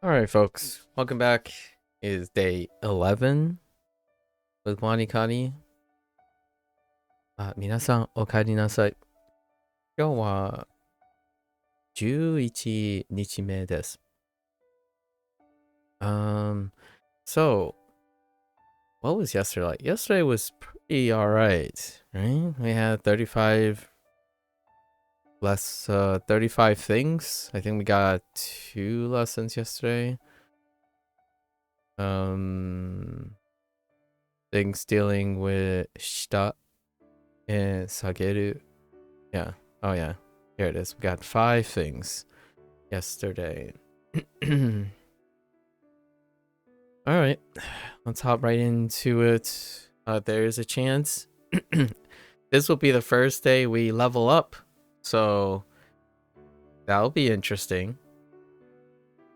Alright, folks. Welcome back. It is day 11 with WaniKani. 皆さん、お帰りなさい。今日は11日目です。So, what was yesterday like? Yesterday was pretty alright, right? We had 35 35 things. I think we got 2 lessons yesterday. Things dealing with shita and sageru. Yeah. Oh, yeah. Here it is. We got 5 things yesterday. Alright. Let's hop right into it. There's a chance this will be the first day we level up. So that'll be interesting.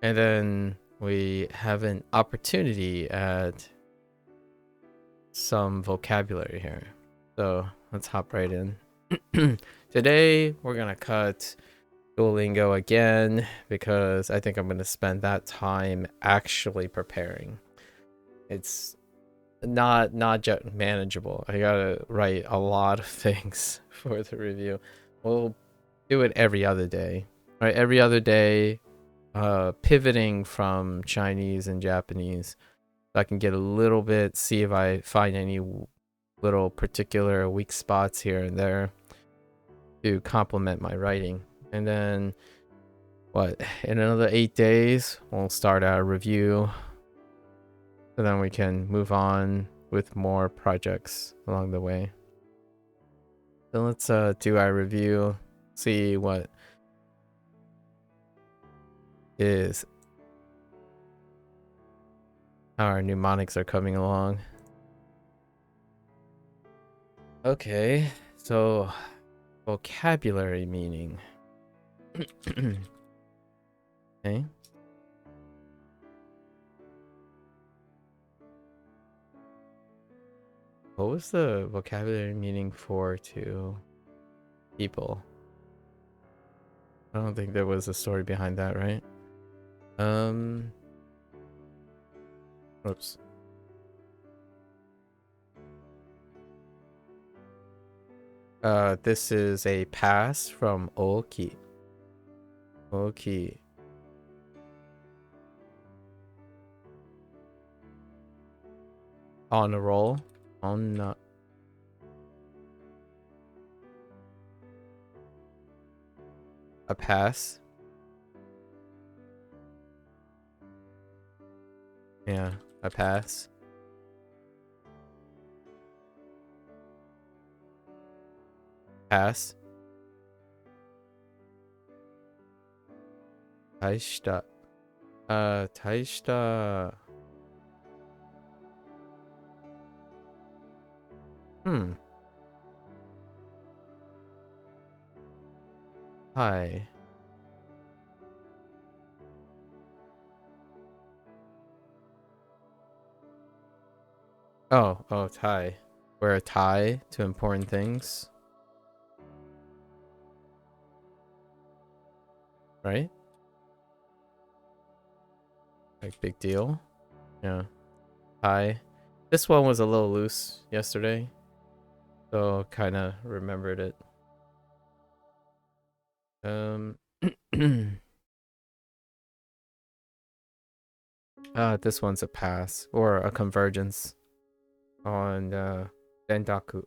And then we have an opportunity at some vocabulary here. So let's hop right in. Today we're gonna cut Duolingo again because I think I'm gonna spend that time actually preparing. It's not just manageable. I gotta write a lot of things for the review. We'll do it every other day. Right, every other day, pivoting from Chinese and Japanese. So I can get a little bit, see if I find any little particular weak spots here and there to complement my writing. And then in another 8 days we'll start our review, so then we can move on with more projects along the way. So let's do our review, see what is how our mnemonics are coming along. Okay, so vocabulary meaning. Okay. What was the vocabulary meaning for to people? I don't think there was a story behind that, right? Oops. This is a pass from Oki. Oki. On a roll. On a pass. Yeah, a pass. Pass. 大した。大した。Hi. Oh, tie. Wear a tie to important things. Right? Like, big deal. Yeah. Tie. This one was a little loose yesterday, so kind of remembered it. This one's a pass or a convergence on Dendaku.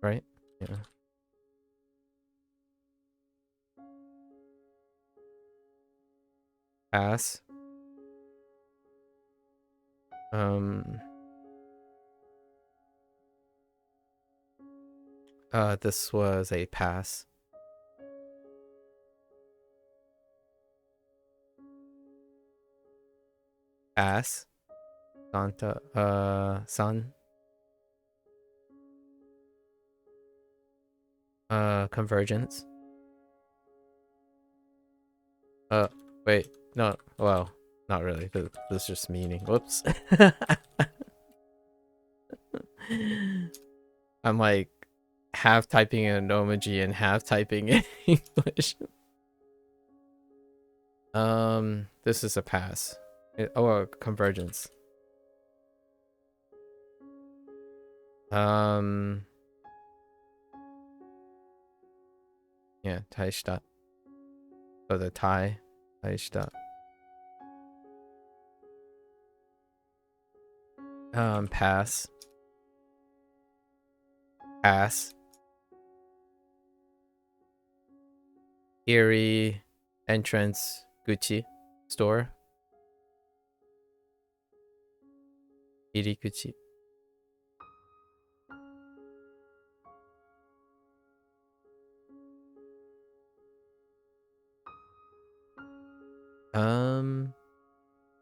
Right? Yeah. Pass. This was a pass. Pass. Santa, sun. Convergence. Wait, no, well, not really. This is just meaning. Whoops. I'm like half typing in emoji and half typing in English. This is a pass. Oh, convergence. Yeah, 大した. So the Thai, 大した. Pass. Pass. Eerie entrance Gucci store. Irikuchi.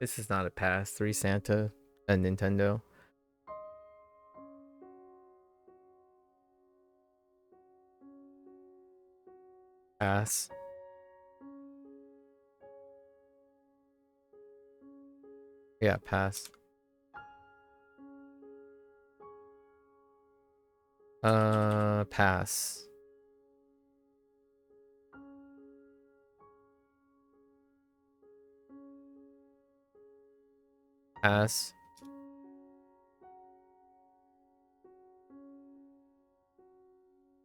This is not a pass. 3 Santa and Nintendo. Pass. Yeah, pass. Pass. Pass.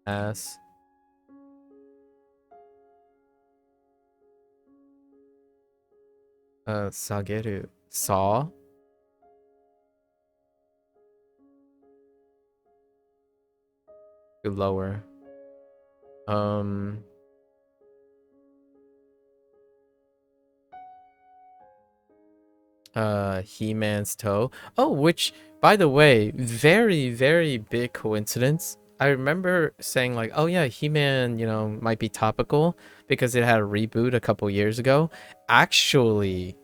Pass. Sageru. Saw. To lower. He-Man's toe. Oh, which, by the way, very, very big coincidence. I remember saying like, oh yeah, He-Man, you know, might be topical because it had a reboot a couple years ago. Actually,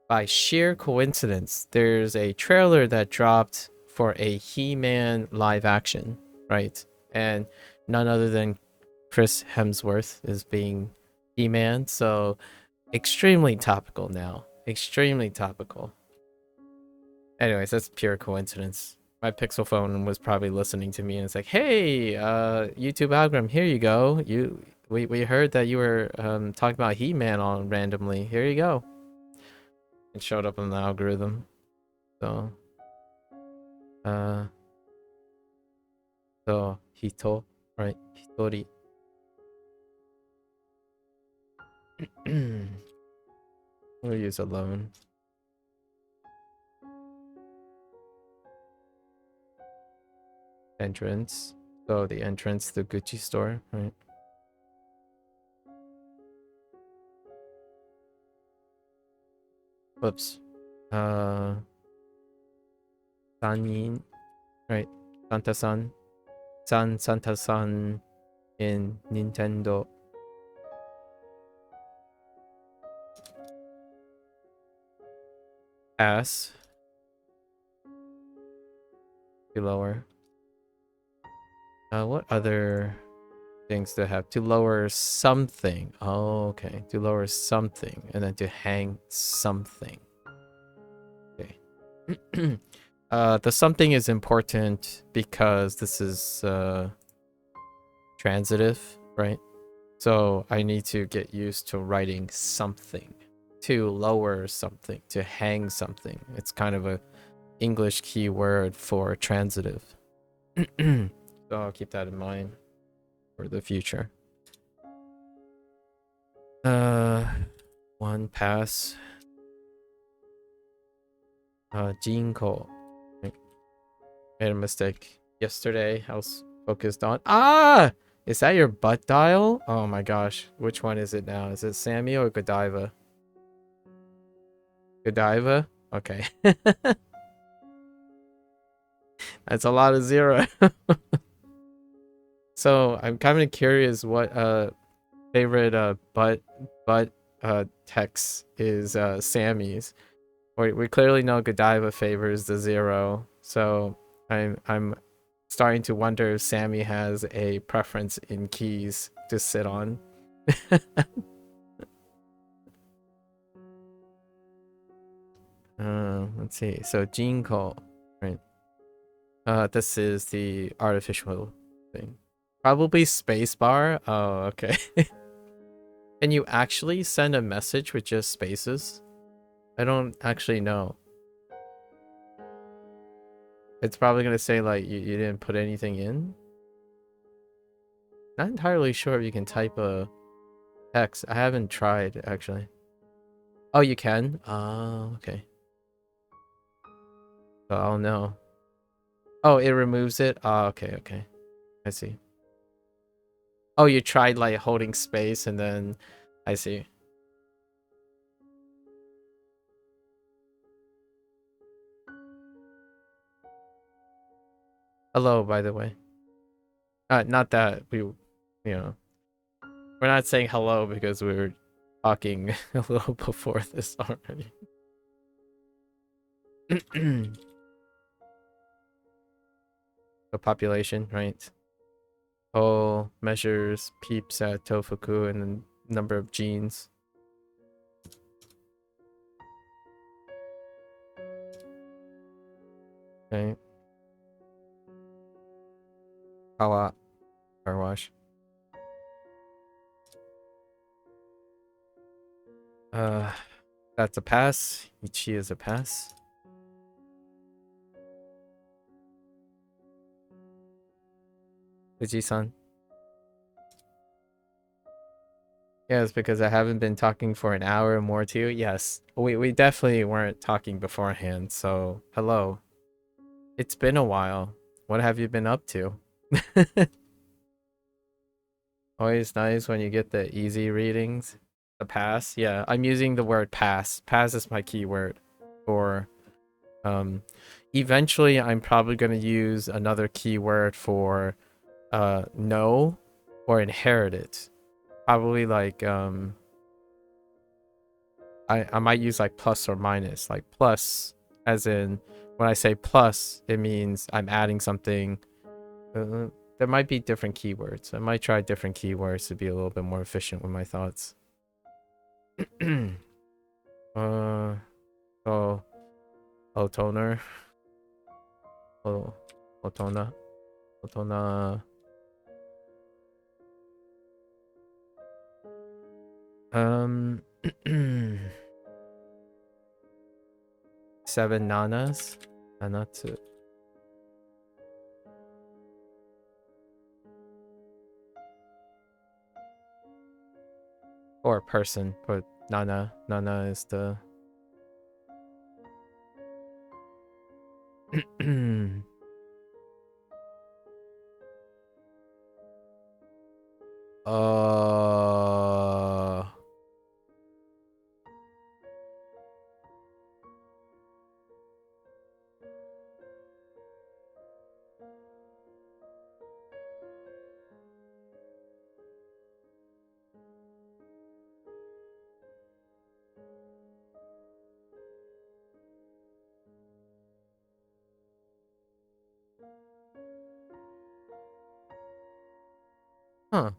by sheer coincidence, there's a trailer that dropped for a He-Man live action, right? And none other than Chris Hemsworth is being He-Man, so extremely topical now. Extremely topical. Anyways, that's pure coincidence. My Pixel phone was probably listening to me and it's like, hey, YouTube algorithm, here you go. We heard that you were talking about He-Man on randomly. Here you go. It showed up on the algorithm. So Hito, right? Hitori. We'll use alone. Entrance. So the entrance to the Gucci store, right? Whoops. Sanin, right? Santa-san. Santa-san in Nintendo. Pass. To lower. What other things to have? To lower something. Oh, okay. To lower something. And then to hang something. Okay. The something is important because this is transitive, right? So I need to get used to writing something. To lower something. To hang something. It's kind of a English keyword for transitive. So I'll keep that in mind for the future. One pass. Jinko. Made a mistake yesterday. I was focused on. Ah! Is that your butt dial? Oh my gosh. Which one is it now? Is it Sammy or Godiva? Godiva? Okay. That's a lot of zero. So I'm kind of curious what favorite butt text is Sammy's. We clearly know Godiva favors the zero, so I'm starting to wonder if Sammy has a preference in keys to sit on. Let's see. So Jinko, right? This is the artificial thing. Probably spacebar. Oh, okay. Can you actually send a message with just spaces? I don't actually know. It's probably gonna say like you didn't put anything in. Not entirely sure if you can type a text. I haven't tried actually. Oh, you can? Oh, okay. So I'll know. Oh, it removes it? Oh, okay, okay. I see. Oh, you tried like holding space and then I see. Hello, by the way. Not that you know, we're not saying hello because we were talking a little before this already. The population, right? Oh, measures peeps at Tofugu and the number of genes. Okay. Kawa. Car wash. That's a pass. Ichi is a pass. Fuji-san. Yes, because I haven't been talking for an hour or more too. Yes, we definitely weren't talking beforehand. So hello. It's been a while. What have you been up to? Always nice when you get the easy readings. The pass. Yeah, I'm using the word pass. Pass is my keyword for eventually I'm probably going to use another keyword for know or inherited. Probably like I might use like plus or minus, like plus as in when I say plus it means I'm adding something. There might be different keywords. I might try different keywords to be a little bit more efficient with my thoughts. uh oh, toner. Oh, otona. Otona. Um, 7 nanas. Nanatsu. Or person, but nana. Nana is the. uh. Huh.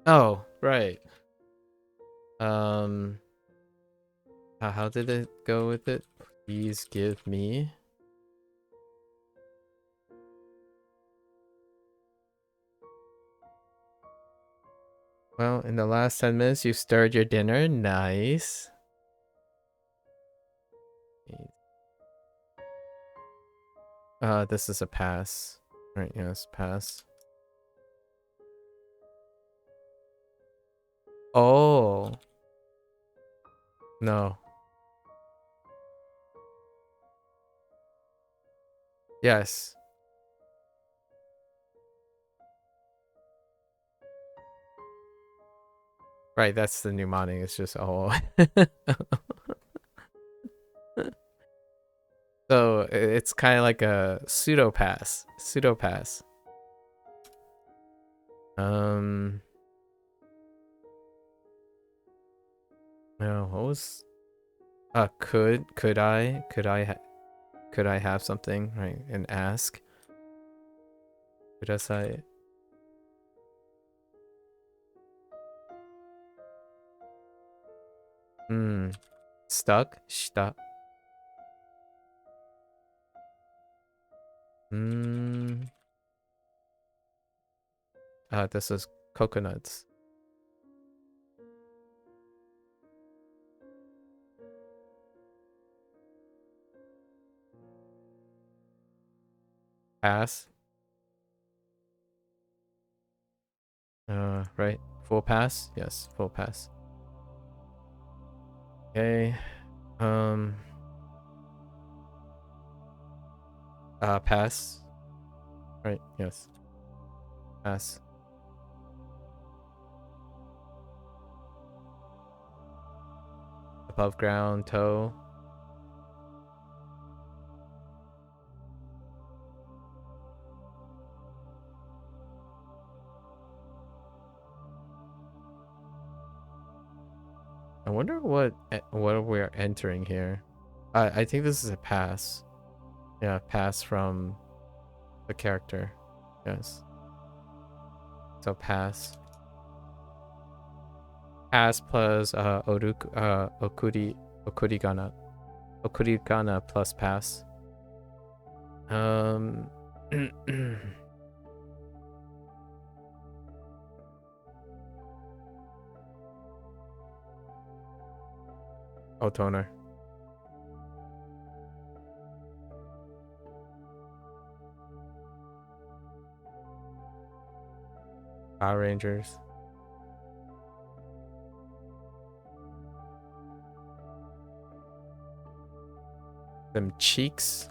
Oh, right. Um, how did it go with it? Please give me. Well, in the last 10 minutes, you stirred your dinner. Nice. This is a pass. Right, yes, pass. Oh. No. Yes. Right, that's the mnemonic. It's just all. So it's kind of like a pseudo pass. Pseudo pass. No, what was? Could I have something, right? And ask. Kudasai. Stuck. Stuck. This is coconuts. Pass. Right. Full pass? Yes, full pass. Okay. Pass. Right, yes. Pass. Above ground, toe. I wonder what we're entering here. I think this is a pass. Yeah, pass from the character. Yes. So pass. Pass plus okurigana. Okurigana plus pass. Oh, toner. Power Rangers. Them cheeks.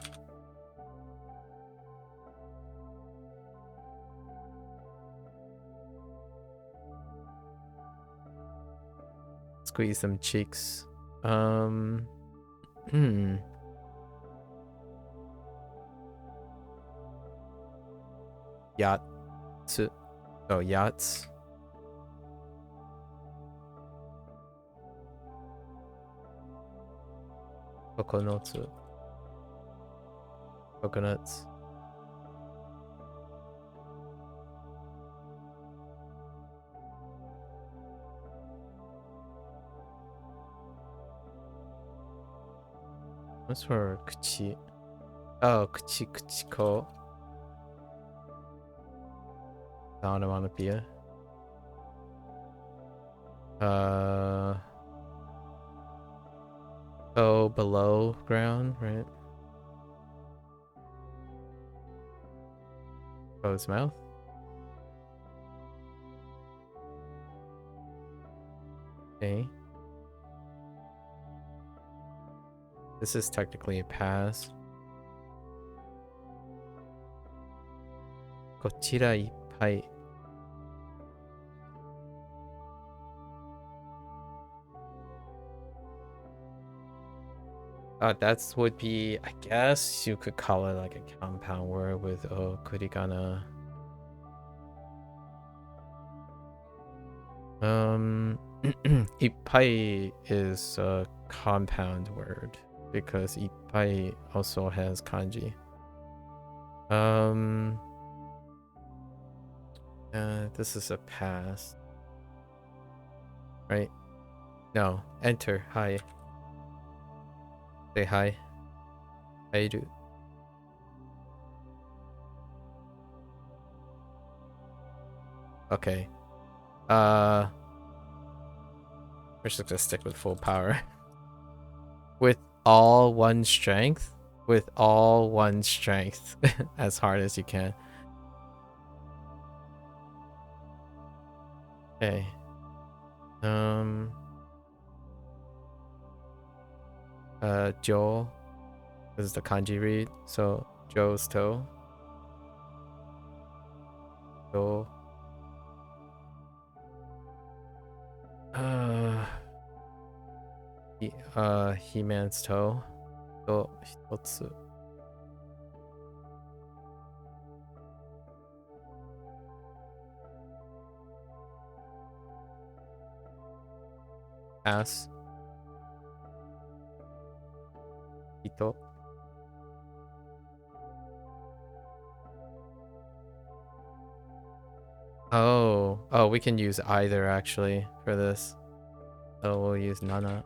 Squeeze them cheeks. Yacht. Oh, yachts. Kokonotsu. Coconuts. What's for kuchi? Oh, kuchiko. Onomatopoeia. Oh, below ground, right? Closed mouth. Okay. This is technically a pass. Kochira ippai. That would be, I guess you could call it like a compound word with kurigana. Ippai is a compound word because ippai also has kanji. This is a pass. Right? No. Enter. Hi. Say hi. I do. Okay. We're just gonna stick with full power. With all one strength. With all one strength. As hard as you can. Okay. Jo is the kanji read, so Joe's toe. Jo. He-Man's toe. So, 一つ. Pass. 人. Oh, we can use either actually for this. So we'll use Nana.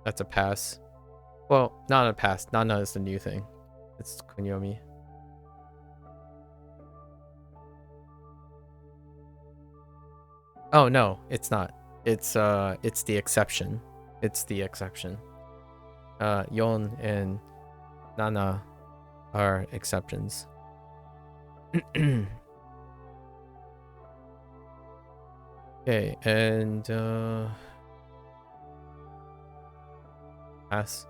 That's a pass. Well, not a pass. Nana is the new thing. It's Kunyomi. Oh no, it's not. It's the exception. It's the exception. Yon and Nana are exceptions. Okay, and pass.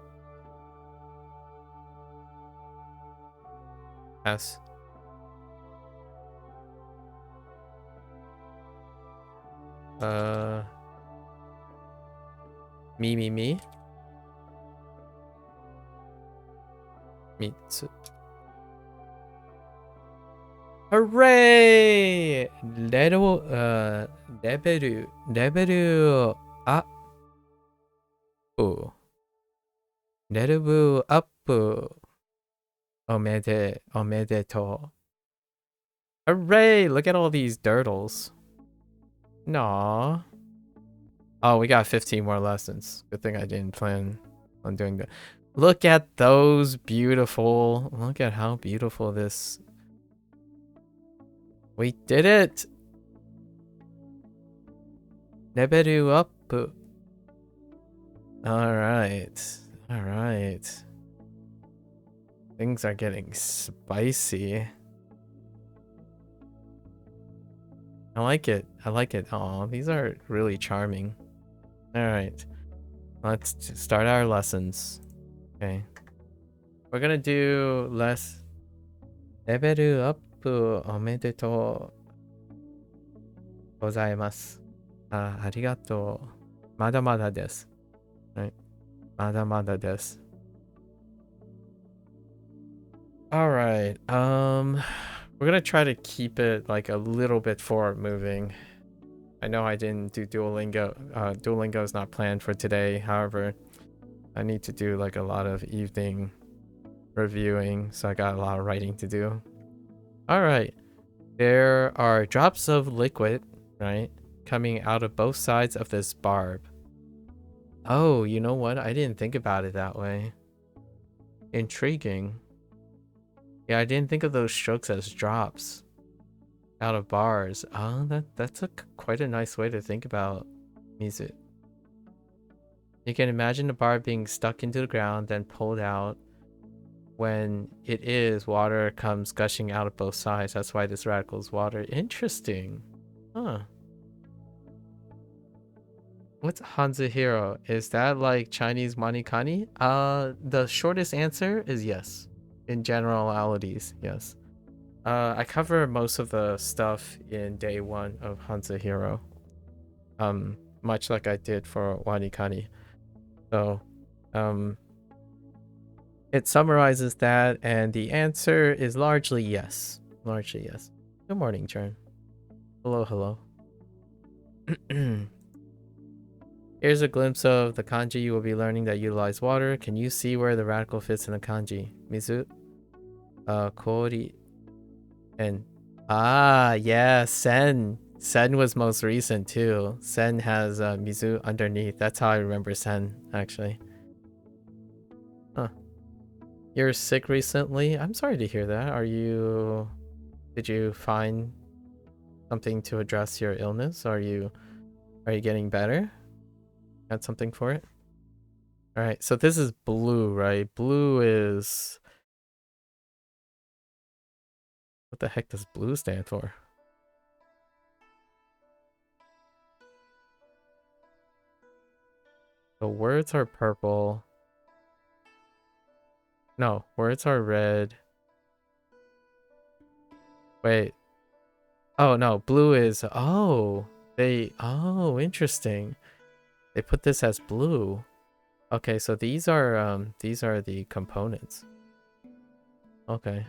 Pass. Me. Mitsu. Hooray! Level up. Level up. Omedeto. Hooray! Look at all these dirtles. Nah. Oh, we got 15 more lessons. Good thing I didn't plan on doing that. Look at those beautiful. Look at how beautiful this. We did it. Level up. Alright. Alright. Things are getting spicy. I like it. I like it. Aw, these are really charming. Alright. Let's start our lessons. Okay. We're gonna do less. Level up. Omedetou gozaimasu. Arigatou. Mada desu. Right. Mada desu. Alright. We're gonna try to keep it like a little bit forward moving. I know I didn't do Duolingo. Duolingo is not planned for today. However, I need to do like a lot of evening reviewing, so I got a lot of writing to do. Alright. There are drops of liquid, right, coming out of both sides of this barb. Oh, you know what? I didn't think about it that way. Intriguing. Yeah, I didn't think of those strokes as drops out of bars. Oh, that's quite a nice way to think about music. You can imagine the barb being stuck into the ground, then pulled out. When it is, water comes gushing out of both sides. That's why this radical is water. Interesting. Huh. What's Hanzuhiro? Is that like Chinese WaniKani? The shortest answer is yes. In generalities, yes. I cover most of the stuff in day 1 of Hanzuhiro. Much like I did for WaniKani. So, it summarizes that, and the answer is largely yes. Largely yes. Good morning, Chern. Hello. Here's a glimpse of the kanji you will be learning that utilize water. Can you see where the radical fits in the kanji? Mizu, kori, and yeah, sen. Sen was most recent too. Sen has mizu underneath. That's how I remember sen, actually. Huh. You're sick recently? I'm sorry to hear that. Did you find something to address your illness? Are you getting better? Got something for it? Alright, so this is blue, right? Blue is... What the heck does blue stand for? The words are purple. No, words are red. Wait. Oh, no, blue is... Oh! Oh, interesting. They put this as blue. Okay, so these are the components. Okay.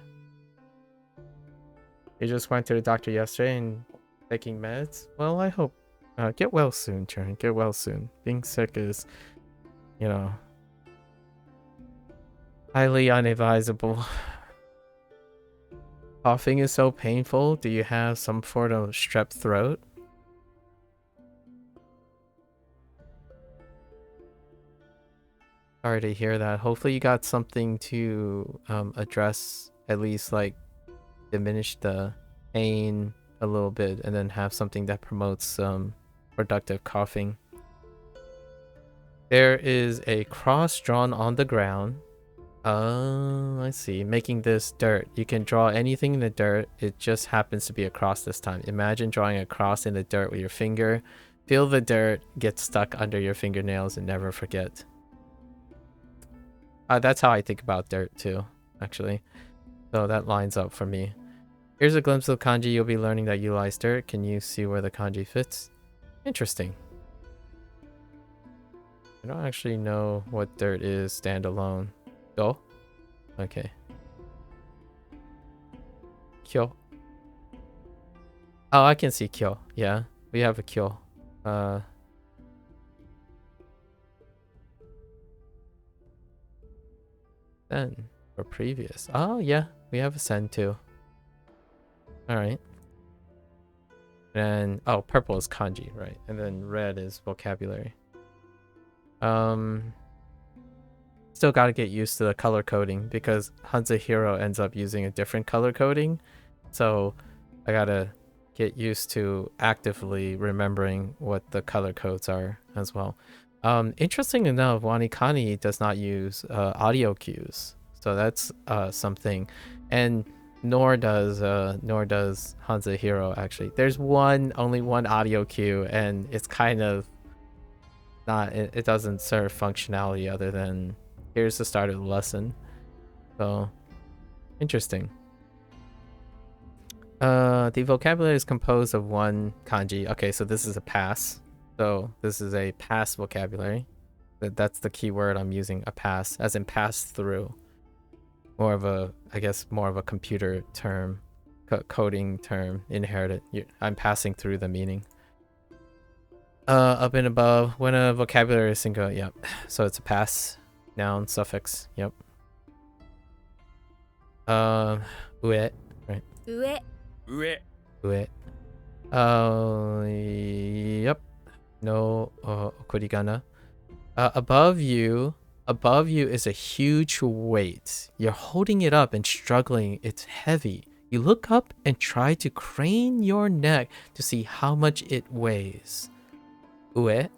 You just went to the doctor yesterday and taking meds? Well, I hope get well soon, Chern. Get well soon. Being sick is, you know, highly unadvisable. Coughing is so painful. Do you have some sort of strep throat? Sorry to hear that. Hopefully you got something to address, at least like diminish the pain a little bit, and then have something that promotes productive coughing. There is a cross drawn on the ground. Oh, I see. Making this dirt. You can draw anything in the dirt. It just happens to be a cross this time. Imagine drawing a cross in the dirt with your finger. Feel the dirt get stuck under your fingernails and never forget. That's how I think about dirt too, actually. So that lines up for me. Here's a glimpse of kanji you'll be learning that utilize dirt. Can you see where the kanji fits? Interesting. I don't actually know what dirt is standalone. Oh? Okay. Kyo. Oh, I can see kyo. Yeah, we have a kyo. Sen or previous. Oh, yeah, we have a sen too. All right. And oh, purple is kanji, right? And then red is vocabulary. Still got to get used to the color coding because Hanzahiro ends up using a different color coding. So I got to get used to actively remembering what the color codes are as well. Interesting enough, WaniKani does not use audio cues. So that's something. And nor does Hanzahiro actually. There's only one audio cue, and it's kind of not, it doesn't serve functionality other than here's the start of the lesson. So interesting. The vocabulary is composed of one kanji. Okay, so this is a pass. So this is a pass vocabulary. That's the key word I'm using, a pass, as in pass through. More of a, I guess, more of a computer term, coding term, inherited. I'm passing through the meaning. Up and above, when a vocabulary is single, yep. So it's a pass, noun, suffix, yep. Ue, right? Ue. Ue. Yep. No, okurigana. Above you is a huge weight. You're holding it up and struggling. It's heavy. You look up and try to crane your neck to see how much it weighs. Ue.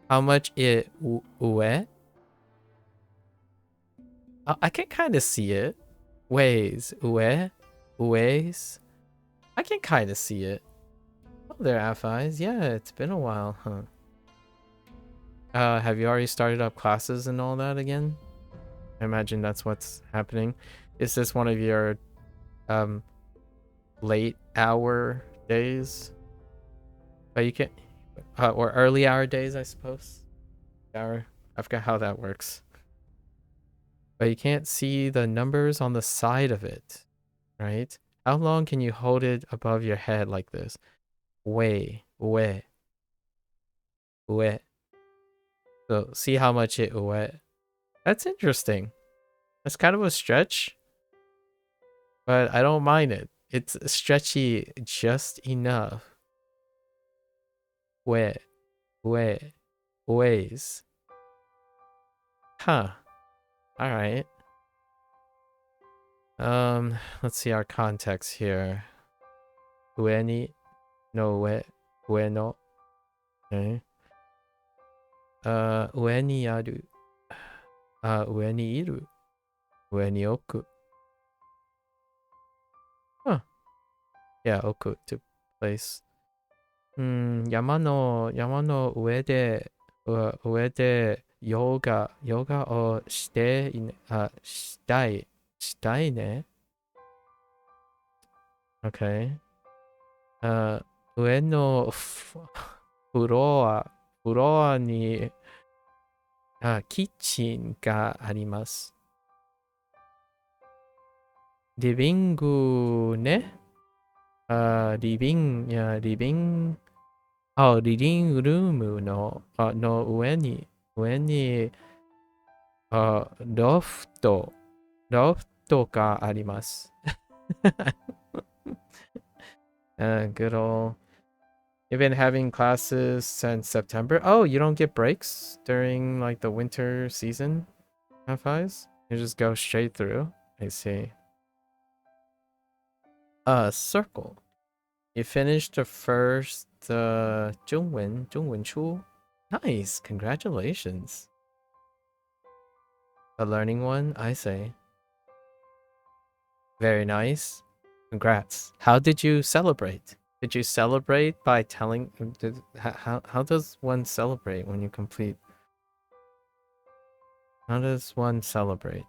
How much it ue? I can kind of see it. Weighs. Weighs. I can kind of see it. Oh, there, Eyes. Yeah, it's been a while, huh? Have you already started up classes and all that again? I imagine that's what's happening. Is this one of your late hour days? But you can't, or early hour days, I suppose. I forgot how that works. But you can't see the numbers on the side of it, right? How long can you hold it above your head like this? Way. So see how much it wet. That's interesting. That's kind of a stretch, but I don't mind it. It's stretchy just enough. Ways. Huh. Alright. Let's see our context here. Ueni no ue no. Okay. Ue ni aru. Ue ni iru. Ue ni oku. Huh. Yeah, oku to place. 山の上でヨガをしたいね。Okay. 上のフロアにキッチンがあります。リビングね。リビングルームの上に、ロフトがあります。Good old. You've been having classes since September. Oh, you don't get breaks during like the winter season, FIs? You just go straight through. I see. Circle. You finished the first Zhongwen Chu. Nice, congratulations. A learning one, I say. Very nice. Congrats. How did you celebrate? Did you celebrate by telling? How does one celebrate when you complete? How does one celebrate?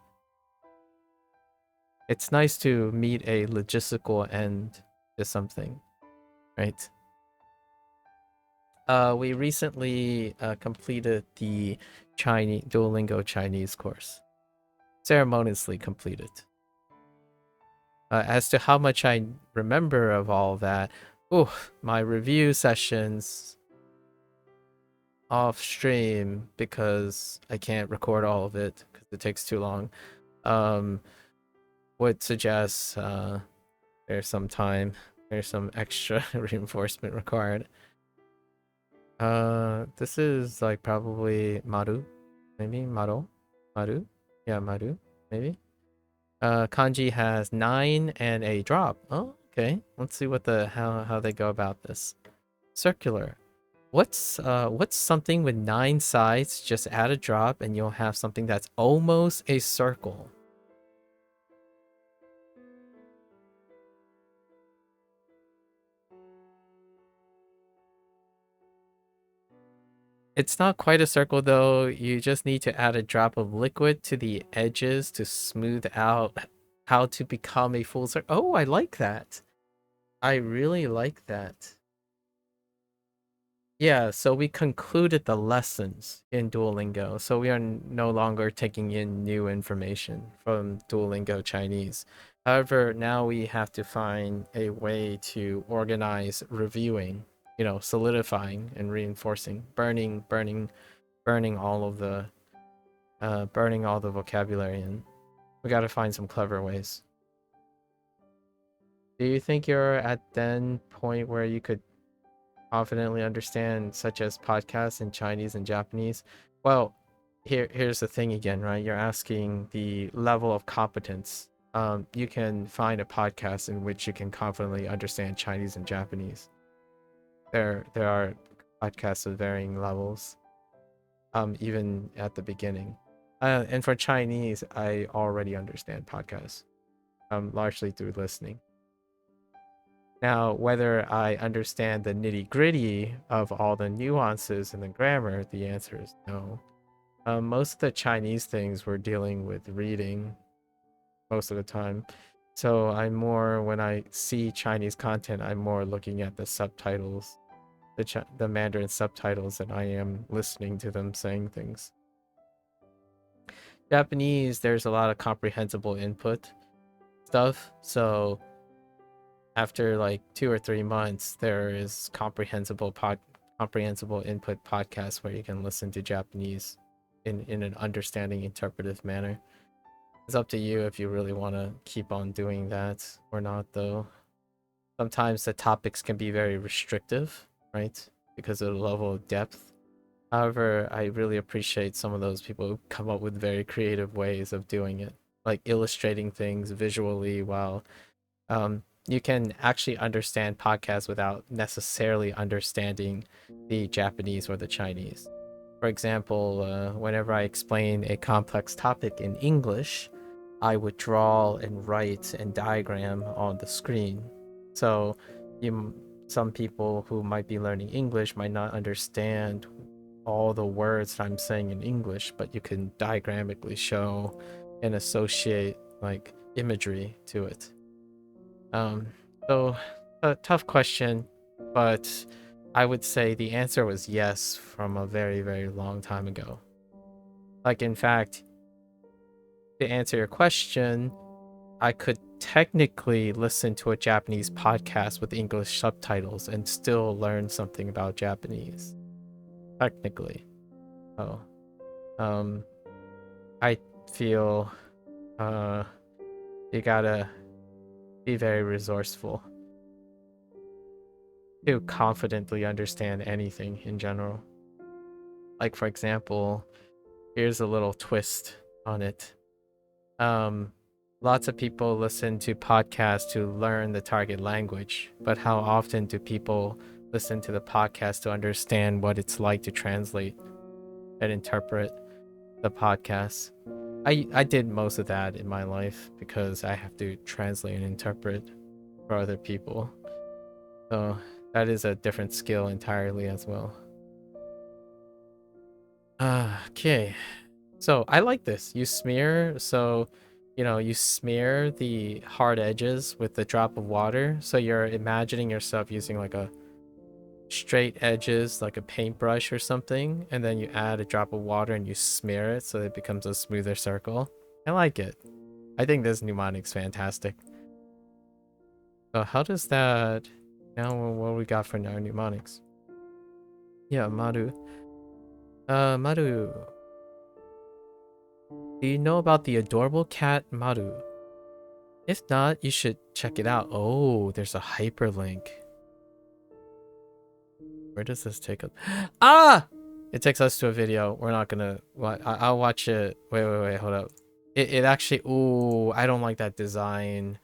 It's nice to meet a logistical end to something, right? We recently completed the Duolingo Chinese course. Ceremoniously completed. As to how much I remember of all that, my review sessions off stream, because I can't record all of it because it takes too long, would suggest there's some extra reinforcement required. This is like probably Maru, maybe Maru, yeah, Maru, maybe. Kanji has 9 and a drop. Oh, okay. Let's see what how they go about this. Circular. What's something with 9 sides? Just add a drop and you'll have something that's almost a circle. It's not quite a circle though. You just need to add a drop of liquid to the edges to smooth out how to become a full circle. Oh, I like that. I really like that. Yeah, so we concluded the lessons in Duolingo. So we are no longer taking in new information from Duolingo Chinese. However, now we have to find a way to organize reviewing, solidifying and reinforcing, burning all of the vocabulary in. We got to find some clever ways. Do you think you're at then point where you could confidently understand such as podcasts in Chinese and Japanese? Well, here's the thing again, right? You're asking the level of competence. You can find a podcast in which you can confidently understand Chinese and Japanese. There are podcasts of varying levels, even at the beginning. And for Chinese, I already understand podcasts, largely through listening. Now, whether I understand the nitty gritty of all the nuances in the grammar, the answer is no. Most of the Chinese things we're dealing with reading most of the time. So when I see Chinese content, I'm more looking at the subtitles, the Mandarin subtitles, than I am listening to them saying things. Japanese, there's a lot of comprehensible input stuff. So after like 2 or 3 months, there is comprehensible input podcasts where you can listen to Japanese in an understanding, interpretive manner. It's up to you if you really want to keep on doing that or not, though. Sometimes the topics can be very restrictive, right? Because of the level of depth. However, I really appreciate some of those people who come up with very creative ways of doing it, like illustrating things visually while you can actually understand podcasts without necessarily understanding the Japanese or the Chinese. For example, whenever I explain a complex topic in English, I would draw and write and diagram on the screen. So some people who might be learning English might not understand all the words that I'm saying in English, but you can diagrammatically show and associate like imagery to it. So a tough question, but I would say the answer was yes from a very, very long time ago. Like, in fact, to answer your question, I could technically listen to a Japanese podcast with English subtitles and still learn something about Japanese. Technically. Oh. I feel you gotta be very resourceful to confidently understand anything in general. Like, for example, here's a little twist on it. Lots of people listen to podcasts to learn the target language, but how often do people listen to the podcast to understand what it's like to translate and interpret the podcast? I did most of that in my life because I have to translate and interpret for other people. So that is a different skill entirely as well. Okay. So I like this. You smear, so you smear the hard edges with a drop of water. So you're imagining yourself using like a straight edges, like a paintbrush or something, and then you add a drop of water and you smear it so it becomes a smoother circle. I like it. I think this mnemonic's fantastic. So how does that... Now what we got for our mnemonics? Yeah, Maru. Maru. Do you know about the adorable cat Maru? If not, you should check it out. Oh, there's a hyperlink. Where does this take us? Ah! It takes us to a video. We're not gonna... I'll watch it. Wait, hold up. It actually... Ooh, I don't like that design.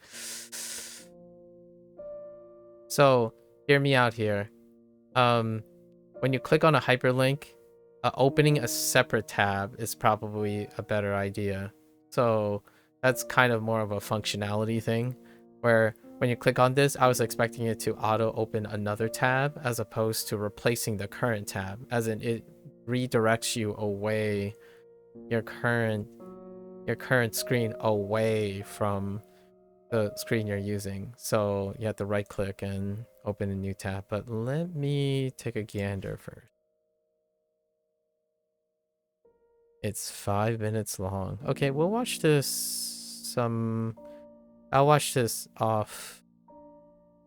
So, hear me out here. When you click on a hyperlink, opening a separate tab is probably a better idea. So that's kind of more of a functionality thing, where when you click on this, I was expecting it to auto open another tab as opposed to replacing the current tab, as in it redirects you away, your current screen away from the screen you're using. So you have to right click and open a new tab. But let me take a gander first. It's 5 minutes long. Okay, we'll watch this I'll watch this off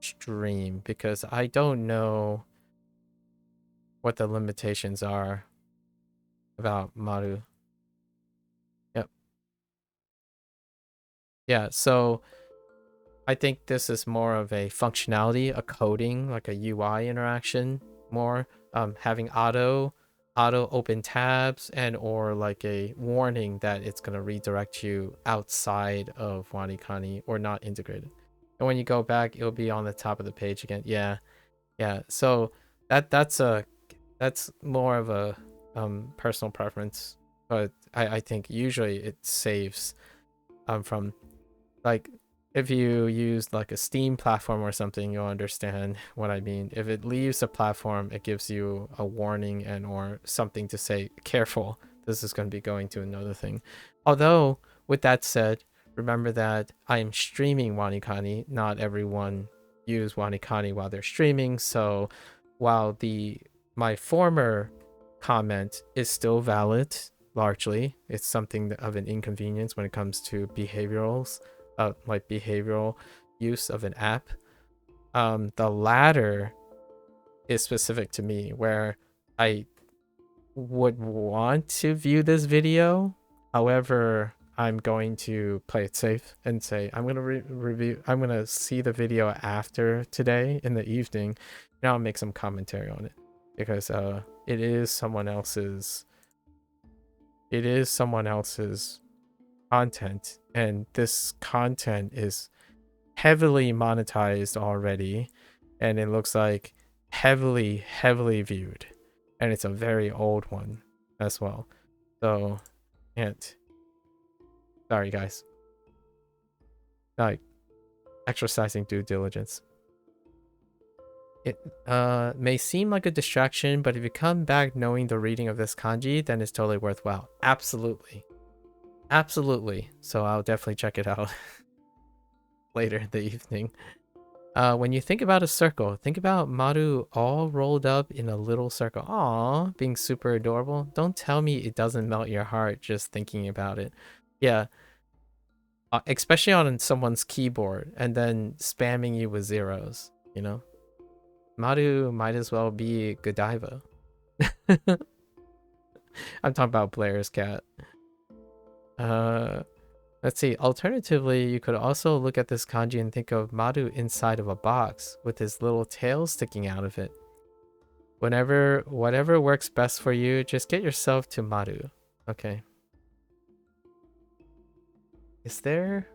stream because I don't know what the limitations are about Maru. Yep. Yeah, so I think this is more of a functionality, a coding, like a UI interaction, more having auto open tabs and or like a warning that it's going to redirect you outside of WaniKani or not integrated. And when you go back, it'll be on the top of the page again. Yeah. So that's more of a personal preference, but I think usually it saves from, like, if you use like a Steam platform or something, you'll understand what I mean. If it leaves the platform, it gives you a warning and or something to say, careful, this is going to be going to another thing. Although, with that said, remember that I am streaming WaniKani. Not everyone use WaniKani while they're streaming. So while my former comment is still valid, largely, it's something of an inconvenience when it comes to behaviorals. Like behavioral use of an app. The latter is specific to me, where I would want to view this video. However, I'm going to play it safe and say I'm gonna review. I'm gonna see the video after today in the evening. Now I'll make some commentary on it because it is someone else's. It is someone else's content, and this content is heavily monetized already, and it looks like heavily viewed, and it's a very old one as well. So sorry guys, like exercising due diligence. It may seem like a distraction, but if you come back knowing the reading of this kanji, then it's totally worthwhile. Absolutely. So I'll definitely check it out later in the evening. When you think about a circle, think about Maru all rolled up in a little circle. Aw, being super adorable. Don't tell me it doesn't melt your heart just thinking about it. Yeah, especially on someone's keyboard and then spamming you with zeros, you know? Maru might as well be Godiva. I'm talking about Blair's cat. Let's see. Alternatively, you could also look at this kanji and think of Maru inside of a box with his little tail sticking out of it. Whatever works best for you, just get yourself to Maru. Okay. Is there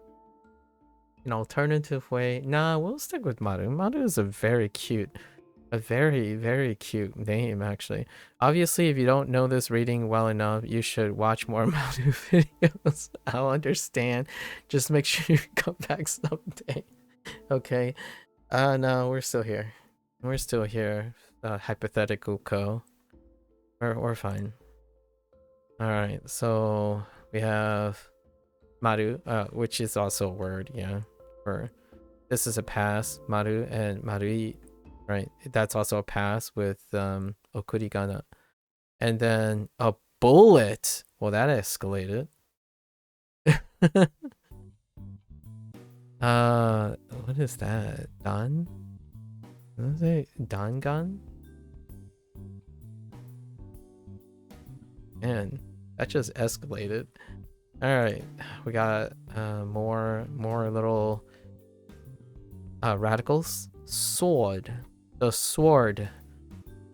an alternative way? Nah, we'll stick with Maru. Maru is a very cute name, actually. Obviously, if you don't know this reading well enough, you should watch more Maru videos. I'll understand. Just make sure you come back someday. Okay. No, we're still here. We're still here. Hypothetical co. We're fine. Alright, so we have Maru, which is also a word, yeah. For this is a pass, Maru, and Marui. Right, that's also a pass with okurigana. And then a bullet. Well, that escalated. What is that? Dan? What is it? Dangan? Man, that just escalated. Alright, we got more little radicals. Sword. The sword.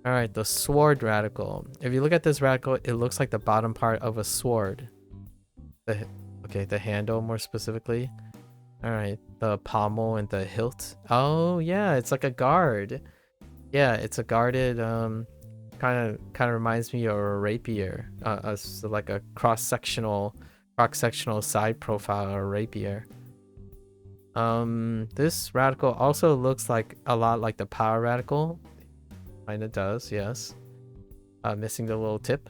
Alright, the sword radical. If you look at this radical, it looks like the bottom part of a sword. The handle more specifically. Alright, the pommel and the hilt. Oh yeah, it's like a guard. Yeah, it's a guarded kind of reminds me of a rapier. So like a cross-sectional side profile of a rapier. This radical also looks like a lot like the power radical. Kinda does, yes. Missing the little tip.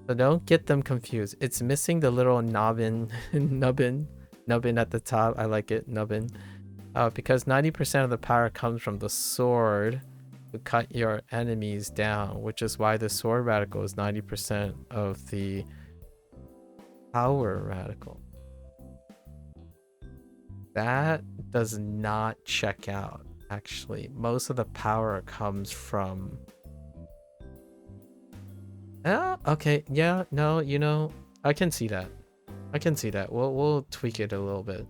So don't get them confused. It's missing the little nubbin at the top. I like it, nubbin. Because 90% of the power comes from the sword to cut your enemies down, which is why the sword radical is 90% of the power radical. That does not check out, actually. Most of the power comes from... okay, yeah, no, you know, I can see that. We'll tweak it a little bit.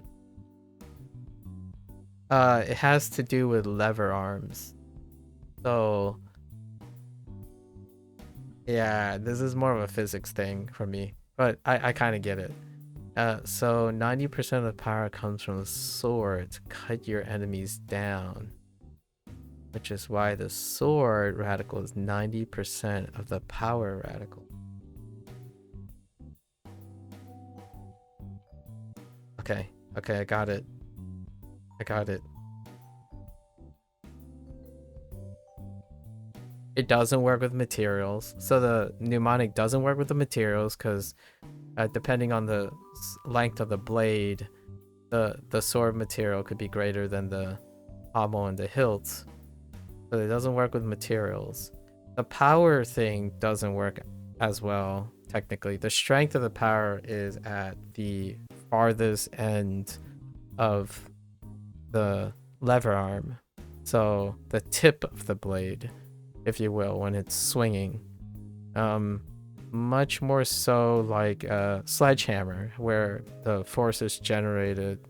It has to do with lever arms. So... yeah, this is more of a physics thing for me. But I kind of get it. So 90% of the power comes from the sword to cut your enemies down, which is why the sword radical is 90% of the power radical. Okay, I got it. It doesn't work with materials. So the mnemonic doesn't work with the materials because depending on the length of the blade, the sword material could be greater than the pommel and the hilt. So it doesn't work with materials. The power thing doesn't work as well, technically. The strength of the power is at the farthest end of the lever arm. So the tip of the blade, if you will, when it's swinging. Much more so like a sledgehammer, where the force is generated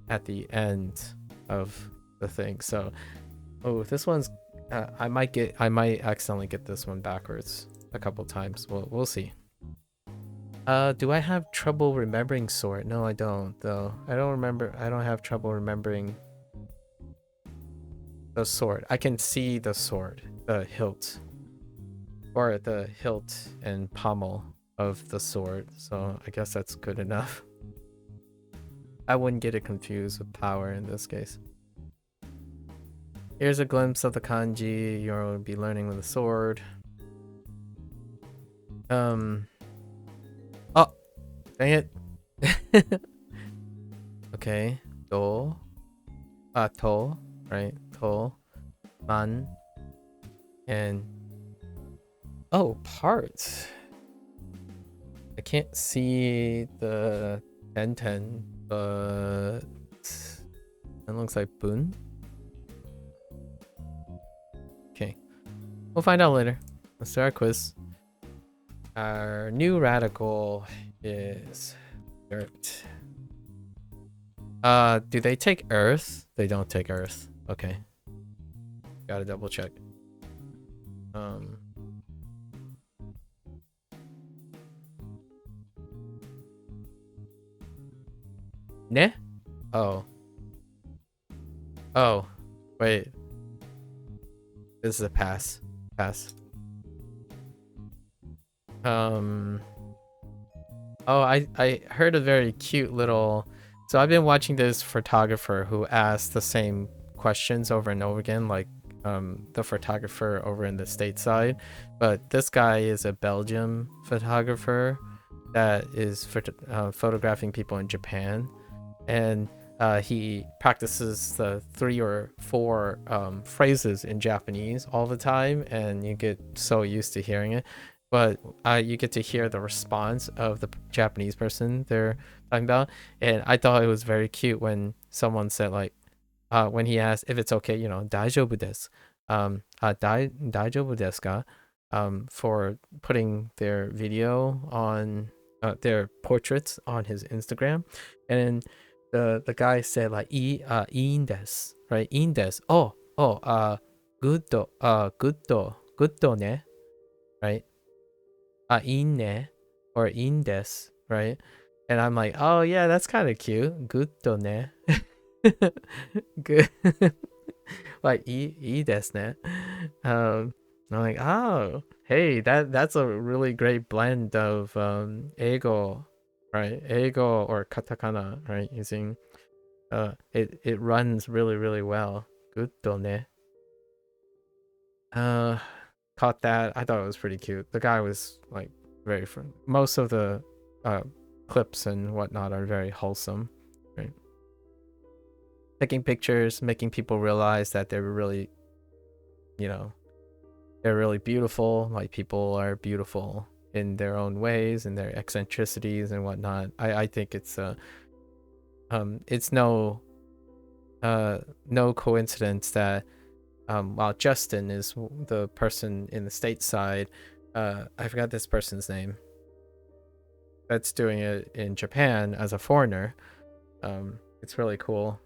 at the end of the thing. So, oh, this one's I might accidentally get this one backwards a couple times. We'll see. Do I have trouble remembering sword? No, I don't, though. I don't have trouble remembering the sword. I can see the sword, the hilt, or the hilt and pommel of the sword, so I guess that's good enough. I wouldn't get it confused with power in this case. Here's a glimpse of the kanji you'll be learning with the sword. Oh, dang it. Okay, do, to, right? To, man, and oh, parts. I can't see the 1010, but it looks like Boon. Okay, we'll find out later. Let's do our quiz. Our new radical is dirt. Do they take earth? They don't take earth. Okay. Gotta double check. Ne? Oh. Oh. Wait. This is a pass. Pass. Oh, I heard a very cute little... So I've been watching this photographer who asks the same questions over and over again, like the photographer over in the stateside. But this guy is a Belgium photographer that is photographing people in Japan. And he practices the 3 or 4 phrases in Japanese all the time, and you get so used to hearing it. But you get to hear the response of the Japanese person they're talking about. And I thought it was very cute when someone said, like, when he asked if it's okay, you know, daijoubu desu, daijoubu desu ka, for putting their video on their portraits on his Instagram. And the guy said, like, iin desu, right? Iin desu. Good ne, right? In ne or in des, right? And I'm like, oh yeah, that's kind of cute. Good ne. Good. Like i desu ne. I'm like, oh, hey, that's a really great blend of eigo, right? Eigo or katakana, right? Using it runs really well. Good ne. Caught that. I thought it was pretty cute. The guy was like very friendly. Most of the clips and whatnot are very wholesome, right? Taking pictures, making people realize that they're really, you know, they're really beautiful. Like, people are beautiful in their own ways and their eccentricities and whatnot. I think it's no coincidence that while Justin is the person in the stateside, I forgot this person's name, that's doing it in Japan as a foreigner. It's really cool.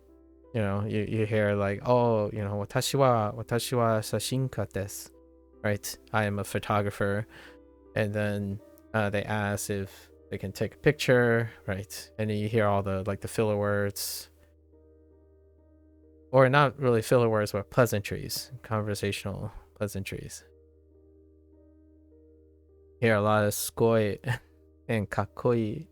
You know, you hear like, oh, you know, watashi wa shashinka desu, right? I am a photographer. And then they ask if they can take a picture, right? And then you hear all the like the filler words, or not really filler words, but pleasantries, conversational pleasantries. Hear a lot of skoi and kakoi.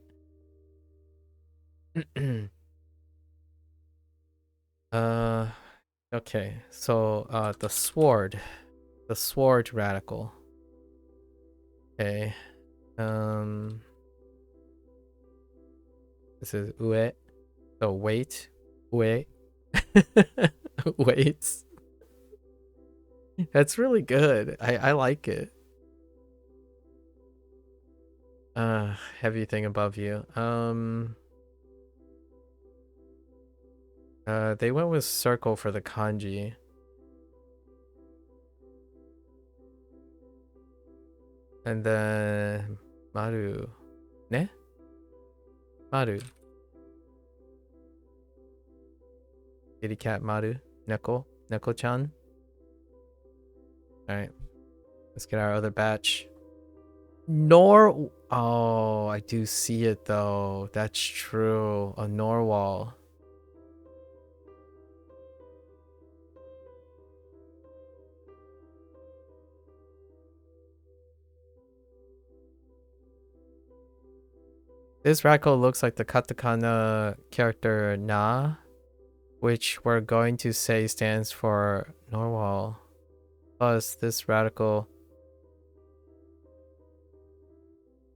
Okay, so the sword radical. Okay, this is ue, so weight, ue. Weights. That's really good. I like it. Heavy thing above you. They went with circle for the kanji. And then maru. Ne? Maru. Kitty cat maru. Neko-chan. Alright. Let's get our other batch. Oh, I do see it though. That's true. A Norwal. This radical looks like the katakana character na, which we're going to say stands for Norwal. Plus this radical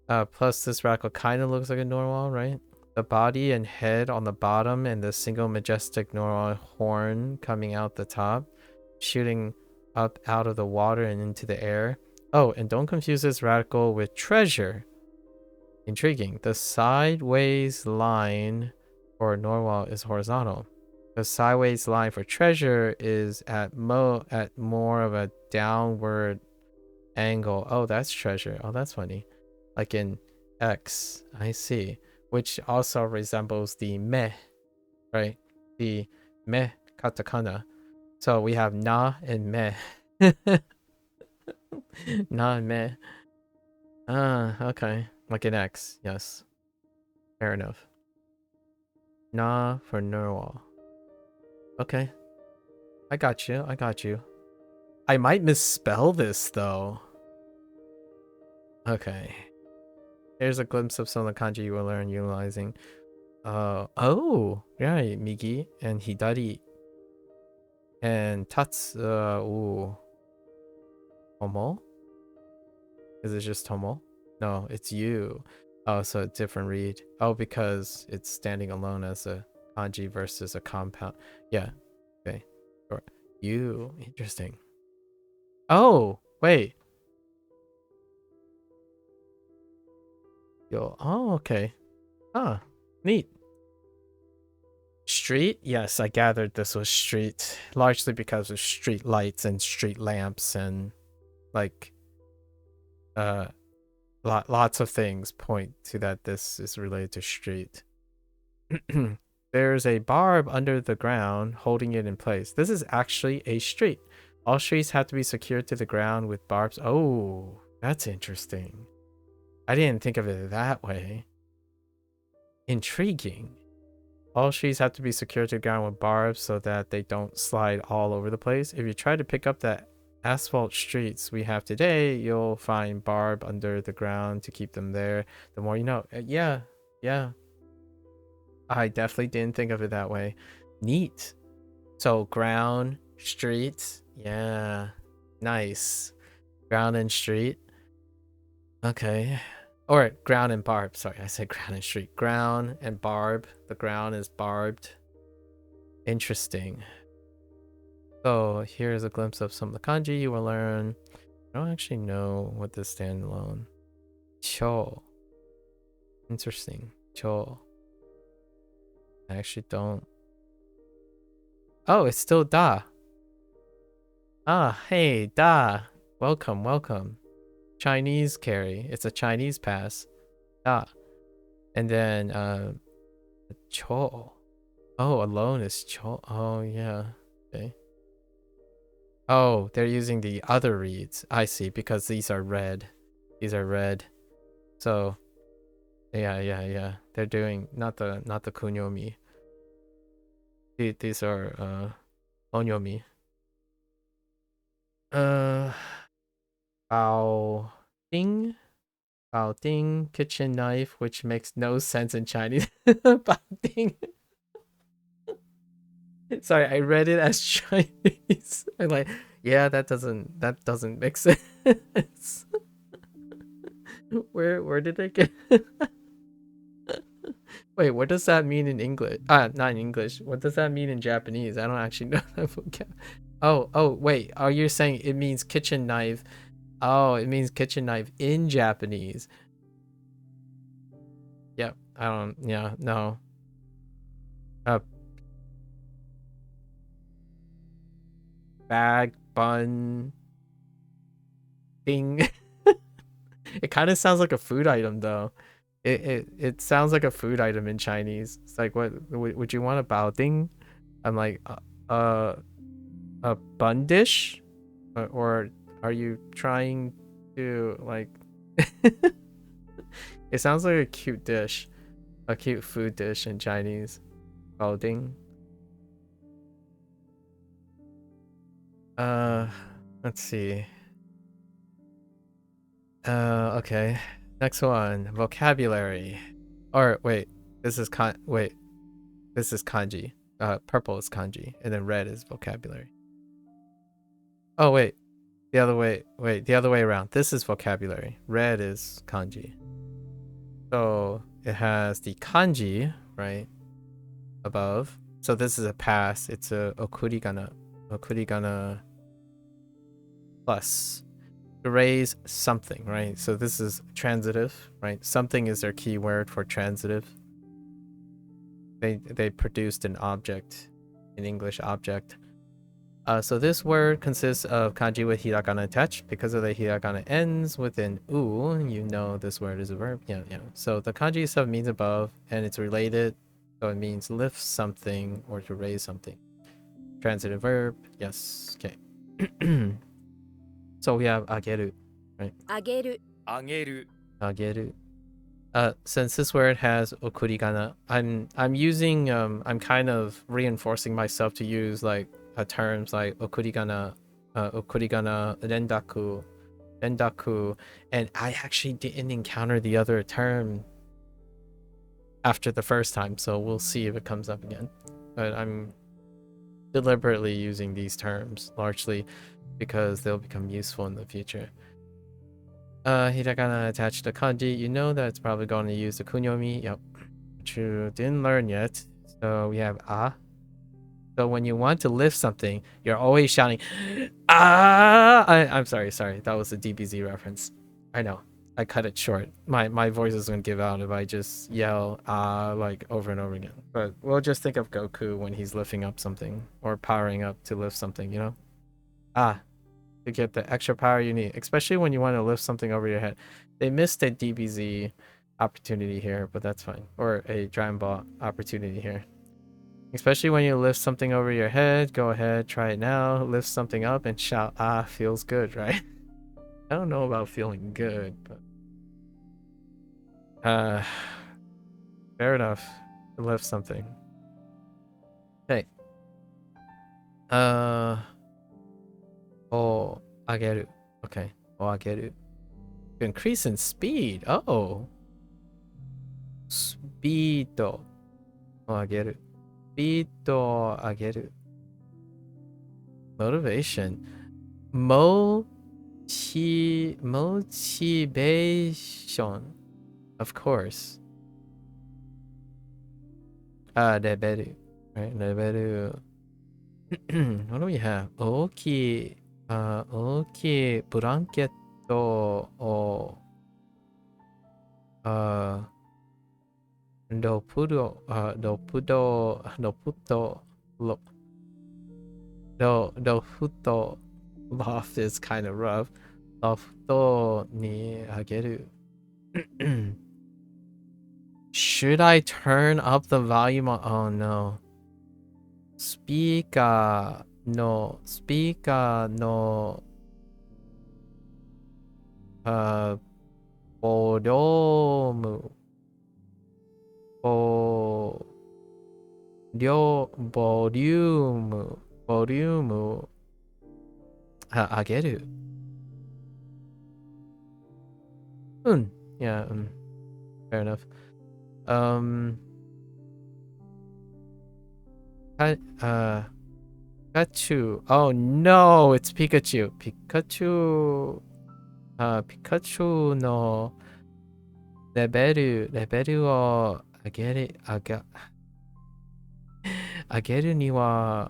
kind of looks like a Norwal, right? The body and head on the bottom and the single majestic normal horn coming out the top, shooting up out of the water and into the air. Oh, and don't confuse this radical with treasure. Intriguing. The sideways line for normal is horizontal. The sideways line for treasure is at more of a downward angle. Oh, that's treasure. Oh, that's funny. Like in X. I see. Which also resembles the meh, right? The meh katakana. So we have na and meh. Na and meh. Ah, okay. Like an X, yes. Fair enough. Na for neural. Okay. I got you. I got you. I might misspell this though. Okay. Here's a glimpse of some of the kanji you will learn utilizing. Oh, right, Migi and Hidari. And Tats, ooh. Tomo? Is it just Tomo? No, it's you. Oh, so a different read. Oh, because it's standing alone as a kanji versus a compound. Yeah. Okay. Sure. You. Interesting. Oh, wait. Yo. Oh, okay. Ah, neat. Street? Yes, I gathered this was street. Largely because of street lights and street lamps and like lots of things point to that this is related to street. There's a barb under the ground holding it in place. This is actually a street. All streets have to be secured to the ground with barbs. Oh, that's interesting. I didn't think of it that way. Intriguing. All streets have to be secured to the ground with barbs so that they don't slide all over the place. If you try to pick up the asphalt streets we have today, you'll find barb under the ground to keep them there. The more you know. Yeah. I definitely didn't think of it that way. Neat. So ground, street. Yeah. Nice. Ground and street. Okay. Or ground and barb. Sorry, I said ground and street. Ground and barb. The ground is barbed. Interesting. So here's a glimpse of some of the kanji you will learn. I don't actually know what this standalone. Cho. Interesting. Cho. I actually don't. Oh, it's still da. Ah, hey, da. Welcome, welcome. Chinese carry. It's a Chinese pass. Da. And then cho. Oh, alone is cho. Oh, yeah. Okay. Oh, they're using the other reads. I see, because these are red. These are red. So yeah. They're doing not the kunyomi. These are onyomi. Bao ding. Bao ding, kitchen knife, which makes no sense in Chinese. Bao ding. Sorry, I read it as Chinese. I'm like, yeah, that doesn't make sense. Where did I get? Wait, what does that mean in English? Not in English. What does that mean in Japanese? I don't actually know that vocab. Oh, wait. Are you saying it means kitchen knife? Oh, it means kitchen knife in Japanese. Yep. I don't. Yeah. No. Bag, bun, thing. It kind of sounds like a food item though. It sounds like a food item in Chinese. It's like, what would you want a bao ding? I'm like, a bun dish, or are you trying to like? It sounds like a cute dish, a cute food dish in Chinese. Bao ding. Let's see. Okay. Next one, vocabulary. Or wait, this is kanji. Purple is kanji, and then red is vocabulary. Oh wait, the other way. Wait, the other way around. This is vocabulary. Red is kanji. So it has the kanji, right, above. So this is a pass. It's a okurigana plus to raise something, right? So this is transitive, right? Something is their keyword for transitive. They produced an object, an English object. So this word consists of kanji with hiragana attached. Because of the hiragana ends with an u, you know this word is a verb. Yeah. So the kanji itself means above, and it's related. So it means lift something or to raise something. Transitive verb. Yes. Okay. So we have ageru, right? Ageru. Ageru. Since this word has okurigana, I'm kind of reinforcing myself to use like terms like okurigana, rendaku, and I actually didn't encounter the other term after the first time, so we'll see if it comes up again. But I'm deliberately using these terms largely because they'll become useful in the future. Hiragana attached to kanji, you know that it's probably going to use the kunyomi. Yep. Which you didn't learn yet. So we have ah. So when you want to lift something, you're always shouting, ah! I'm sorry. That was a DBZ reference. I know. I cut it short. My voice is going to give out if I just yell ah like over and over again. But we'll just think of Goku when he's lifting up something or powering up to lift something, you know? Ah. To get the extra power you need, especially when you want to lift something over your head. They missed a DBZ opportunity here, but that's fine. Or a Dragon Ball opportunity here. Especially when you lift something over your head, go ahead, try it now. Lift something up and shout, ah, feels good, right? I don't know about feeling good, but fair enough. Lift something. Hey. Oh, ageru. Okay. Oh, ageru. Increase in speed. Oh. Speed. Oh, ageru. Speed. Ageru. Motivation. Motivation. Of course. Leberu. Right, leberu. What do we have? Oki blanket o dofuto loft is kind of rough. Lofuto ni ageru. Should I turn up the volume on? Oh no. Speaker no volume ageru. Yeah, fair enough. Pikachu. Oh no, it's Pikachu. Pikachu no leberu o ageru ni wa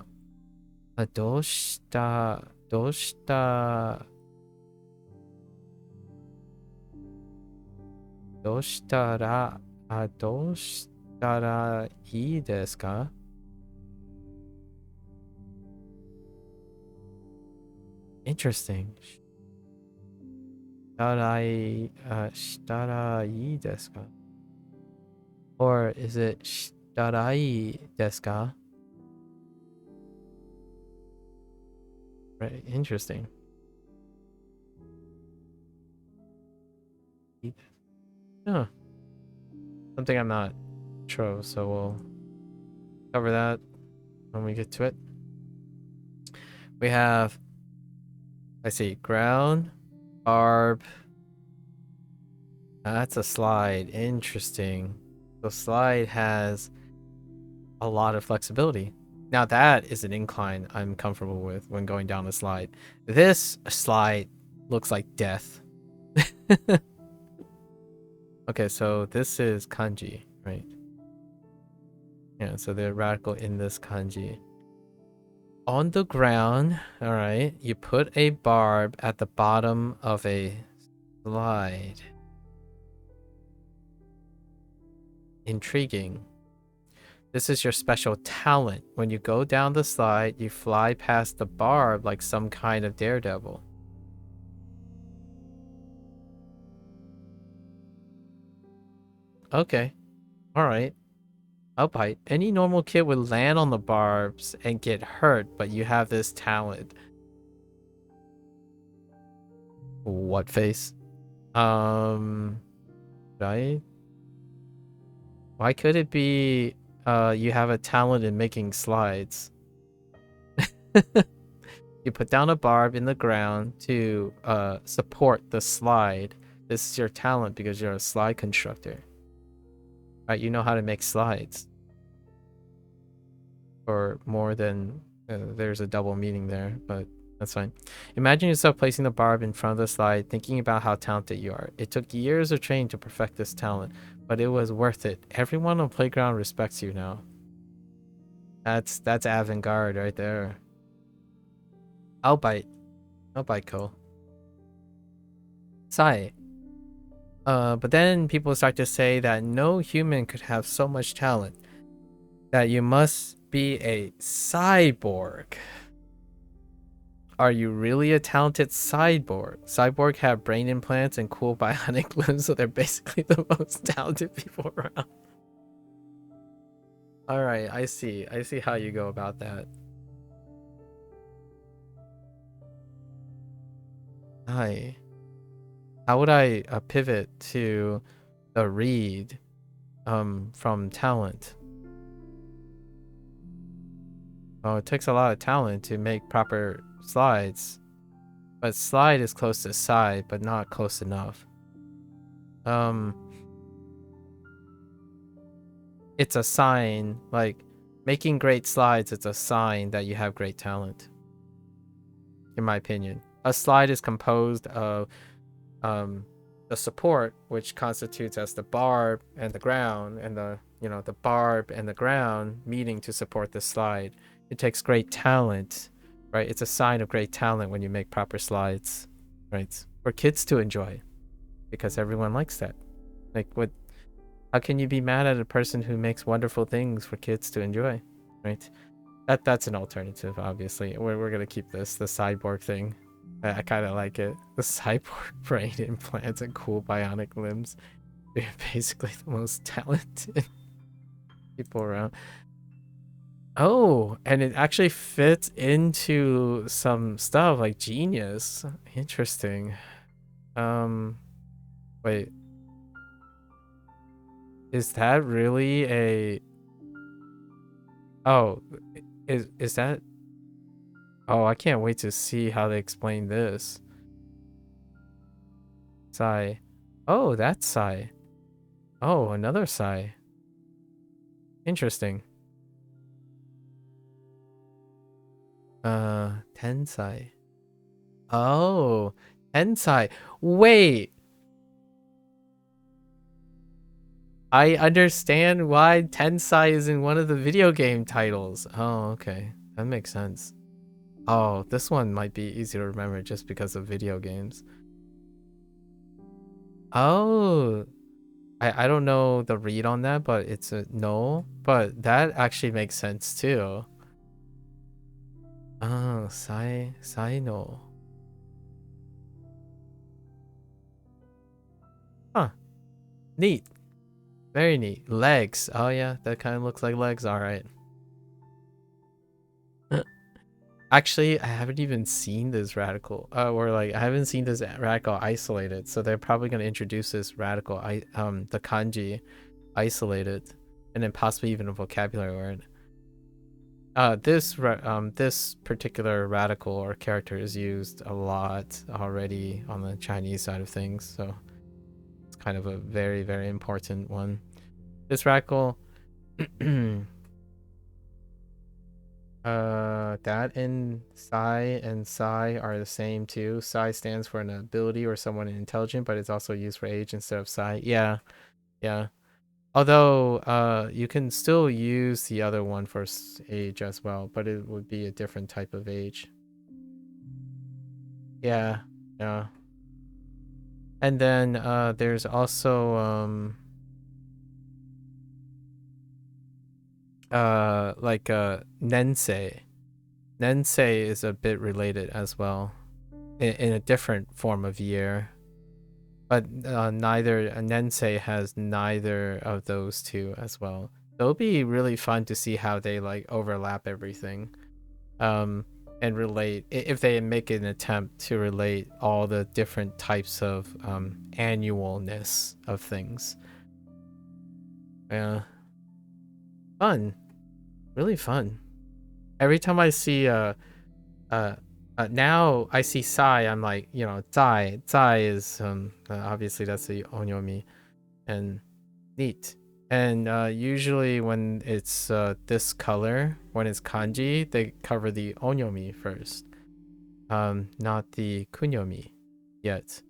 doushita ra ii desu ka? Interesting. Shitarai desu ka? Or is it shitarai desu ka? Right, interesting. Huh. Something I'm not sure of, so we'll cover that when we get to it. We have, I see, ground, barb. That's a slide. Interesting. The slide has a lot of flexibility. Now that is an incline I'm comfortable with when going down a slide. This slide looks like death. Okay, so this is kanji, right? Yeah, so they're radical in this kanji. On the ground, all right, you put a barb at the bottom of a slide. Intriguing. This is your special talent. When you go down the slide, you fly past the barb like some kind of daredevil. Okay. All right. I'll bite. Any normal kid would land on the barbs and get hurt, but you have this talent. What face? Right? Why could it be you have a talent in making slides? You put down a barb in the ground to support the slide. This is your talent because you're a slide constructor. Right, you know how to make slides. Or more than there's a double meaning there, but that's fine. Imagine yourself placing the barb in front of the slide, thinking about how talented you are. It took years of training to perfect this talent, but it was worth it. Everyone on the playground respects you now. That's avant-garde right there. I'll bite. I'll bite, Cole. Sigh. But then people start to say that no human could have so much talent. That you must be a cyborg. Are you really a talented cyborg? Cyborg have brain implants and cool bionic limbs, so they're basically the most talented people around. Alright, I see. I see how you go about that. Hi. How would I pivot to the read from talent? Oh, it takes a lot of talent to make proper slides. But slide is close to side, but not close enough. It's a sign, like making great slides, it's a sign that you have great talent. In my opinion. A slide is composed of the support, which constitutes as the barb and the ground, and the barb and the ground meeting to support the slide. It takes great talent, right? It's a sign of great talent when you make proper slides, right? For kids to enjoy, because everyone likes that. Like, how can you be mad at a person who makes wonderful things for kids to enjoy, right? That's an alternative, obviously. We're gonna keep the cyborg thing. I kind of like it. The cyborg brain implants and cool bionic limbs. They're basically the most talented people around. Oh, and it actually fits into some stuff like genius. Interesting. Wait. Is that really a... Oh, is that... Oh, I can't wait to see how they explain this. Sai. Oh, that's Sai. Oh, another Sai. Interesting. Tensai. Oh, Tensai. Wait. I understand why Tensai is in one of the video game titles. Oh, okay. That makes sense. Oh, this one might be easy to remember just because of video games. Oh, I don't know the read on that, but it's a no. But that actually makes sense too. Oh, Sai no. Huh. Neat. Very neat. Legs. Oh yeah, that kind of looks like legs. All right. Actually, I haven't even seen this radical. Or like I haven't seen this radical isolated. So they're probably gonna introduce this radical, the kanji, isolated, and then possibly even a vocabulary word. This particular radical or character is used a lot already on the Chinese side of things, so it's kind of a very, very important one. This radical That and Sai are the same too. Sai stands for an ability or someone intelligent, but it's also used for age instead of Sai. Yeah, yeah. Although, you can still use the other one for age as well, but it would be a different type of age. Yeah, yeah. And then, there's also, like, Nensei. Nensei is a bit related as well, in a different form of year. But neither Nensei has neither of those two as well. It'll be really fun to see how they like overlap everything, and relate if they make an attempt to relate all the different types of annualness of things. Yeah, fun, really fun. Every time I see now I see Sai, I'm like, you know, Zai is obviously that's the onyomi, and neat. And usually when it's this color, when it's kanji, they cover the onyomi first, not the kunyomi yet.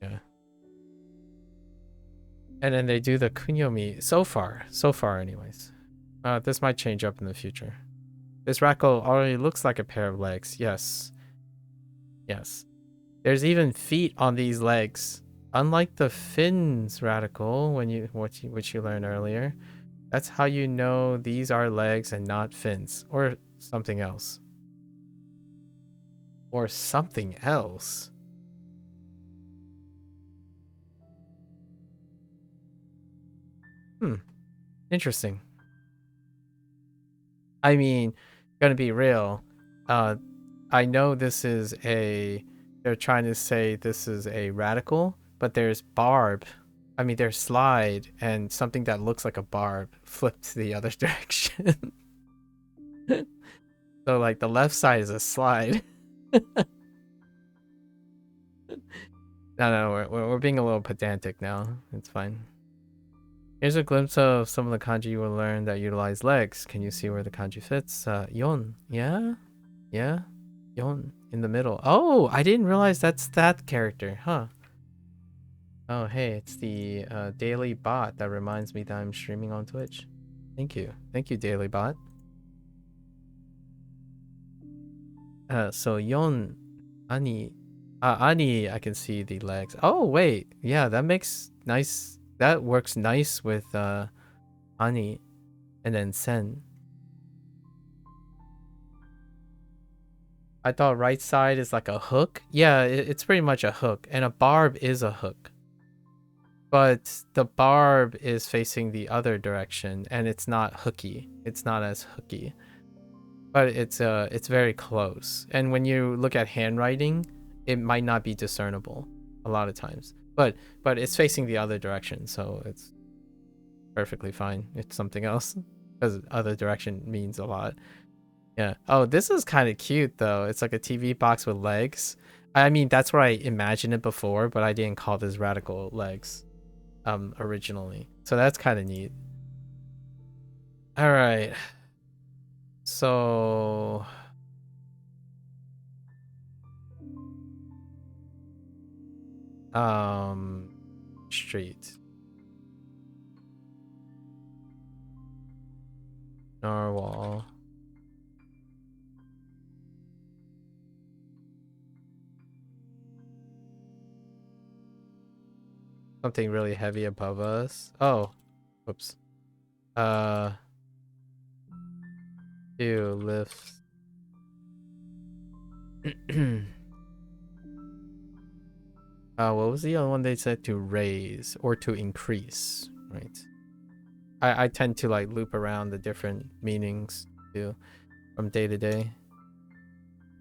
Yeah. And then they do the kunyomi so far anyways. This might change up in the future. This radical already looks like a pair of legs. Yes. Yes. There's even feet on these legs. Unlike the fins radical, which you learned earlier, that's how you know these are legs and not fins, or something else. Or something else. Interesting. I mean, gonna be real. I know this is they're trying to say this is a radical, but there's barb. I mean, there's slide and something that looks like a barb flipped the other direction. So like the left side is a slide. No, we're being a little pedantic now. It's fine. Here's a glimpse of some of the kanji you will learn that utilize legs. Can you see where the kanji fits? Yon. Yeah? Yeah? Yon. In the middle. Oh, I didn't realize that's that character. Huh. Oh, hey, it's the daily bot that reminds me that I'm streaming on Twitch. Thank you. Thank you, daily bot. So Yon. Ani. Ani, I can see the legs. Oh, wait. Yeah, that makes nice. That works nice with Ani, and then Sen. I thought right side is like a hook. Yeah, it's pretty much a hook, and a barb is a hook. But the barb is facing the other direction, and it's not hooky. It's not as hooky, but it's very close. And when you look at handwriting, it might not be discernible a lot of times. But it's facing the other direction, so it's perfectly fine. It's something else because other direction means a lot. Yeah. Oh, this is kind of cute though. It's like a TV box with legs. I mean, that's where I imagined it before, but I didn't call this radical legs originally. So that's kind of neat. All right. So street. Narwhal. Something really heavy above us. Oh, whoops. To lift. What was the other one they said? To raise or to increase, right? I tend to like loop around the different meanings too from day to day.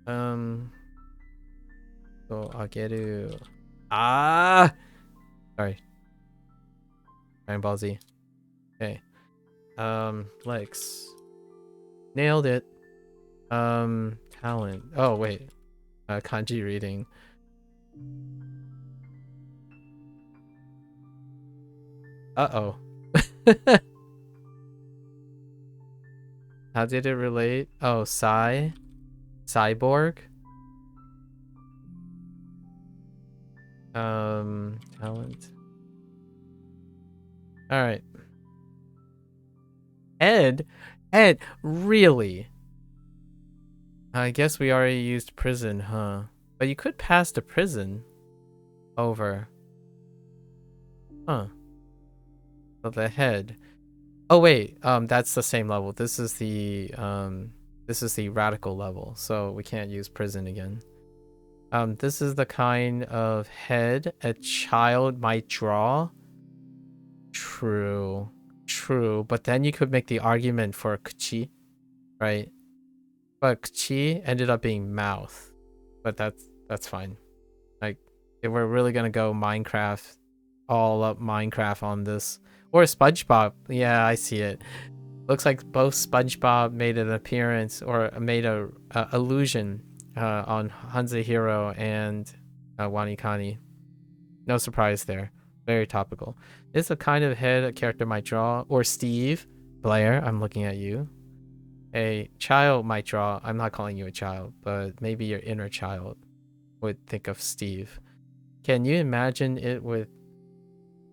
So ageru. Sorry. Dragon Ball Z. Okay. Legs. Nailed it. Talent. Oh wait. Kanji reading. Uh-oh. How did it relate? Oh, cyborg. Talent. All right. Ed, really? I guess we already used prison, huh? But you could pass the prison over. Huh. So the head. Oh wait, that's the same level. This is the radical level, so we can't use prison again. This is the kind of head a child might draw. True. But then you could make the argument for Koichi, right? But Koichi ended up being mouth. But that's fine. Like, if we're really gonna go Minecraft, all up Minecraft on this. Or SpongeBob. Yeah, I see it. Looks like both SpongeBob made an appearance or made a illusion on Hanzahiro and WaniKani. No surprise there. Very topical. It's a kind of head a character might draw. Or Steve. Blair, I'm looking at you. A child might draw. I'm not calling you a child, but maybe your inner child would think of Steve. Can you imagine it with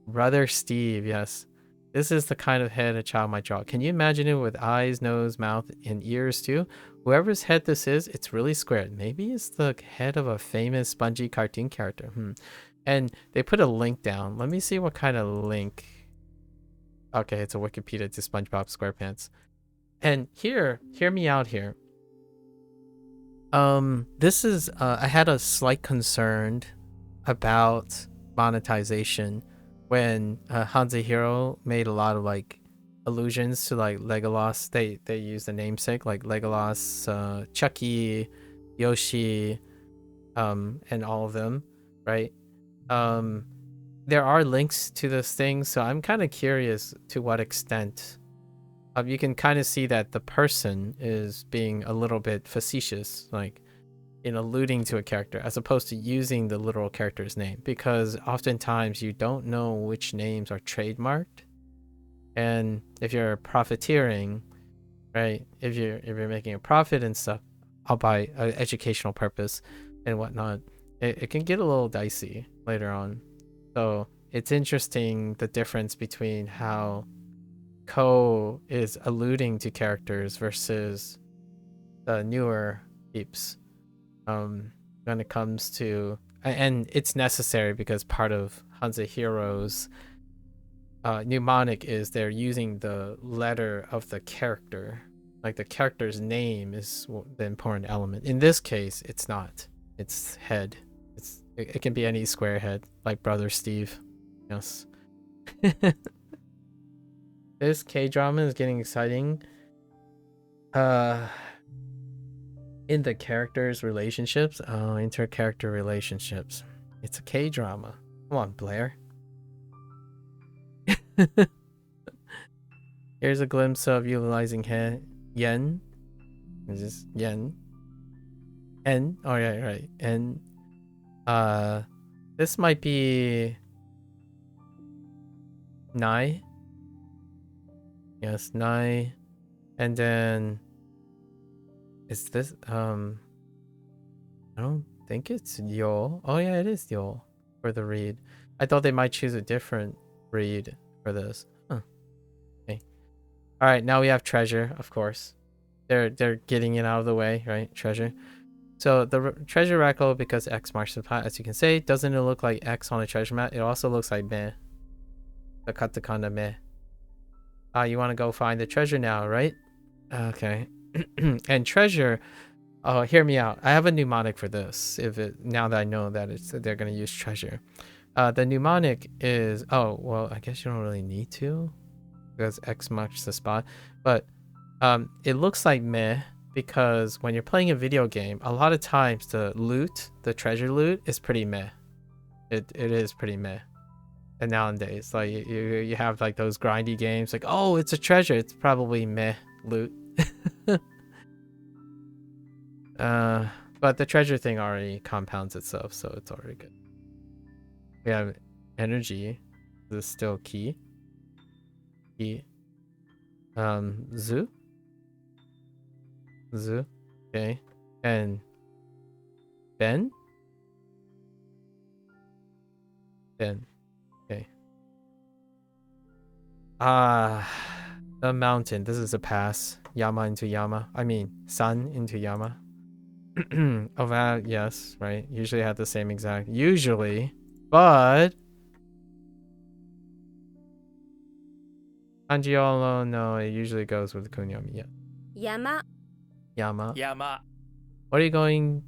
brother Steve? Yes. This is the kind of head a child might draw. Can you imagine it with eyes, nose, mouth, and ears too? Whoever's head this is, it's really squared. Maybe it's the head of a famous spongy cartoon character. And they put a link down. Let me see what kind of link. Okay, it's a Wikipedia to SpongeBob SquarePants. And hear me out here. This is I had a slight concern about monetization when Hanzahiro made a lot of like allusions to like Legolas. They used the namesake like Legolas, Chucky, Yoshi, and all of them, right? There are links to this thing, so I'm kind of curious to what extent. You can kind of see that the person is being a little bit facetious, like in alluding to a character, as opposed to using the literal character's name, because oftentimes you don't know which names are trademarked, and if you're profiteering, right? If you're making a profit and stuff, by educational purpose and whatnot, it can get a little dicey later on. So it's interesting the difference between how Ko is alluding to characters versus the newer peeps. When it comes to, and it's necessary because part of Hanzahiro's mnemonic is they're using the letter of the character, like the character's name is the important element. In this case, it's not. It's head. It can be any square head, like brother Steve. Yes. This K-drama is getting exciting. In the characters' relationships. Oh, inter-character relationships. It's a K-drama. Come on, Blair. Here's a glimpse of utilizing yen. Is this yen? N? Oh yeah, right. N. This might be Nai. Yes, Nai. And then is this I don't think it's Yo. Oh yeah, it is Yo for the read. I thought they might choose a different read for this. Huh. Okay. Alright, now we have treasure, of course. They're getting it out of the way, right? Treasure. So the treasure rackle, because X marks the spot, as you can say, doesn't it look like X on a treasure map? It also looks like meh. The katakana meh. You want to go find the treasure now, right? Okay. And treasure, oh, hear me out. I have a mnemonic for this. Now that I know that they're gonna use treasure. The mnemonic is, oh well, I guess you don't really need to, because X marks the spot. But it looks like meh because when you're playing a video game, a lot of times the treasure loot is pretty meh. It is pretty meh. And nowadays, like you have like those grindy games, like, oh, it's a treasure, it's probably meh loot. But the treasure thing already compounds itself, so it's already good. We have energy. This is still key. Zoo. Zu. Okay. And Ben? Ben. Okay. The mountain. This is a pass. Yama into Yama. I mean, sun into Yama. Oh, that, yes, right. Usually have the same exact. Usually. But Kanji all no, it usually goes with Kunyomi. Yeah. Yama. Yama. Yama. What are you going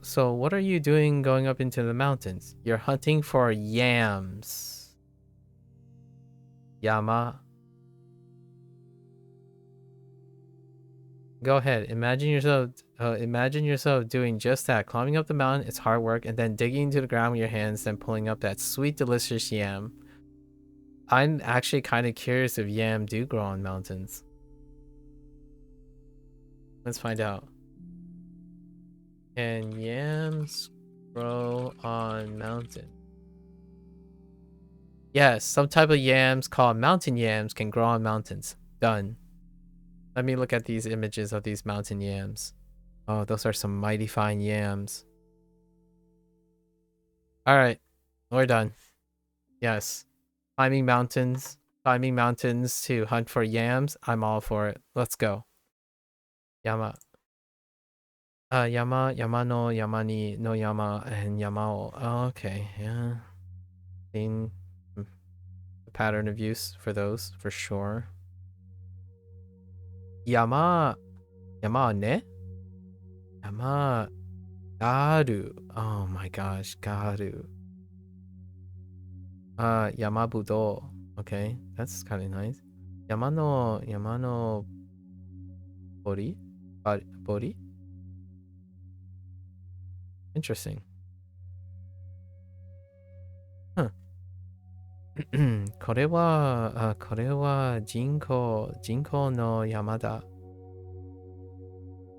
so what are you doing going up into the mountains? You're hunting for yams. Yama. Go ahead. Imagine yourself doing just that. Climbing up the mountain, it's hard work, and then digging into the ground with your hands, then pulling up that sweet delicious yam. I'm actually kind of curious if yam do grow on mountains. Let's find out. Can yams grow on mountain? Yes, some type of yams called mountain yams can grow on mountains. Done. Let me look at these images of these mountain yams. Oh, those are some mighty fine yams. Alright, we're done. Yes. Climbing mountains to hunt for yams. I'm all for it. Let's go. Yama. Yama no yama ni no yama and yamao. Oh, okay, yeah. Seen the pattern of use for those, for sure. Yama ne? Yama garu. Oh my gosh, garu. Yamabudo. Okay, that's kind of nice. Yamano bori? Bori? Interesting. Huh. これは人工の山だ.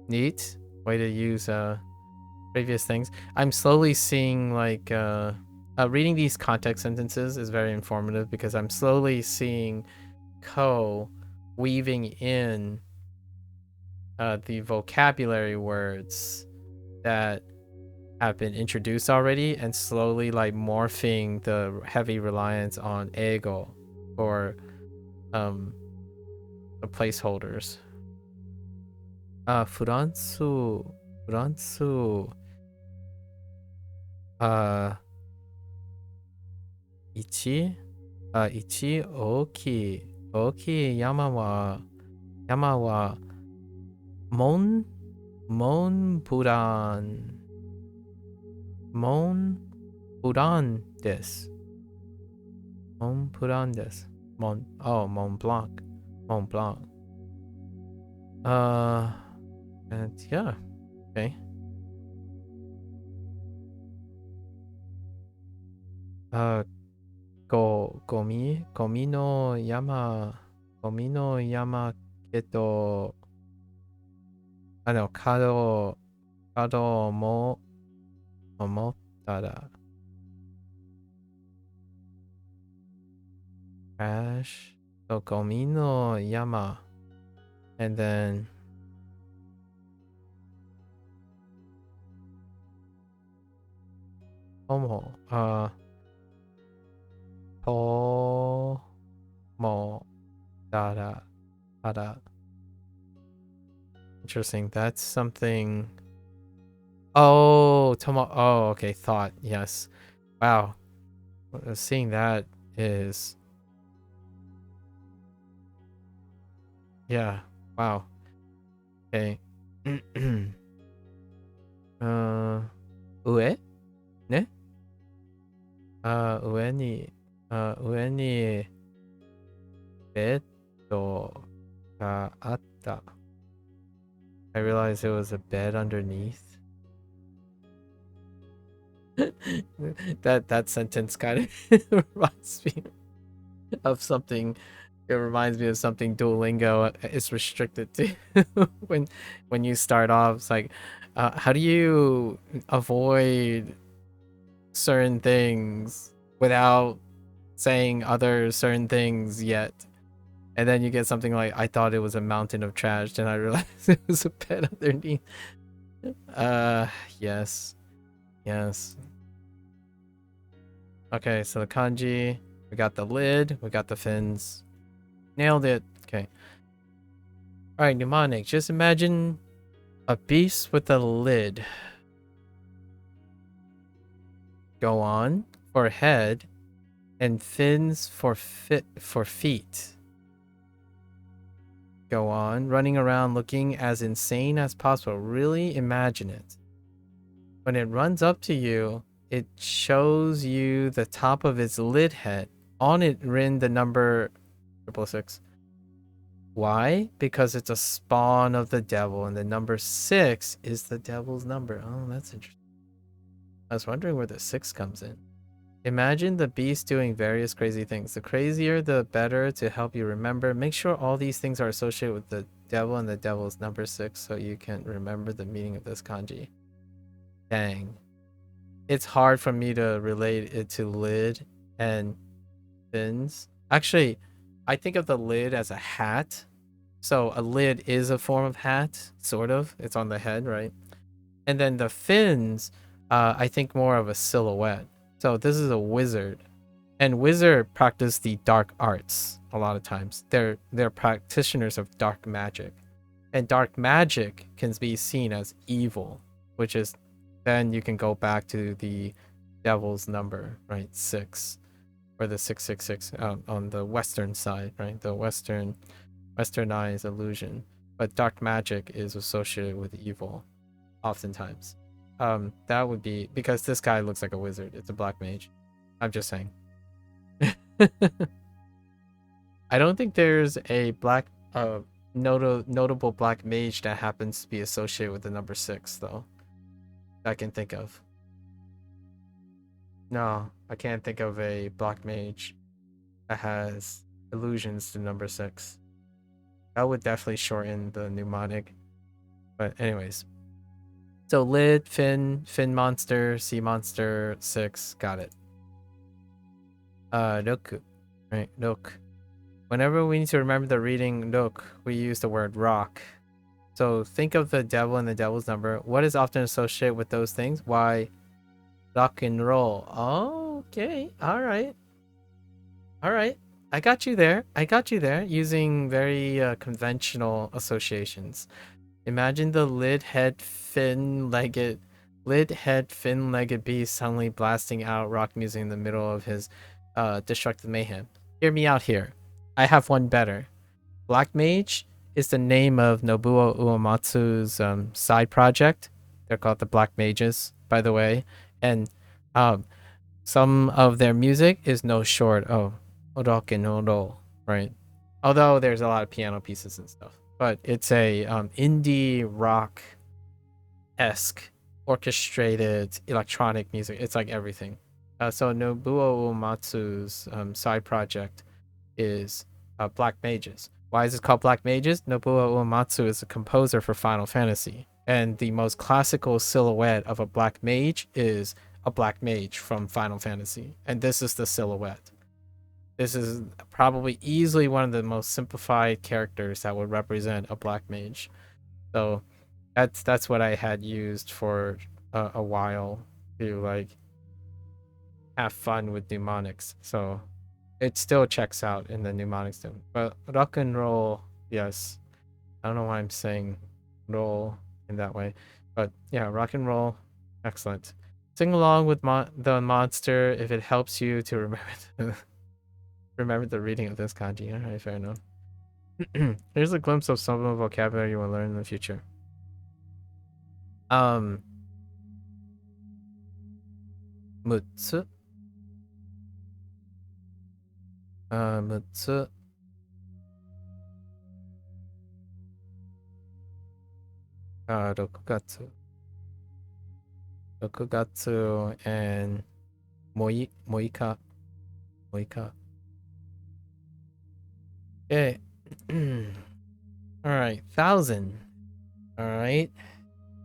Neat way to use previous things. I'm slowly seeing like reading these context sentences is very informative because I'm slowly seeing Ko weaving in the vocabulary words that have been introduced already and slowly like morphing the heavy reliance on ego for the placeholders. Furansu. Ichi oki yama wa mon puran desu. Mont Blanc. And yeah, okay. Gomi no yama keto. No, kado mo omottara. Crash. So gomi no yama. And then tomo. Tomo dara. Interesting. That's something. Oh, tomo. Oh, okay. Thought. Yes. Wow. Seeing that is. Yeah. Wow. Okay. Ue? Ne? Ue ni beddo ga atta. I realized there was a bed underneath. that sentence kind of reminds me of something. It reminds me of something Duolingo is restricted to. when you start off, it's like, how do you avoid certain things without saying other certain things yet? And then you get something like, I thought it was a mountain of trash, and I realized it was a pet underneath. Yes. Yes. Okay, so the kanji, we got the lid, we got the fins. Nailed it. Okay. Alright, mnemonic. Just imagine a beast with a lid. Go on for head and fins for feet. Go on, running around looking as insane as possible. Really imagine it. When it runs up to you, it shows you the top of its lid head. On it written the number 666. Why? Because it's a spawn of the devil, and the number 6 is the devil's number. Oh, that's interesting. I was wondering where the 6 comes in. Imagine the beast doing various crazy things. The crazier, the better to help you remember. Make sure all these things are associated with the devil and the devil's number 6 so you can remember the meaning of this kanji. Dang. It's hard for me to relate it to lid and fins. Actually, I think of the lid as a hat. So a lid is a form of hat, sort of. It's on the head, right? And then the fins, I think more of a silhouette. So this is a wizard, and wizard practice the dark arts a lot of times. They're practitioners of dark magic, and dark magic can be seen as evil, which is then you can go back to the devil's number, right? 6, or the 666 on the Western side, right? The Westernized illusion, but dark magic is associated with evil, oftentimes. That would be because this guy looks like a wizard. It's a black mage. I'm just saying. I don't think there's a black notable black mage that happens to be associated with the number 6 though. I can think of. No, I can't think of a black mage that has allusions to number 6. That would definitely shorten the mnemonic. But anyways. So lid, fin monster, sea monster, 6, got it. Roku, right? Rok. Whenever we need to remember the reading rok, we use the word rock. So think of the devil and the devil's number. What is often associated with those things? Why? Rock and roll. Oh, okay. All right. I got you there. Using very conventional associations. Imagine the lid head fin-legged beast suddenly blasting out rock music in the middle of his destructive mayhem. Hear me out here. I have one better. Black Mage is the name of Nobuo Uematsu's side project. They're called the Black Mages, by the way. And some of their music is no short of rock and roll, right? Although there's a lot of piano pieces and stuff. But it's a indie rock-esque orchestrated electronic music. It's like everything. So Nobuo Uematsu's side project is Black Mages. Why is it called Black Mages? Nobuo Uematsu is a composer for Final Fantasy. And the most classical silhouette of a black mage is a black mage from Final Fantasy. And this is the silhouette. This is probably easily one of the most simplified characters that would represent a black mage. So that's what I had used for a while to like have fun with mnemonics. So it still checks out in the mnemonics too. But rock and roll, yes. I don't know why I'm saying roll in that way. But yeah, rock and roll, excellent. Sing along with the monster if it helps you to remember the reading of this kanji. Alright, fair enough. Here's a glimpse of some of the vocabulary you will learn in the future. Mutsu. Mutsu. Rokugatsu. Rokugatsu and Moika. Okay. Alright, 1,000. Alright.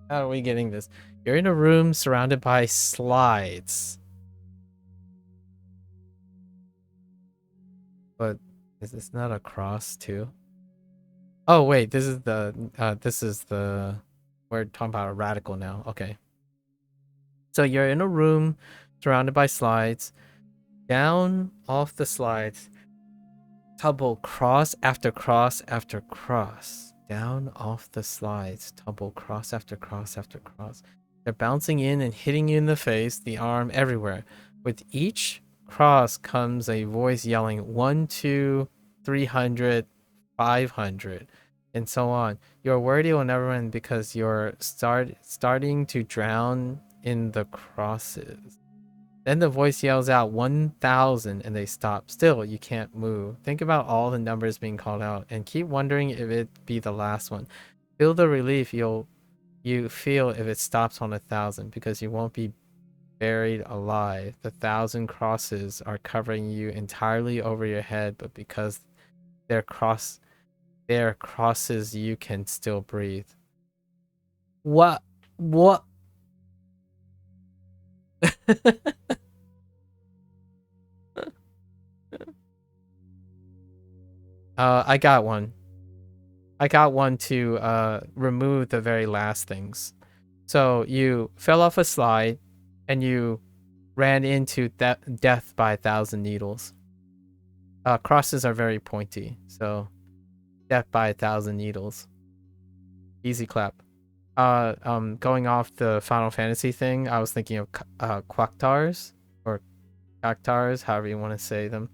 How are we getting this? You're in a room surrounded by slides. But Is this not a cross too? Oh wait, this is the we're talking about a radical now. Okay. So you're in a room surrounded by slides. Down off the slides, tumble cross after cross after cross. Down off the slides, tumble cross after cross after cross. They're bouncing in and hitting you in the face, the arm, everywhere. With each cross comes a voice yelling 1, 2, 300, 500, and so on. You're worried it will never end because you're starting to drown in the crosses. Then the voice yells out 1,000 and they stop. Still, you can't move. Think about all the numbers being called out and keep wondering if it be the last one. Feel the relief you feel if it stops on 1,000 because you won't be buried alive. The 1,000 crosses are covering you entirely over your head, but because they're crosses, you can still breathe. What? I got one. I got one to remove the very last things. So you fell off a slide and you ran into death by 1,000 needles. Crosses are very pointy, so death by 1,000 needles. Easy clap. Going off the Final Fantasy thing, I was thinking of Quacktars or Cactars, however you want to say them.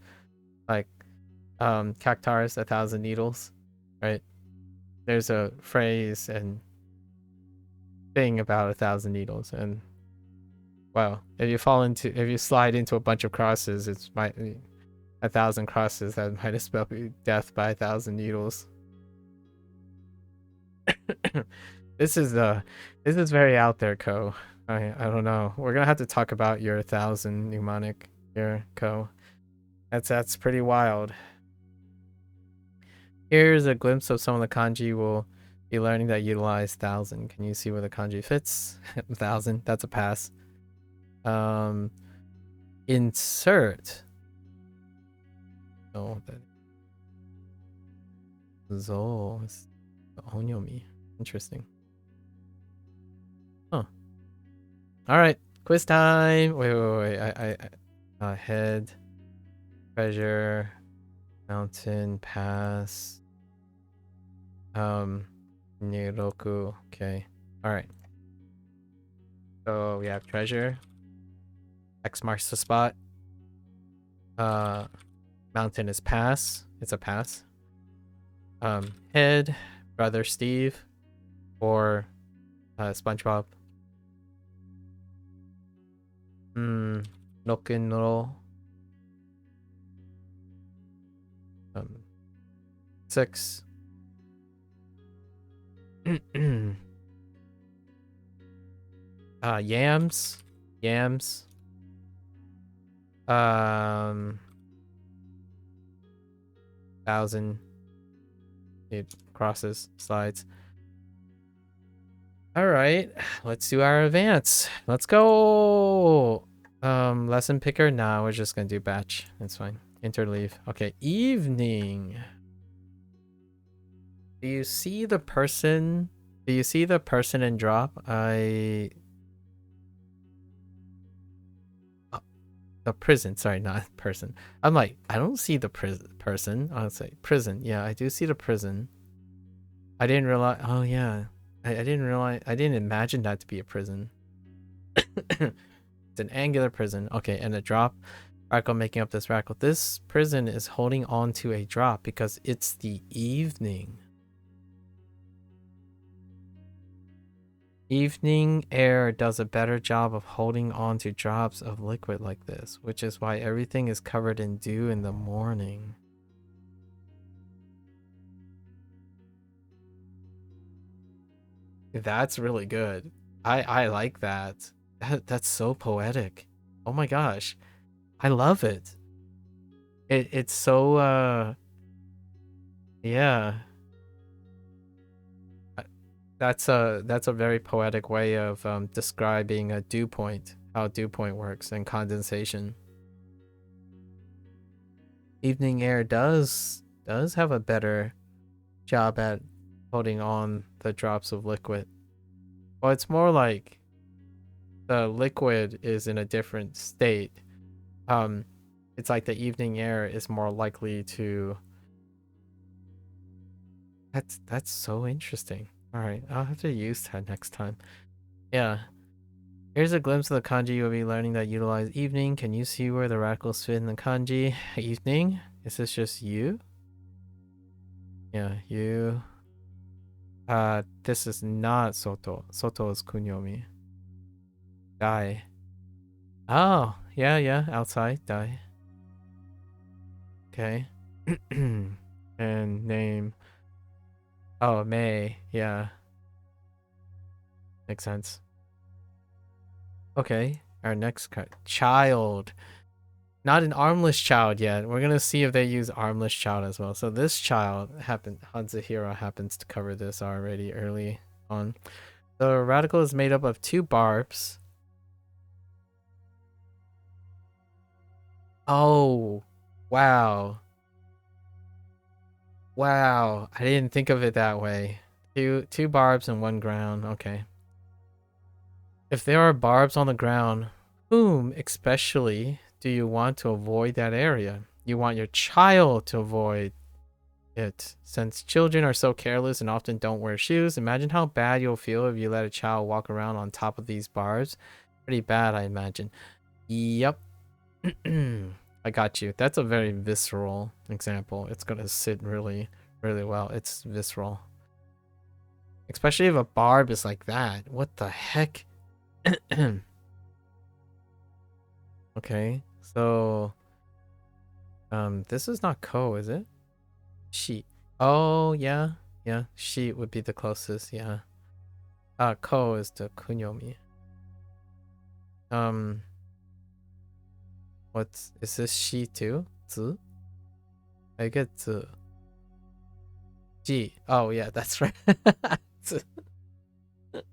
Like Cactars, 1,000 needles, right? There's a phrase and thing about 1,000 needles, and wow, if you slide into a bunch of crosses, it's 1,000 crosses that might have spelled death by 1,000 needles. This is very out there, Ko. I don't know. We're gonna have to talk about your 1,000 mnemonic here, Ko. That's pretty wild. Here's a glimpse of some of the kanji we'll be learning that utilize 1,000. Can you see where the kanji fits? 1,000. That's a pass. Insert. Oh, that. Zo. Onyomi. Interesting. Huh. All right. Quiz time. Wait. I head. Treasure. Mountain. Pass. Niroku. Okay. All right. So we have treasure. X marks the spot. Mountain is pass. It's a pass. Head, Brother Steve, or SpongeBob. Rock'n'roll. 6. Yams. 1,000. It crosses, slides. All right, let's do our advance. Let's go. Lesson picker. Nah, we're just gonna do batch. That's fine. Interleave. Okay, evening. Do you see the person? Do you see the person in drop? The prison. Sorry, not person. I'm like, I don't see the person. I'll say prison. Yeah, I do see the prison. I didn't realize. Oh yeah, I didn't realize. I didn't imagine that to be a prison. It's an angular prison. Okay, and a drop. Radical making up this radical. This prison is holding on to a drop because it's the evening. Evening air does a better job of holding on to drops of liquid like this, which is why everything is covered in dew in the morning. That's really good. I like that. That's so poetic. Oh my gosh. I love it. It's so yeah. That's a very poetic way of describing a dew point, how dew point works and condensation. evening air does have a better job at holding on the drops of liquid. Well, it's more like the liquid is in a different state. It's like the evening air is more likely to. That's so interesting. All right, I'll have to use that next time. Yeah. Here's a glimpse of the kanji you'll be learning that utilize evening. Can you see where the radicals fit in the kanji? Evening? Is this just you? Yeah, you. This is not soto. Soto is kunyomi. Dai. Oh, yeah, outside. Dai. Okay. And name. Oh, May. Yeah. Makes sense. Okay. Our next card. Child. Not an armless child yet. We're gonna see if they use armless child as well. So this child Hanzahiro happens to cover this already early on. The radical is made up of 2 barbs. Oh, wow. Wow, I didn't think of it that way. Two barbs and 1 ground. Okay. If there are barbs on the ground, whom especially do you want to avoid that area? You want your child to avoid it. Since children are so careless and often don't wear shoes, imagine how bad you'll feel if you let a child walk around on top of these barbs. Pretty bad, I imagine. Yep. I got you. That's a very visceral example. It's gonna sit really, really well. It's visceral. Especially if a barb is like that. What the heck? Okay, so this is not ko, is it? Sheet. Oh yeah, sheet would be the closest. Yeah. Ko is the kunyomi. Is this she too? Zu? I get zu. Ji. Oh yeah, that's right.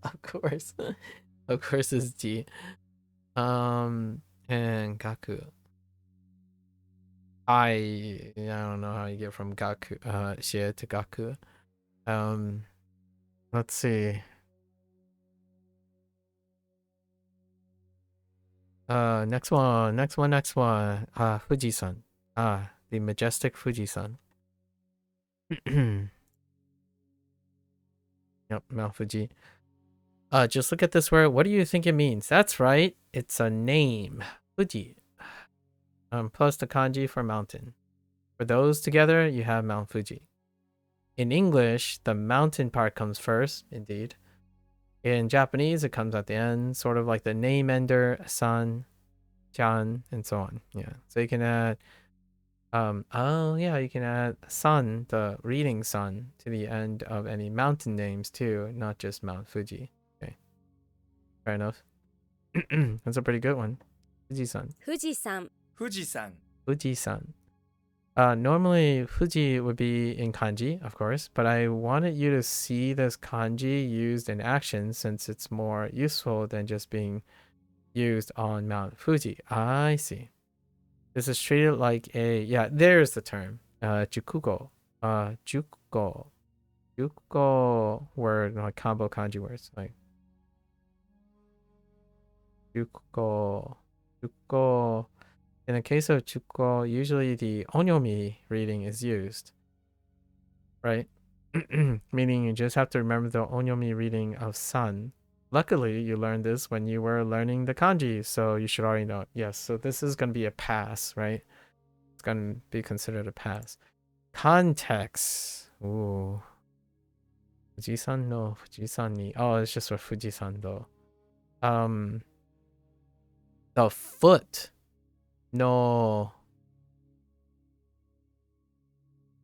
Of course. Of course it's Ji. And gaku. I don't know how you get from gaku xie to gaku. Let's see. Next one. Fuji-san. The majestic Fuji-san. Yep, Mount Fuji. Just look at this word. What do you think it means? That's right. It's a name. Fuji. Plus the kanji for mountain. For those together, you have Mount Fuji. In English, the mountain part comes first, indeed. In Japanese, it comes at the end, sort of like the name ender, san, chan, and so on. Yeah. So you can add you can add sun, the reading sun, to the end of any mountain names too, not just Mount Fuji. Okay. Fair enough. That's a pretty good one. Fuji-san. Fuji-san. Fuji-san. Fuji-san. Normally Fuji would be in kanji, of course, but I wanted you to see this kanji used in action since it's more useful than just being used on Mount Fuji. I see. This is treated like there's the term. Jukugo. Jukugo word, like combo kanji words. Like Jukugo. In the case of Jukugo, usually the onyomi reading is used. Right? Meaning you just have to remember the onyomi reading of sun. Luckily, you learned this when you were learning the kanji, so you should already know. Yes, so this is going to be a pass, right? It's going to be considered a pass. Context. Ooh. Fujisan no Fujisan ni. Oh, it's just for Fujisan though. The foot no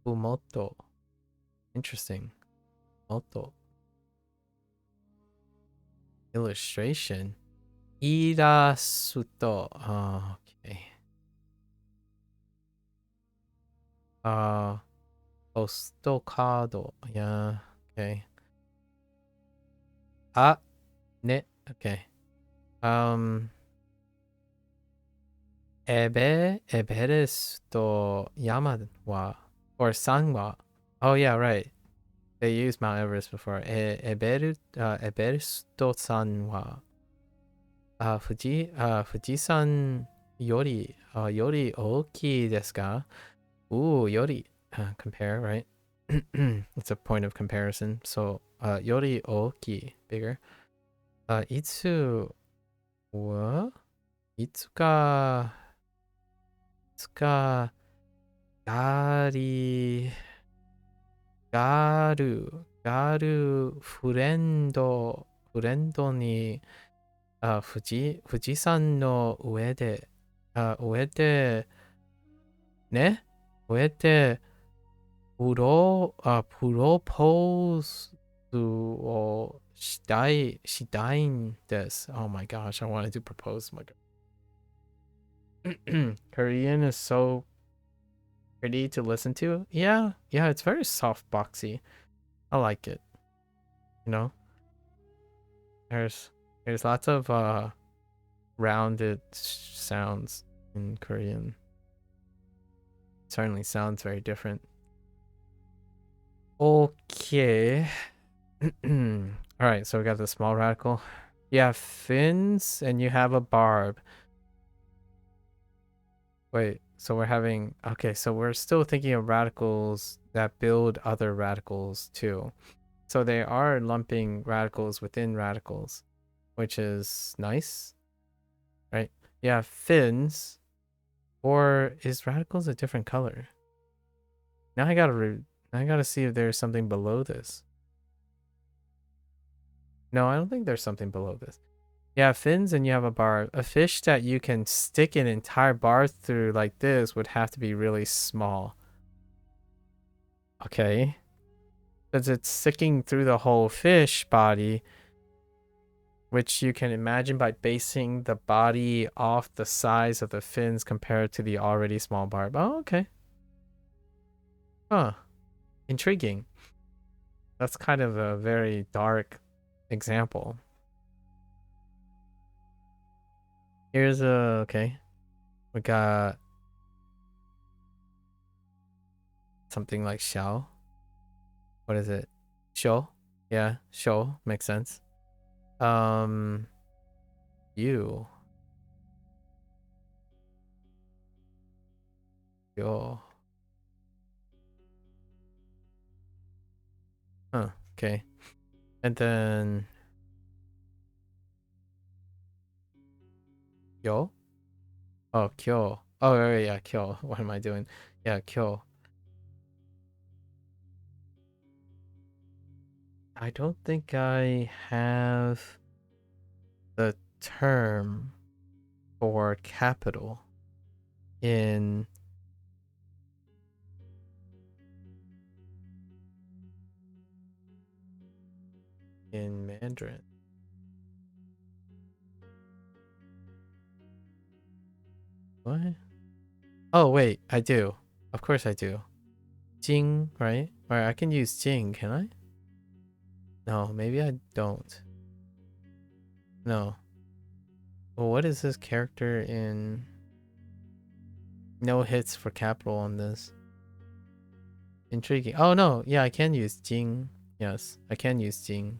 Fumoto. Interesting. Moto. Illustration. Irasuto. Oh, okay. Postocado. Yeah. Okay. Ne. Okay. Eberes to Yama wa or san wa. Oh yeah, right. They used Mount Everest before. Eberes to san wa. Fujisan yori oki desu ka? Ooh, yori. Compare, right? It's a point of comparison. So, yori oki, bigger. Itsu wa? Itsuka gari garu furendo ni 富士山の上でプロポーズをしたいんです。Oh my gosh, I wanted to propose. My God. Korean is so pretty to listen to. Yeah, it's very soft boxy. I like it. You know? There's lots of rounded sounds in Korean. It certainly sounds very different. Okay. Alright, so we got the small radical. You have fins and you have a barb. Wait, so we're having... Okay, so we're still thinking of radicals that build other radicals too. So they are lumping radicals within radicals, which is nice, right? Yeah, fins. Or is radicals a different color? Now I gotta see if there's something below this. No, I don't think there's something below this. You have fins and you have a bar. A fish that you can stick an entire bar through like this would have to be really small. Okay. Because it's sticking through the whole fish body, which you can imagine by basing the body off the size of the fins compared to the already small barb. Oh, okay. Huh. Intriguing. That's kind of a very dark example. Here's a... Okay. We got... something like Xiao. What is it? Shou? Yeah, Shou. Makes sense. You. Yo. Huh, okay. And then... Yo? Oh, Kyo. Oh, yeah, Kyo. What am I doing? Yeah, Kyo. I don't think I have the term for capital in Mandarin. What? Oh, wait, I do. Of course I do. Jing, right? Or I can use Jing, can I? No, maybe I don't. No. Well, what is this character in... No hits for capital on this. Intriguing. Oh, no. Yeah, I can use Jing. Yes, I can use Jing.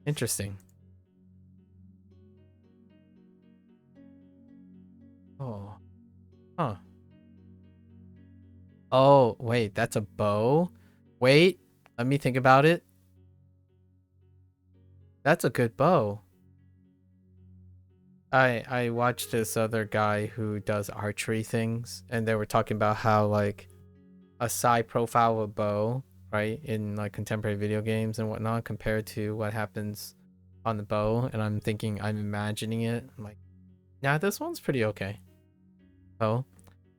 Interesting. Oh. Huh. Oh, wait, that's a bow? Wait, let me think about it. That's a good bow. I watched this other guy who does archery things, and they were talking about how, like, a side profile of a bow, right, in, like, contemporary video games and whatnot, compared to what happens on the bow, and I'm imagining it. I'm like, nah, this one's pretty okay. Oh.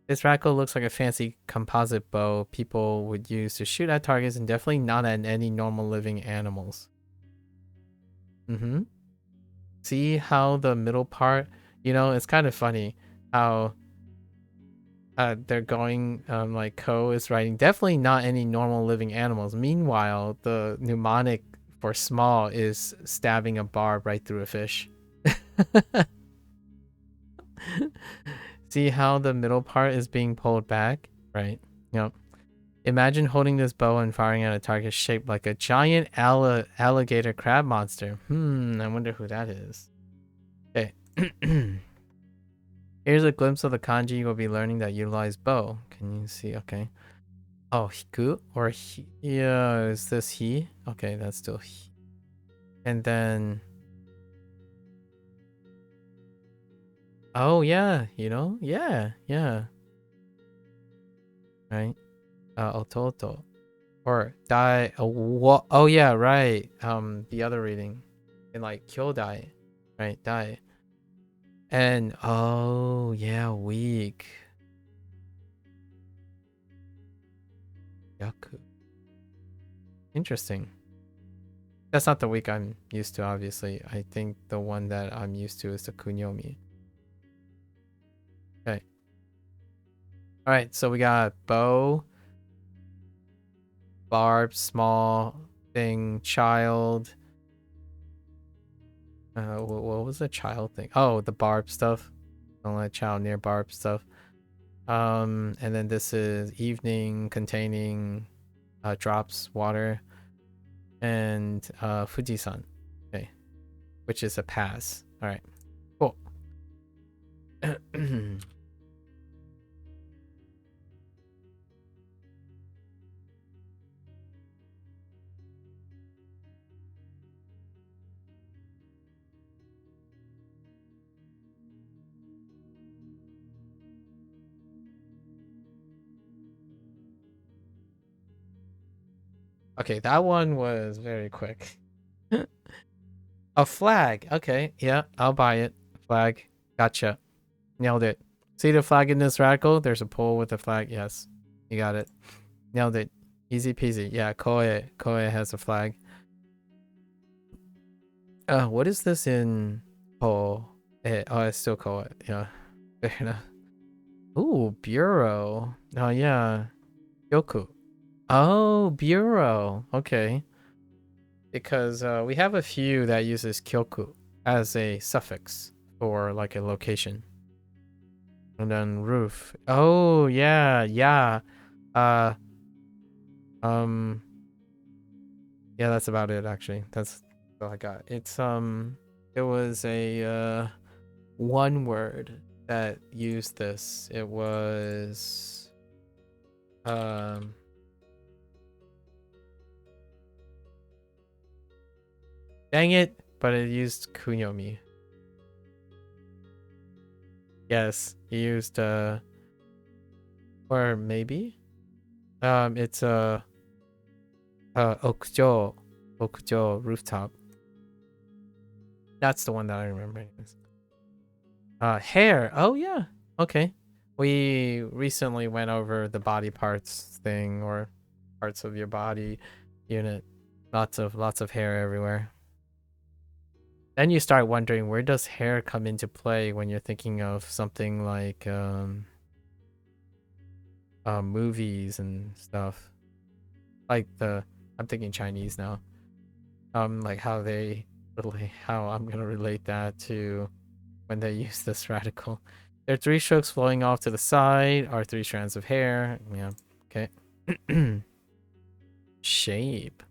This radical looks like a fancy composite bow people would use to shoot at targets and definitely not at any normal living animals. See how the middle part, you know, it's kind of funny how they're going, like Ko is writing, definitely not any normal living animals. Meanwhile, the mnemonic for small is stabbing a barb right through a fish. See how the middle part is being pulled back? Right. Yep. Imagine holding this bow and firing at a target shaped like a giant alligator crab monster. I wonder who that is. Okay. Here's a glimpse of the kanji you will be learning that utilize bow. Can you see? Okay. Oh, hiku or hi? Yeah, is this he? Okay, that's still he. And then... Oh, yeah, you know? Yeah. Right? Ototo. Or dai. Oh, yeah, right. The other reading. And like, kyodai. Right? Dai. And, oh, yeah, weak. Yaku. Interesting. That's not the weak I'm used to, obviously. I think the one that I'm used to is the kunyomi. Okay. Alright, so we got bow, barb, small thing, child. What was the child thing? Oh, the barb stuff. Don't let child near barb stuff. And then this is evening containing drops, water, and Fujisan. Okay. Which is a pass. Alright. Cool. Okay, that one was very quick. A flag. Okay, yeah, I'll buy it. Flag. Gotcha. Nailed it. See the flag in this radical? There's a pole with a flag. Yes, you got it. Nailed it. Easy peasy. Yeah, Koe. Koe has a flag. What is this in Oh, it's still Koe. Yeah, fair enough. Ooh, bureau. Oh, yeah. Yoku. Oh, bureau. Okay. Because we have a few that uses kyoku as a suffix for like a location. And then roof. Oh, yeah. Yeah, that's about it actually. That's all I got. It's it was a one word that used this. It was dang it, but it used kunyomi. Yes, he used or maybe it's okujo rooftop. That's the one that I remember. Hair. Oh yeah. Okay. We recently went over the body parts thing, or parts of your body unit. Lots of hair everywhere. Then you start wondering, where does hair come into play when you're thinking of something like movies and stuff. Like I'm thinking Chinese now. Like how I'm gonna relate that to when they use this radical. There are 3 strokes flowing off to the side, are 3 strands of hair. Yeah, okay. Shape.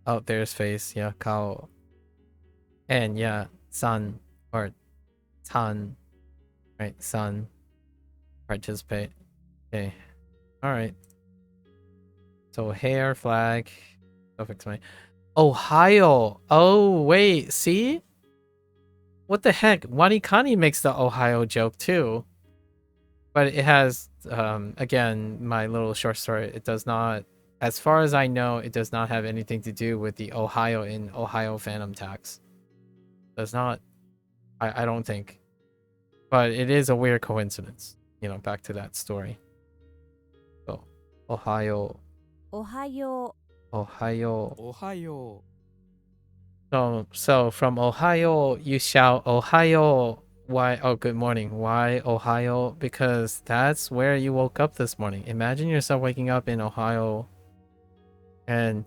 Oh, there's face. Yeah, kao. And yeah, sun or tan. Right, sun. Participate. Okay. Alright. So hair, flag. Suffix my Ohio. Oh, wait, see? What the heck? WaniKani makes the Ohio joke too. But it has, again, my little short story. It does not, as far as I know, it does not have anything to do with the Ohio in Ohio Phantom Tax. Does not, I don't think. But it is a weird coincidence. You know, back to that story. So, Ohio. Ohio. Ohio. Ohio. So from Ohio, you shout Ohio. Why? Oh, good morning. Why Ohio? Because that's where you woke up this morning. Imagine yourself waking up in Ohio and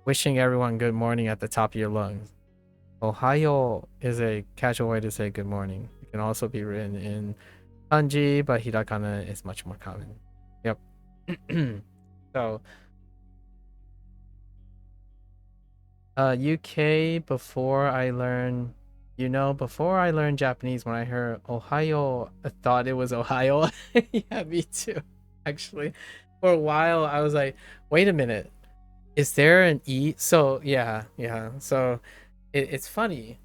wishing everyone good morning at the top of your lungs. Ohayo is a casual way to say good morning. It can also be written in kanji, but hiragana is much more common. Yep. So, UK, before I learned Japanese, when I heard Ohio, I thought it was Ohio. Yeah, me too. Actually, for a while, I was like, wait a minute, is there an E? So, yeah. So, it's funny.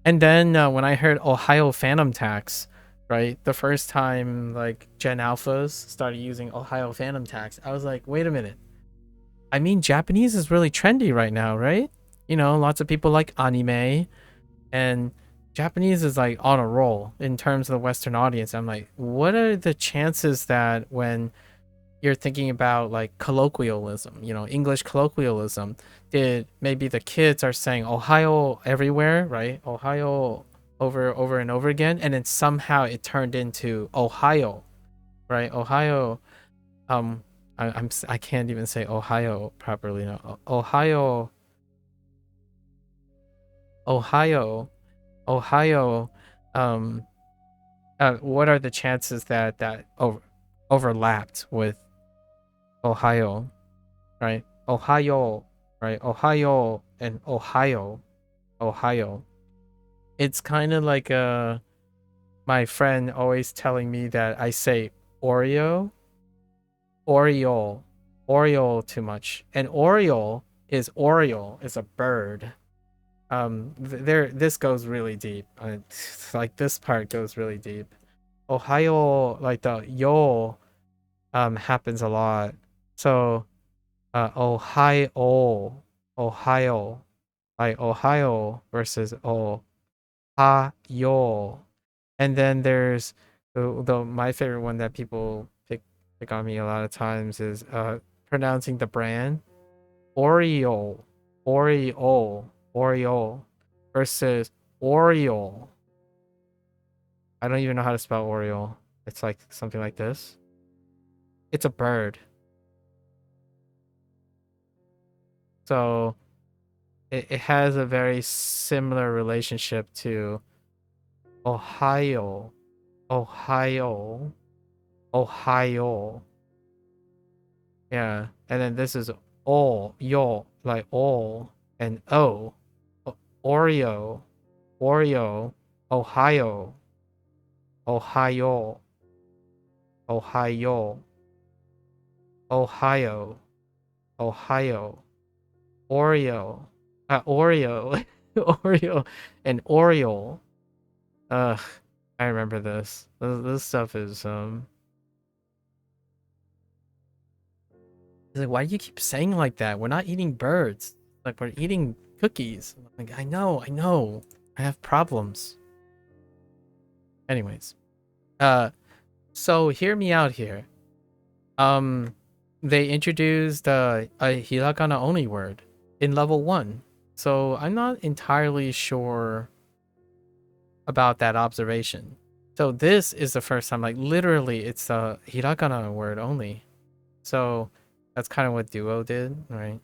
And then when I heard Ohio Phantom Tax, right, the first time like Gen Alphas started using Ohio Phantom Tax, I was like, wait a minute. I mean, Japanese is really trendy right now, right? You know, lots of people like anime, and Japanese is like on a roll in terms of the Western audience. I'm like, what are the chances that when you're thinking about like colloquialism, you know, English colloquialism, did maybe the kids are saying Ohio everywhere, right? Ohio over and over again, and then somehow it turned into Ohio, right? Ohio. I can't even say Ohio properly now. Ohio. Um, what are the chances that overlapped with Ohio, right? Ohio, right? Ohio and Ohio. It's kind of like my friend always telling me that I say Oreo, Oreo too much, and Oriole is a bird. This goes really deep. Like this part goes really deep. Ohio, like the yo, happens a lot. So, Ohio, like Ohio versus Ohio. And then there's the my favorite one that people pick on me a lot of times is pronouncing the brand Oreo, Oreo versus Oreo. I don't even know how to spell Oreo. It's like something like this. It's a bird. So it has a very similar relationship to Ohio, Ohio, Ohio. Yeah, and then this is yo, like and Oreo, Oreo, Ohio, Ohio, Ohio, Ohio, Ohio, Oreo, Oreo, Oreo, and Oriole. Ugh, I remember this. This stuff is He's like, why do you keep saying like that? We're not eating birds. Like we're eating cookies. I'm like, I know. I have problems. Anyways, so hear me out here. They introduced a hiragana only word in level 1. So I'm not entirely sure about that observation. So this is the first time, like literally it's a hiragana word only. So that's kind of what Duo did, right?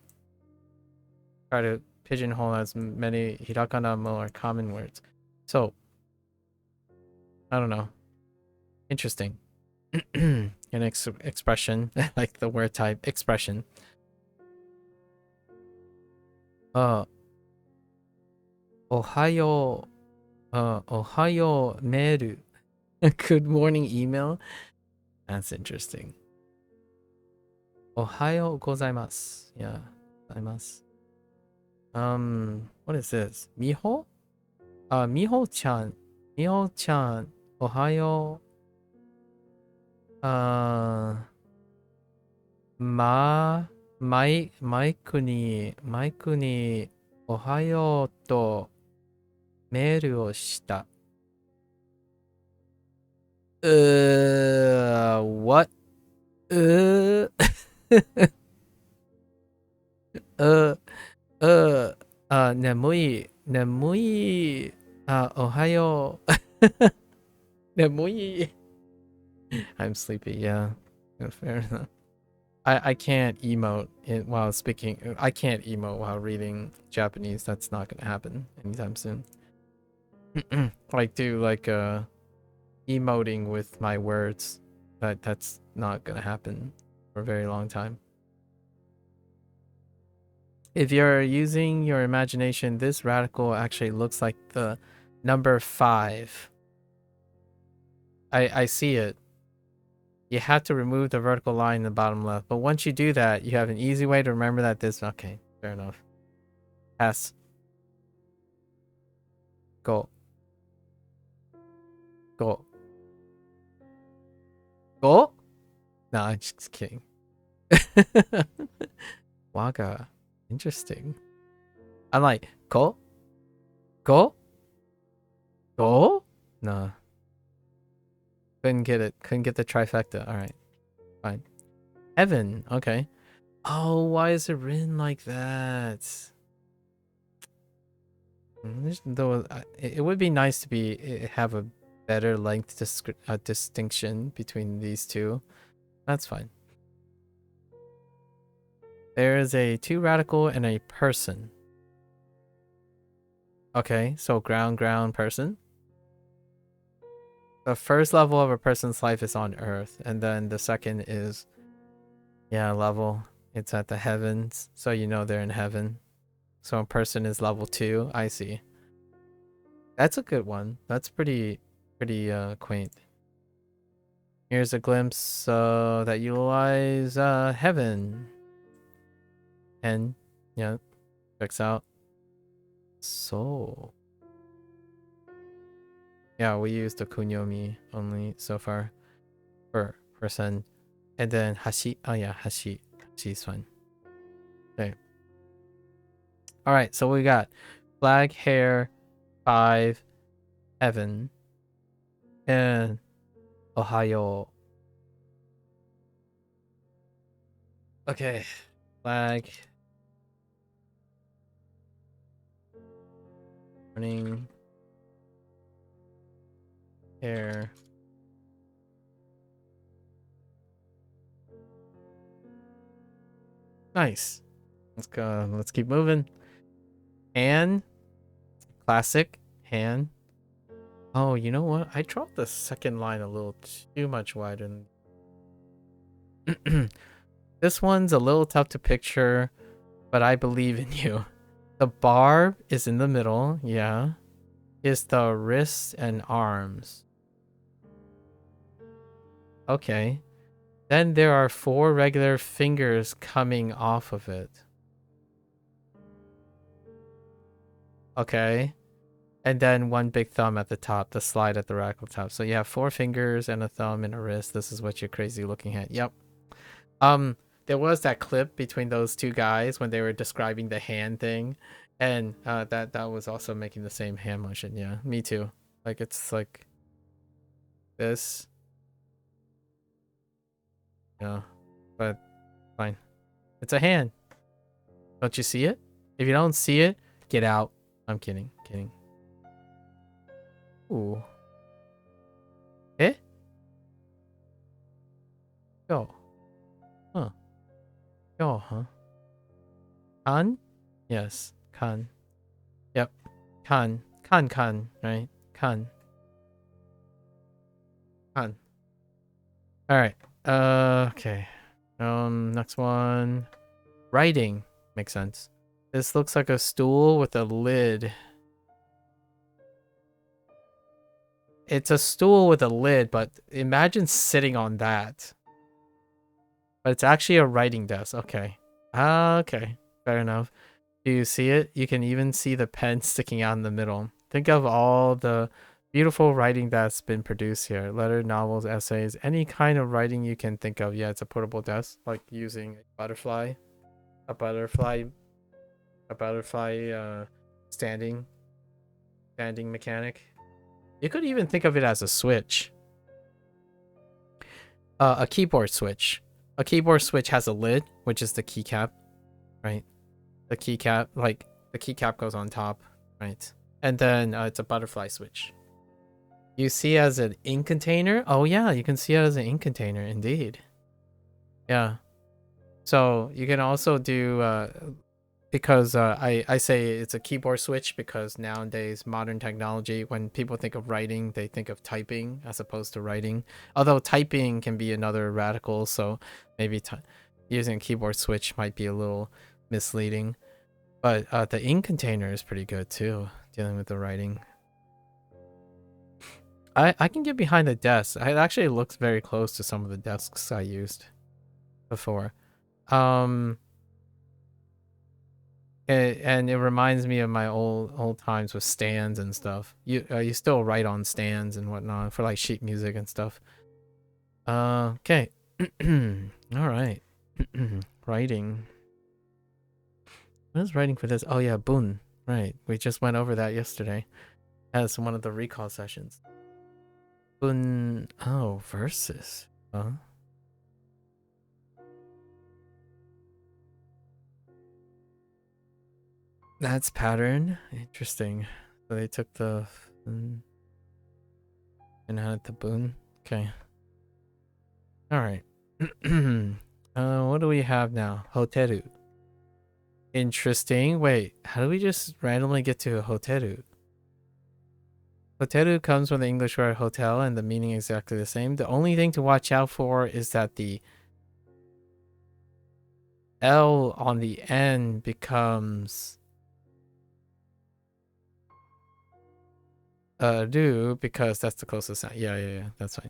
Try to pigeonhole as many hiragana more common words. So I don't know. Interesting. An expression, like the word type expression. Ohayo, Ohayo meru. Good morning email. That's interesting. Ohayo gozaimasu. Yeah, gozaimasu. What is this? Miho? Miho-chan. Miho-chan. Ohayo. Maikuni ni Ohayo to meru o shita. What? Nemui. Ohayo. Nemui. I'm sleepy, yeah. Fair enough. I can't emote while speaking. I can't emote while reading Japanese. That's not gonna happen anytime soon. Like do like emoting with my words. That's not gonna happen for a very long time. If you're using your imagination, this radical actually looks like the number 5. I see it. You have to remove the vertical line in the bottom left. But once you do that, you have an easy way to remember that this... Okay, fair enough. Pass. Go. Go. Go? No, I'm just kidding. Waga. Interesting. I'm like, go? Go? Go? No. Couldn't get it. Couldn't get the trifecta. Alright. Fine. Heaven. Okay. Oh, why is it written like that? Though it would be nice to have a better length distinction between these two. That's fine. There is a 2 radical and a person. Okay, so ground, person. The first level of a person's life is on Earth, and then the second is, yeah, level. It's at the heavens, so you know they're in heaven. So a person is level 2. I see. That's a good one. That's pretty quaint. Here's a glimpse that utilize heaven. And yeah, checks out. So yeah, we used the kunyomi only so far for person. And then hashi. Oh yeah, hashi. Hashi's fine. Okay. Alright, so we got flag, hair, 5, heaven, and Ohio. Okay, flag, morning, hair, nice. Let's go. Let's keep moving. Han, classic Han. Oh, you know what? I dropped the second line a little too much wider. This one's a little tough to picture, but I believe in you. The barb is in the middle, yeah. Is the wrists and arms. Okay. Then there are 4 regular fingers coming off of it. Okay. And then 1 big thumb at the top, the slide at the radical top. So you have 4 fingers and a thumb and a wrist. This is what you're crazy looking at. Yep. There was that clip between those 2 guys when they were describing the hand thing. And that was also making the same hand motion. Yeah, me too. Like, it's like this. Yeah, but fine. It's a hand. Don't you see it? If you don't see it, get out. I'm kidding. Kidding. Ooh. Eh? Go. Huh. Go, huh? Kan? Yes. Kan. Yep. Kan. Kan, right? Kan. Kan. Alright. Okay. Next one. Writing. Makes sense. This looks like a stool with a lid. It's a stool with a lid, but imagine sitting on that. But it's actually a writing desk. Okay. Okay. Fair enough. Do you see it? You can even see the pen sticking out in the middle. Think of all the beautiful writing that's been produced here. Letter, novels, essays, any kind of writing you can think of. Yeah, it's a portable desk, like using a butterfly standing mechanic. You could even think of it as a switch. A keyboard switch. A keyboard switch has a lid, which is the keycap, right? The keycap, like the keycap goes on top, right? And then it's a butterfly switch. You see it as an ink container? Oh yeah, you can see it as an ink container, indeed. Yeah. So you can also do because I say it's a keyboard switch because nowadays modern technology, when people think of writing, they think of typing as opposed to writing. Although typing can be another radical, so maybe using a keyboard switch might be a little misleading. But the ink container is pretty good too, dealing with the writing. I can get behind the desk. It actually looks very close to some of the desks I used before. And it reminds me of my old times with stands and stuff. You still write on stands and whatnot for like sheet music and stuff. Okay. All right. Writing. What is writing for this? Oh yeah, bun. Right. We just went over that yesterday as one of the recall sessions. Bun. Oh, verses. Huh? That's pattern. Interesting. So they took the and added the bun. Okay. All right. What do we have now? Hoteru. Interesting. Wait, how do we just randomly get to hoteru? Hoteru comes from the English word hotel and the meaning is exactly the same. The only thing to watch out for is that the L on the end becomes do because that's the closest sound. Yeah, that's fine.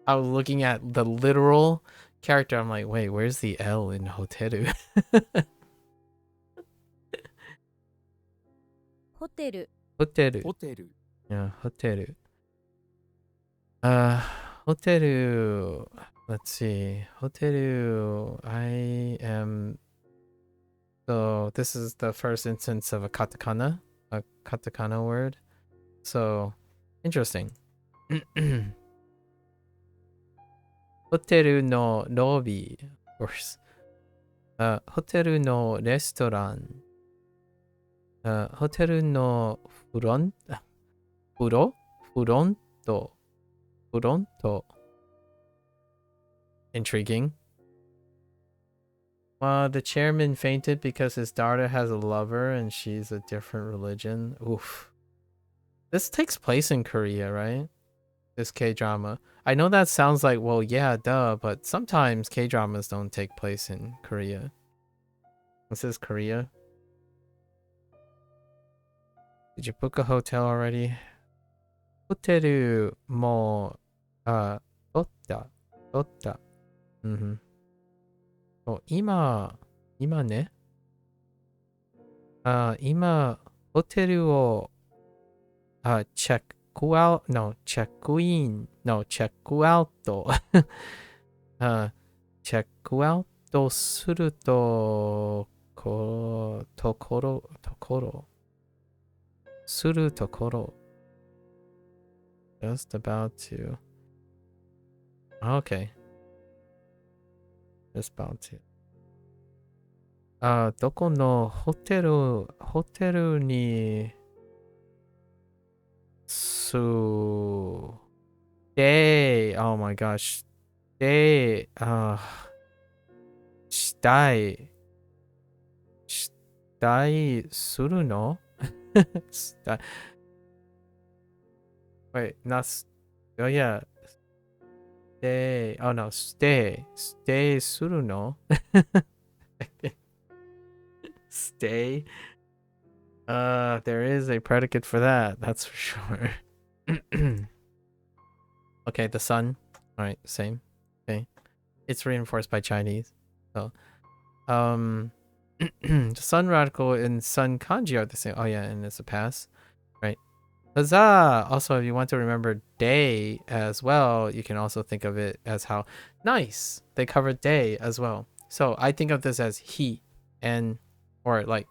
I was looking at the literal character. I'm like, wait, where's the L in hoteru? Hoteru. Hoteru. Yeah, hoteru. Hoteru. Let's see. Hoteru. I am. So this is the first instance of a katakana word. So interesting. Hoteru no lobby, of course. Hoteru no restaurant. Hoteru no fronto. Intriguing. The chairman fainted because his daughter has a lover and she's a different religion. Oof. This takes place in Korea, right? This K-drama. I know that sounds like, well, yeah, duh, but sometimes K-dramas don't take place in Korea. This is Korea. Did you book a hotel already? Hoteru mo totta. Mm-hmm. Oh, 今ね。今ホテルをチェックアウト、no、チェックイン、no、チェックアウト。チェックアウトするところ。するところ。Just about to. Okay. Just about to. どこのホテルにstay. Oh my gosh. Stay. Stay するのWait, not. Oh yeah. Stay. Oh no, stay. Stay するのStay. There is a predicate for that. That's for sure. Okay, the sun. All right, same. Okay, it's reinforced by Chinese. So, the sun radical and sun kanji are the same. Oh yeah, and it's a pass, right? Huzzah! Also, if you want to remember day as well, you can also think of it as how nice they cover day as well. So I think of this as he and or like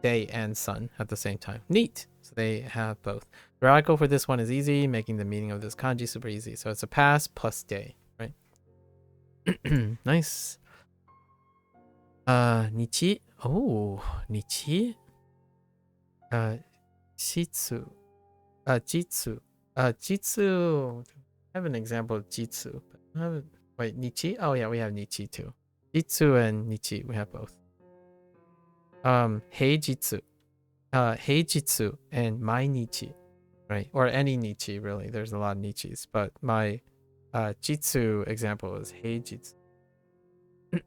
day and sun at the same time. Neat. So they have both. The radical for this one is easy, making the meaning of this kanji super easy. So it's a pass plus day, right? Nice. Nichi. Oh, nichi. Shitsu. Jitsu. Jitsu. I have an example of jitsu. Wait, nichi? Oh yeah, we have nichi too. Jitsu and Nichi, we have both. Heijitsu. Heijitsu and Mainichi, right? Or any Nichi, really. There's a lot of Nichis, but my Jitsu example is Heijitsu.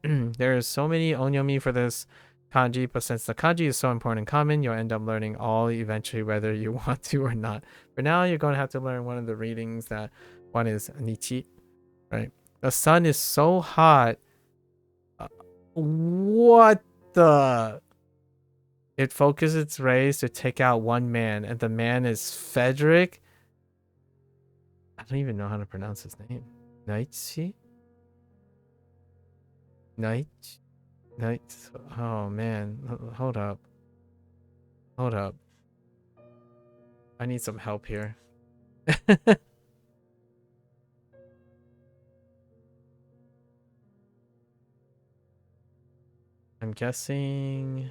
There are so many onyomi for this kanji, but since the kanji is so important and common, you'll end up learning all eventually whether you want to or not. For now, you're going to have to learn one of the readings. That one is Nichi, right? The sun is so hot. What the? It focuses its rays to take out one man, and the man is Frederick. I don't even know how to pronounce his name. Naichi? Night? Oh man, hold up. Hold up. I need some help here. I'm guessing...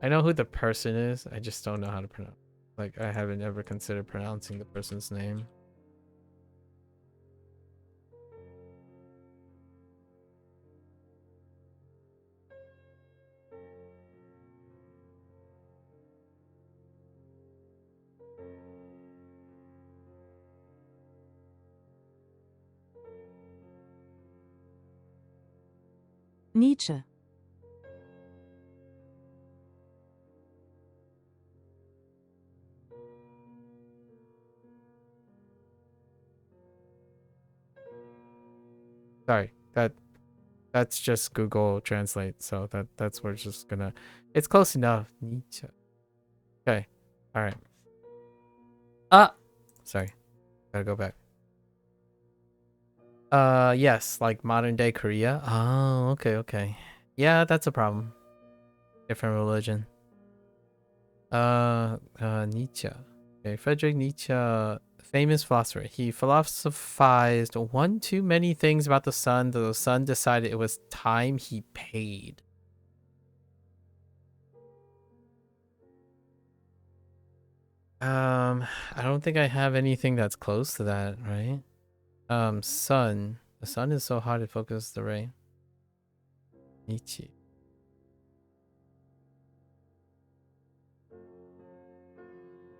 I know who the person is, I just don't know how to pronounce. Like, I haven't ever considered pronouncing the person's name. Nietzsche. Sorry, that's just Google Translate, so that's where it's just gonna... It's close enough. Nietzsche. Okay, alright. Sorry, gotta go back. Yes, like modern day Korea. Oh, okay. Yeah, that's a problem. Different religion. Nietzsche. Okay, Friedrich Nietzsche, famous philosopher. He philosophized one too many things about the sun that the sun decided it was time he paid. I don't think I have anything that's close to that, right? Sun. The sun is so hot it focuses the ray. Nietzsche.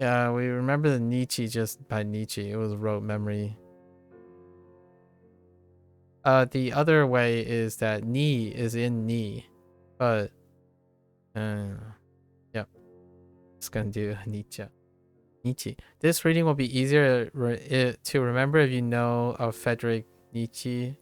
Yeah, we remember the Nietzsche just by Nietzsche. It was rote memory. The other way is that ni is in ni, but yep. Just gonna do Nietzsche. This reading will be easier to remember if you know of Friedrich Nietzsche.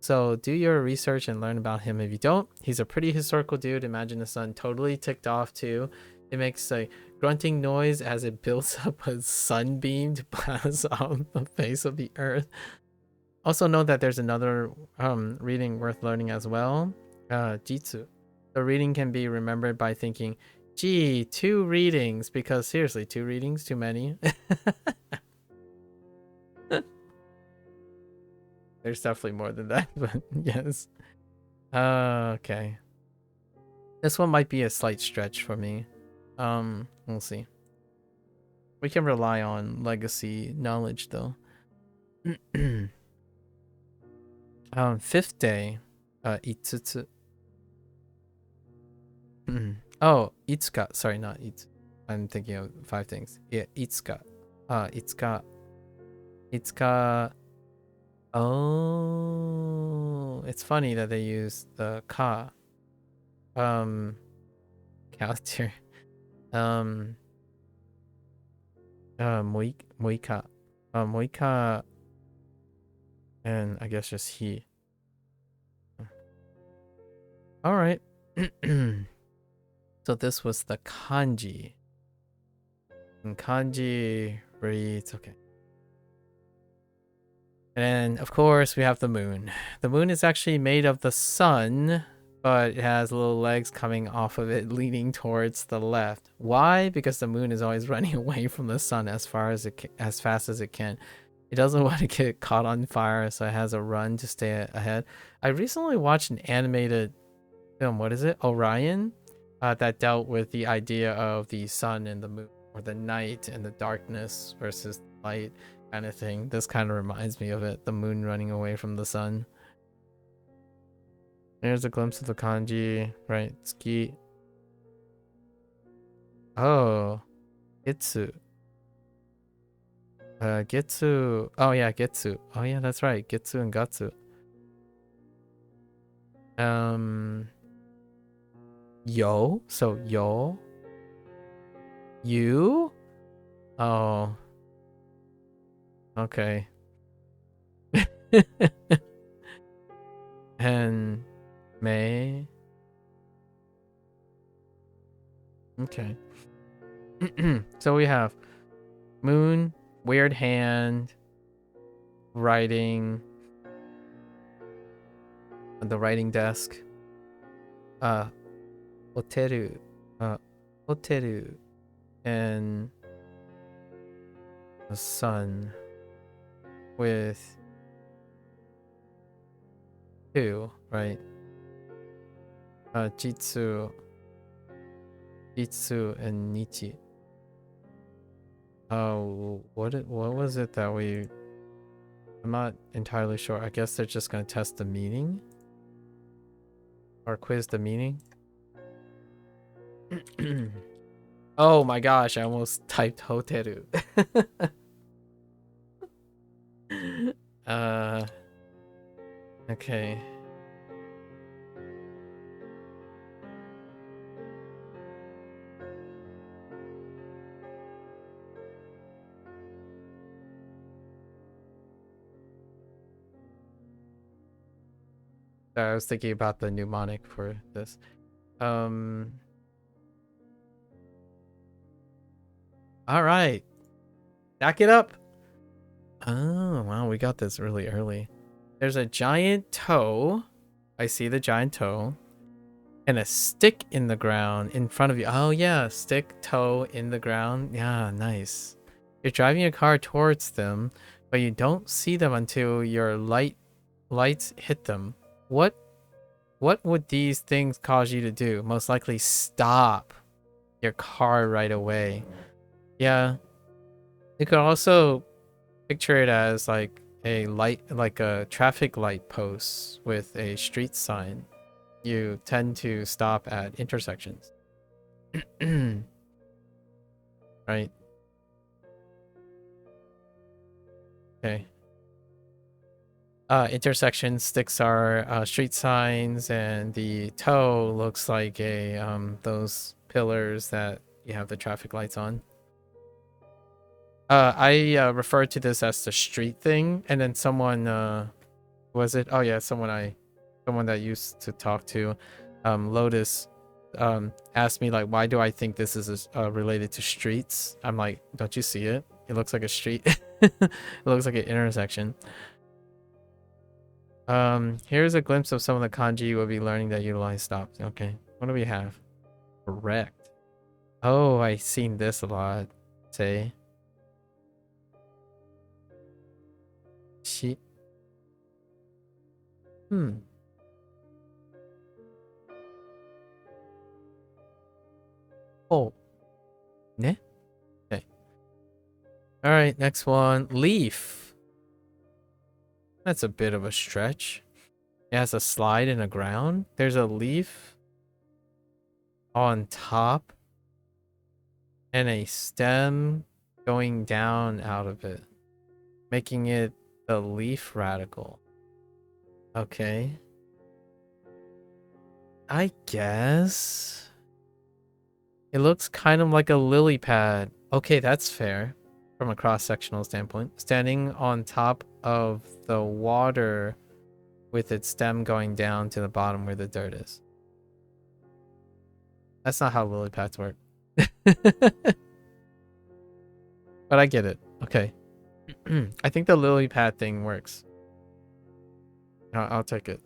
So do your research and learn about him. If you don't, he's a pretty historical dude. Imagine the sun totally ticked off too. It makes a grunting noise as it builds up a sunbeam to blast off the face of the earth. Also know that there's another reading worth learning as well. Jitsu. The reading can be remembered by thinking, gee, 2 readings, because seriously, 2 readings, too many. There's definitely more than that, but yes. Okay. This one might be a slight stretch for me. We'll see. We can rely on legacy knowledge though. 5th day, itsutsu. Oh, itsuka. Sorry, not itsu. I'm thinking of 5 things. Yeah, itsuka. Itsuka. Oh, it's funny that they use the ka. Character. Moika. Moika. And I guess just he. Alright. So this was the kanji. And kanji reads, okay. And of course we have the moon. The moon is actually made of the sun, but it has little legs coming off of it leaning towards the left. Why? Because the moon is always running away from the sun as fast as it can. It doesn't want to get caught on fire, so it has a run to stay ahead. I recently watched an animated film, what is it? Orion? That dealt with the idea of the sun and the moon, or the night and the darkness versus light kind of thing. This kind of reminds me of it. The moon running away from the sun. There's a glimpse of the kanji, right? Ski. Oh, Getsu. Getsu. Oh yeah, Getsu. Oh yeah, that's right. Getsu and Gatsu. Yo. So yo. You. Oh. Okay. And May. Okay. So we have moon, weird hand, writing, the writing desk. Hoteru. Hoteru. And the sun with 2, right? Jitsu and Nichi. Oh, what was it that I'm not entirely sure. I guess they're just gonna test the meaning or quiz the meaning. Oh my gosh, I almost typed Hoteru. Okay. I was thinking about the mnemonic for this. All right. Back it up. Oh, wow, we got this really early. There's a giant toe. I see the giant toe. And a stick in the ground in front of you. Oh, yeah, stick, toe in the ground. Yeah, nice. You're driving a car towards them, but you don't see them until your lights hit them. What would these things cause you to do? Most likely stop your car right away. Yeah. You could also picture it as like a light, like a traffic light post with a street sign. You tend to stop at intersections. Right? Okay. Intersection sticks are street signs, and the toe looks like a those pillars that you have the traffic lights on. I referred to this as the street thing, and then someone was it? Oh yeah, someone that used to talk to Lotus asked me like, why do I think this is related to streets? I'm like, don't you see it? It looks like a street. It looks like an intersection. Here's a glimpse of some of the kanji you will be learning that utilize stops. Okay, what do we have? Correct. Oh, I've seen this a lot. Say. She. Oh. Ne? Okay. Alright, next one. Leaf. That's a bit of a stretch. It has a slide in the ground. There's a leaf on top and a stem going down out of it, making it the leaf radical. Okay. I guess. It looks kind of like a lily pad. Okay, that's fair from a cross-sectional standpoint. Standing on top of the water with its stem going down to the bottom where the dirt is. That's not how lily pads work. But I get it. Okay. I think the lily pad thing works. I'll take it.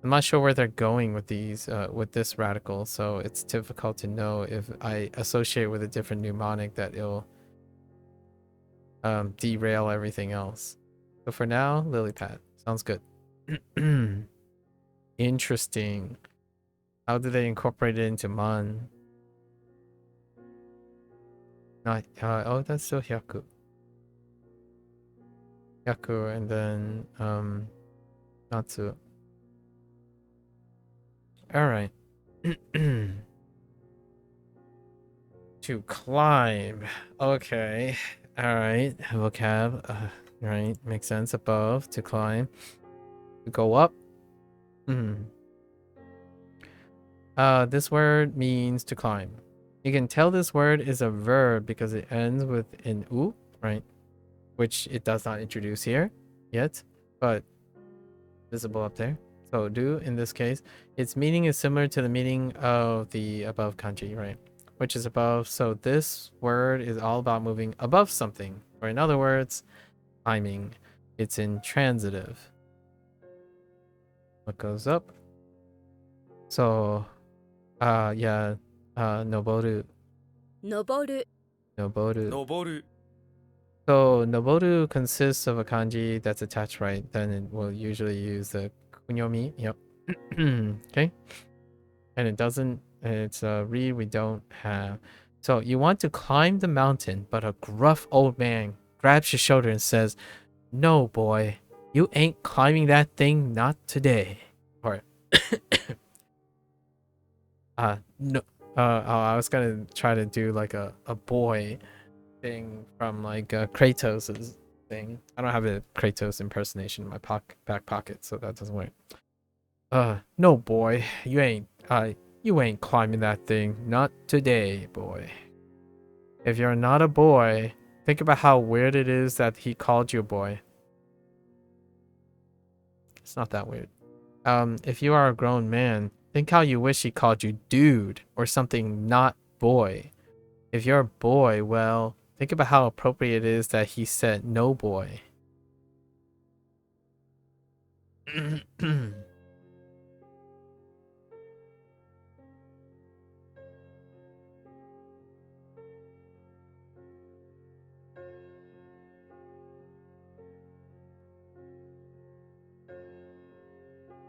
I'm not sure where they're going with these, with this radical, so it's difficult to know if I associate with a different mnemonic that it'll derail everything else. So for now, lily pad sounds good. Interesting. How do they incorporate it into Mon? Not, oh, that's still hyaku. Hyaku, and then, natsu. Alright. To climb. Okay. Alright. Vocab. Right. Makes sense. Above. To climb. To go up. This word means to climb. You can tell this word is a verb because it ends with an u, right? Which it does not introduce here yet, but visible up there. So do in this case, its meaning is similar to the meaning of the above kanji, right? Which is above. So this word is all about moving above something, or in other words, climbing. It's intransitive. What goes up? So, yeah, noboru. Noboru. Noboru. 登る So noboru consists of a kanji that's attached right. Then it will usually use the kunyomi. Yep. Okay. And it doesn't. It's a read we don't have. So you want to climb the mountain, but a gruff old man grabs your shoulder and says, "No, boy, you ain't climbing that thing. Not today." Or, no. I was gonna try to do like a boy thing from like Kratos's thing. I don't have a Kratos impersonation in my back pocket, so that doesn't work. No, boy, you ain't climbing that thing. Not today, boy. If you're not a boy, think about how weird it is that he called you a boy. It's not that weird. If you are a grown man, think how you wish he called you dude or something, not boy. If you're a boy, well, think about how appropriate it is that he said no boy.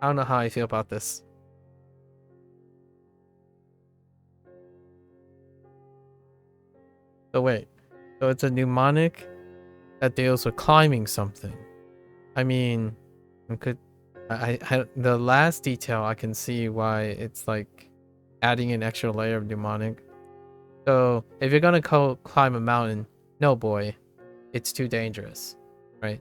I don't know how I feel about this. So wait, so it's a mnemonic that deals with climbing something. I mean, the last detail I can see why it's like adding an extra layer of mnemonic. So if you're gonna climb a mountain, no boy, it's too dangerous, right?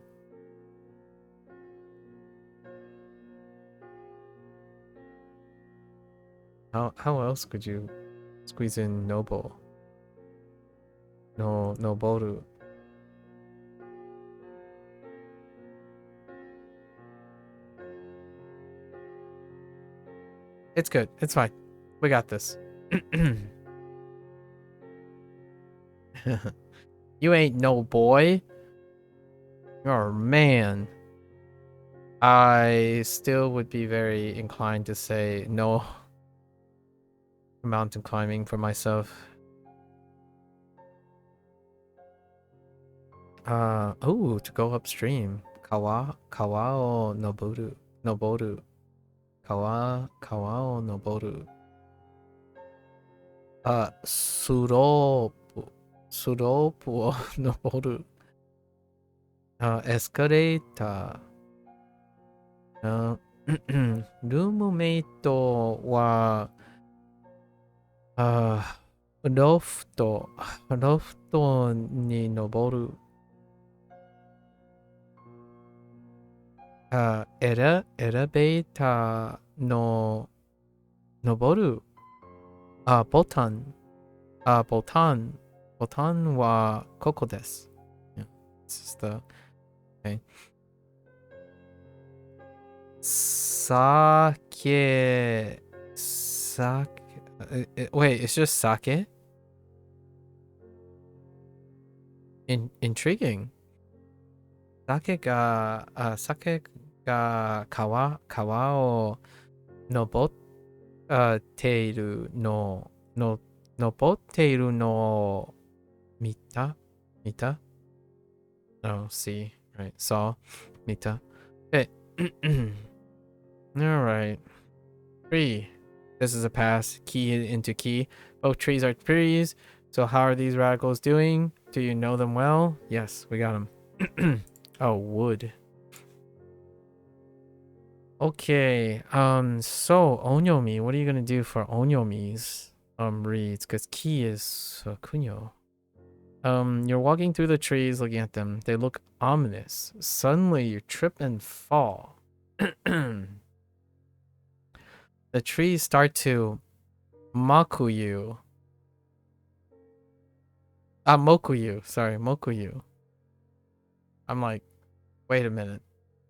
How else could you squeeze in noble? No boru. It's good. It's fine. We got this. You ain't no boy. You're a man. I still would be very inclined to say no mountain climbing for myself. Oh, to go upstream. Kawa o noboru. Kawa o noboru. Suropu o noboru. Escalator. ルームメイトは、ロフトに登る。エレベーターの登る。ボタンはここです。Yeah, this is the okay. Wait, it's just sake? Intriguing. Sake ga川を登っているのを見た Oh, see, right, saw, 見た Okay. Alright. Tree. This is a pass. Key into key. Both trees are trees. So how are these radicals doing? Do you know them well? Yes, we got them. Oh, wood. Okay. So onyomi, what are you gonna do for onyomis? Reads because key is kunyo. You're walking through the trees, looking at them. They look ominous. Suddenly, you trip and fall. The trees start to maku you. Moku you. Sorry, moku you. I'm like, wait a minute.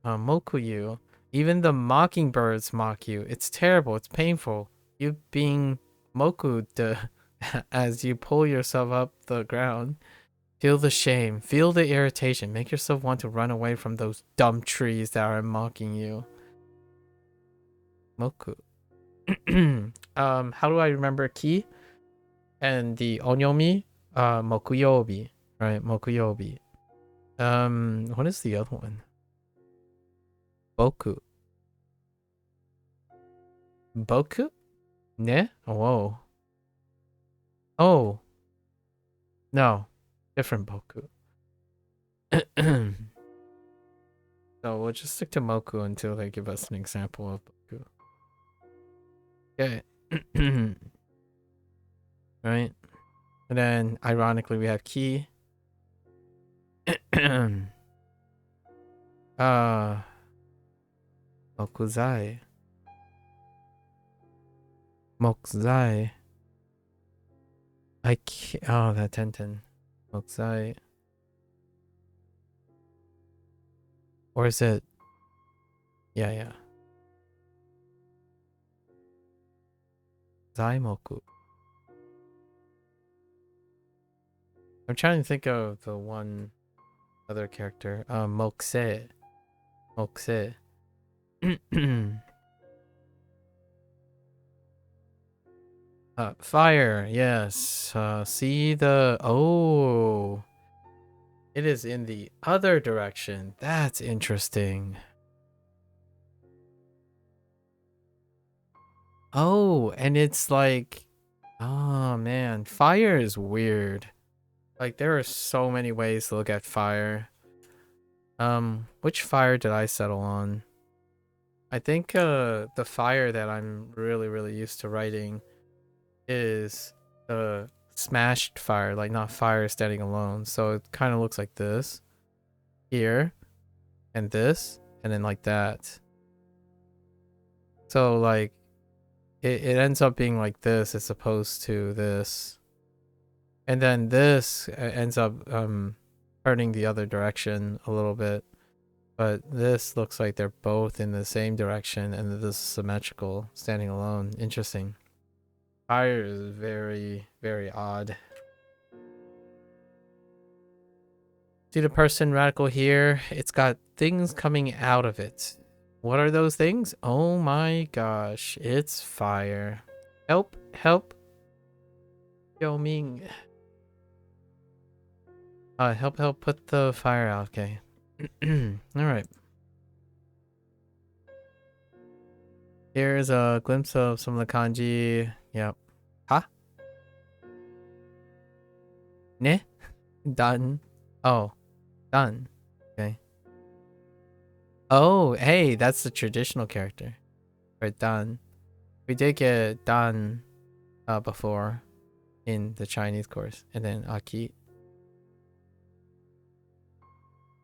Moku you. Even the mockingbirds mock you. It's terrible. It's painful. You being moku'd as you pull yourself up the ground. Feel the shame. Feel the irritation. Make yourself want to run away from those dumb trees that are mocking you. Moku. How do I remember ki? And the onyomi? Mokuyobi. Right, mokuyobi. What is the other one? Boku. Boku? Ne? Oh, whoa. Oh. No. Different boku. So we'll just stick to moku until they give us an example of boku. Okay. Right. And then ironically we have ki. Mokuzai. Mokuzai. I can't. Oh, that Tenten. Mokuzai. Or is it? Yeah. Zaimoku. I'm trying to think of the one other character. Mokse. Mokse. Fire. Yes. See the. Oh. It is in the other direction. That's interesting. Oh, and it's like. Oh, man. Fire is weird. Like, there are so many ways to look at fire. Which fire did I settle on? I think the fire that I'm really used to writing is the smashed fire, like not fire standing alone. So it kind of looks like this here and this and then like that. So like it ends up being like this as opposed to this. And then this ends up turning the other direction a little bit. But this looks like they're both in the same direction and this is symmetrical, standing alone. Interesting. Fire is very odd. See the person radical here? It's got things coming out of it. What are those things? Oh my gosh, it's fire. Help, help. Yo Ming. Help put the fire out, okay. Alright. Here's a glimpse of some of the kanji. Yep. Ha? Ne? Done. Oh. Done. Okay. Oh, hey, that's the traditional character. Right, done. We did get done before in the Chinese course. And then Aki.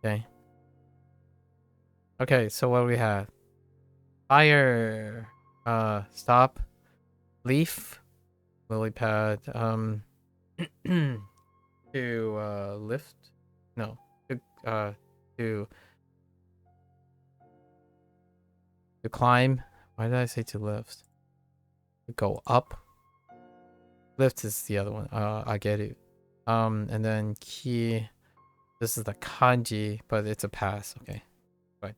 Okay. Okay, so what do we have? Fire. Stop. Leaf. Lily pad. To lift. No. To climb. Why did I say to lift? To go up. Lift is the other one. I get it. And then ki. This is the kanji, but it's a pass. Okay. Fine.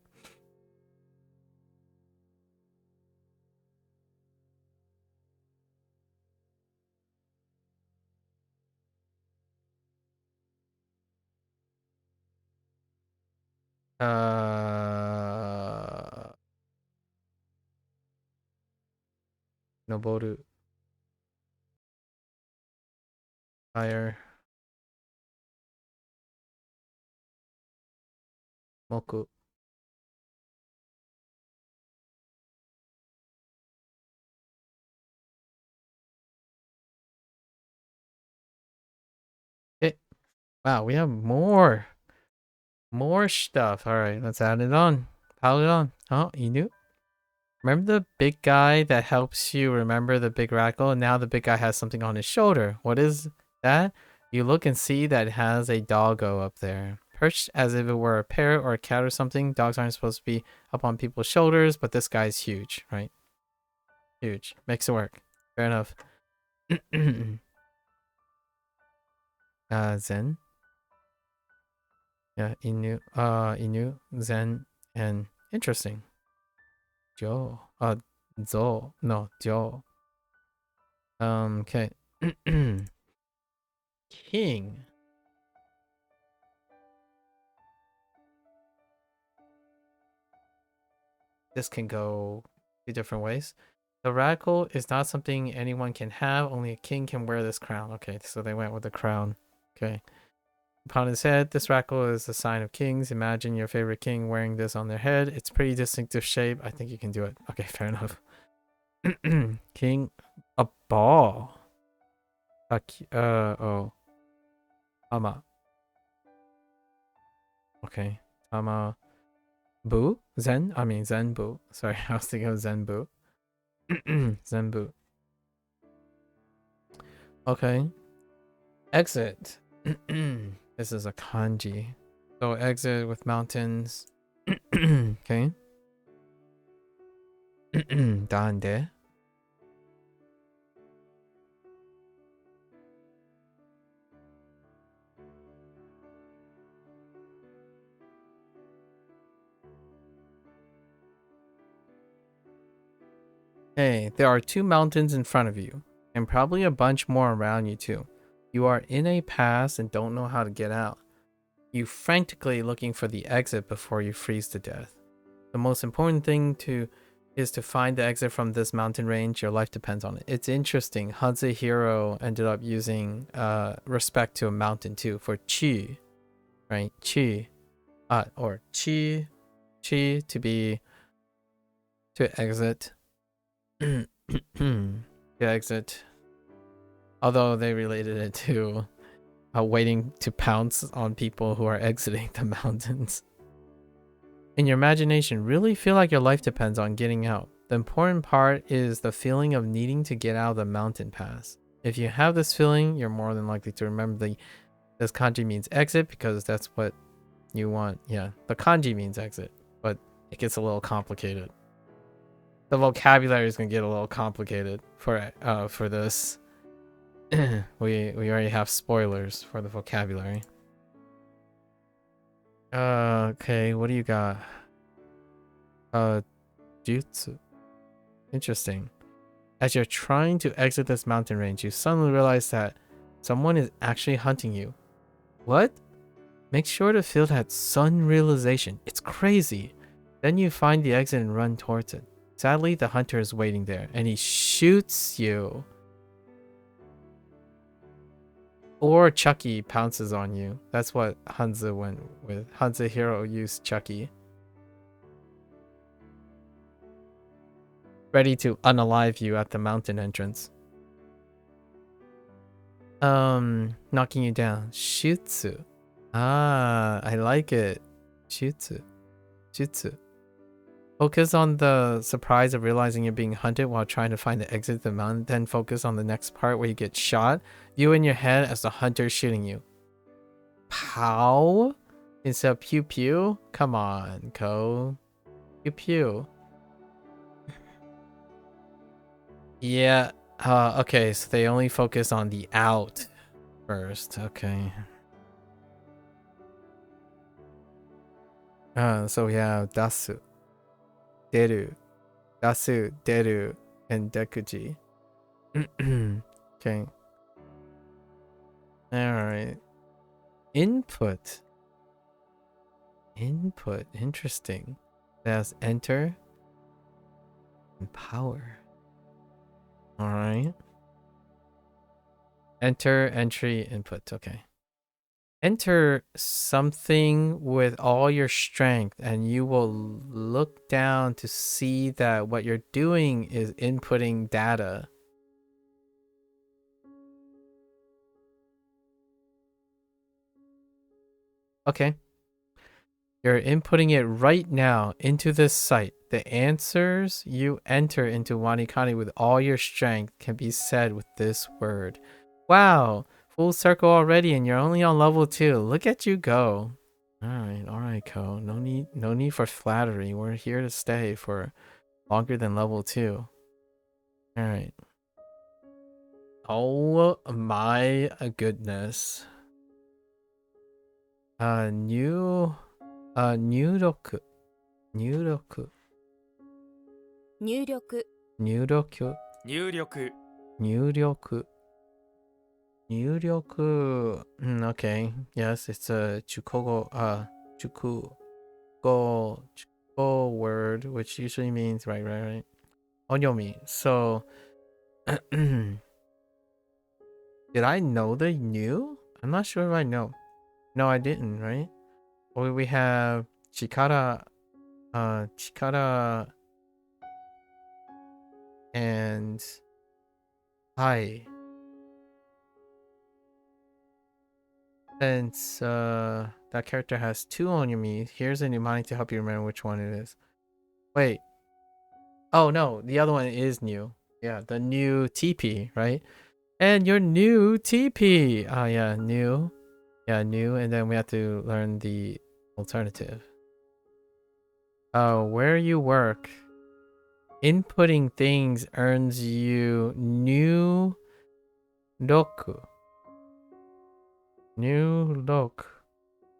Noboru. Fire. Moku. It. Wow, we have more. More stuff. Alright, let's add it on. Pile it on. Oh, Inu? Remember the big guy that helps you remember the big radical? And now the big guy has something on his shoulder. What is that? You look and see that it has a doggo up there. Perched as if it were a parrot or a cat or something. Dogs aren't supposed to be up on people's shoulders, but this guy's huge, right? Huge. Makes it work. Fair enough. Zen. Yeah, Inu, Zen, and interesting. Joe. Zo. No, Joe. Okay. King. This can go 2 different ways. The radical is not something anyone can have. Only a king can wear this crown. Okay, so they went with the crown. Okay. Upon his head, this radical is a sign of kings. Imagine your favorite king wearing this on their head. It's pretty distinctive shape. I think you can do it. Okay, fair enough. King. A ball. Oh. Tama. Okay. Tama. Bu? Zen? I mean Zenbu. Sorry, I was thinking of Zenbu. Zenbu. Okay. Exit. This is a kanji. So exit with mountains. Okay. Dande. Hey, there are 2 mountains in front of you, and probably a bunch more around you too. You are in a pass and don't know how to get out. You frantically looking for the exit before you freeze to death. The most important thing is to find the exit from this mountain range. Your life depends on it. It's interesting. Hanze Hero ended up using respect to a mountain too for chi, right? Chi, or chi to exit. To exit. Although they related it to waiting to pounce on people who are exiting the mountains. In your imagination, really feel like your life depends on getting out. The important part is the feeling of needing to get out of the mountain pass. If you have this feeling, you're more than likely to remember this kanji means exit because that's what you want. Yeah, the kanji means exit, but it gets a little complicated. The vocabulary is gonna get a little complicated for this. we already have spoilers for the vocabulary. Okay, what do you got? Jutsu. Interesting. As you're trying to exit this mountain range, you suddenly realize that someone is actually hunting you. What? Make sure to feel that sudden realization. It's crazy. Then you find the exit and run towards it. Sadly, the hunter is waiting there, and he shoots you. Or Chucky pounces on you. That's what Hanzo went with. Hanzo Hero used Chucky. Ready to unalive you at the mountain entrance. Knocking you down. Shutsu. Ah, I like it. Shutsu. Jutsu. Focus on the surprise of realizing you're being hunted while trying to find the exit of the mountain. Then focus on the next part where you get shot. You in your head as the hunter shooting you. Pow? Instead of pew pew? Come on, Ko. Pew pew. Yeah. Okay, so they only focus on the out first. Okay. So we have Dasu, Deru, Dasu, Deru, and Dekuji. Okay. Alright. Input. Interesting. That's enter and power. Alright. Enter, entry, input. Okay. Enter something with all your strength, and you will look down to see that what you're doing is inputting data. Okay. You're inputting it right now into this site. The answers you enter into WaniKani with all your strength can be said with this word. Wow, full circle already, and you're only on level 2. Look at you go. All right, Ko. No need for flattery. We're here to stay for longer than level 2. All right. Oh my goodness. New入力 入力 入力 入力入力 入力 入力 okay, yes, it's a jukogo jukugo word, which usually means right onyomi. So did I know the new? I'm not sure if I know. No, I didn't, right? Well, we have chikara and hi. Since that character has 2 on your me, here's a mnemonic to help you remember which one it is. Wait. Oh no, the other one is new. Yeah, the new TP, right? And your new TP. Oh yeah, new. Yeah, new, and then we have to learn the alternative. Where you work, inputting things earns you new roku. New look.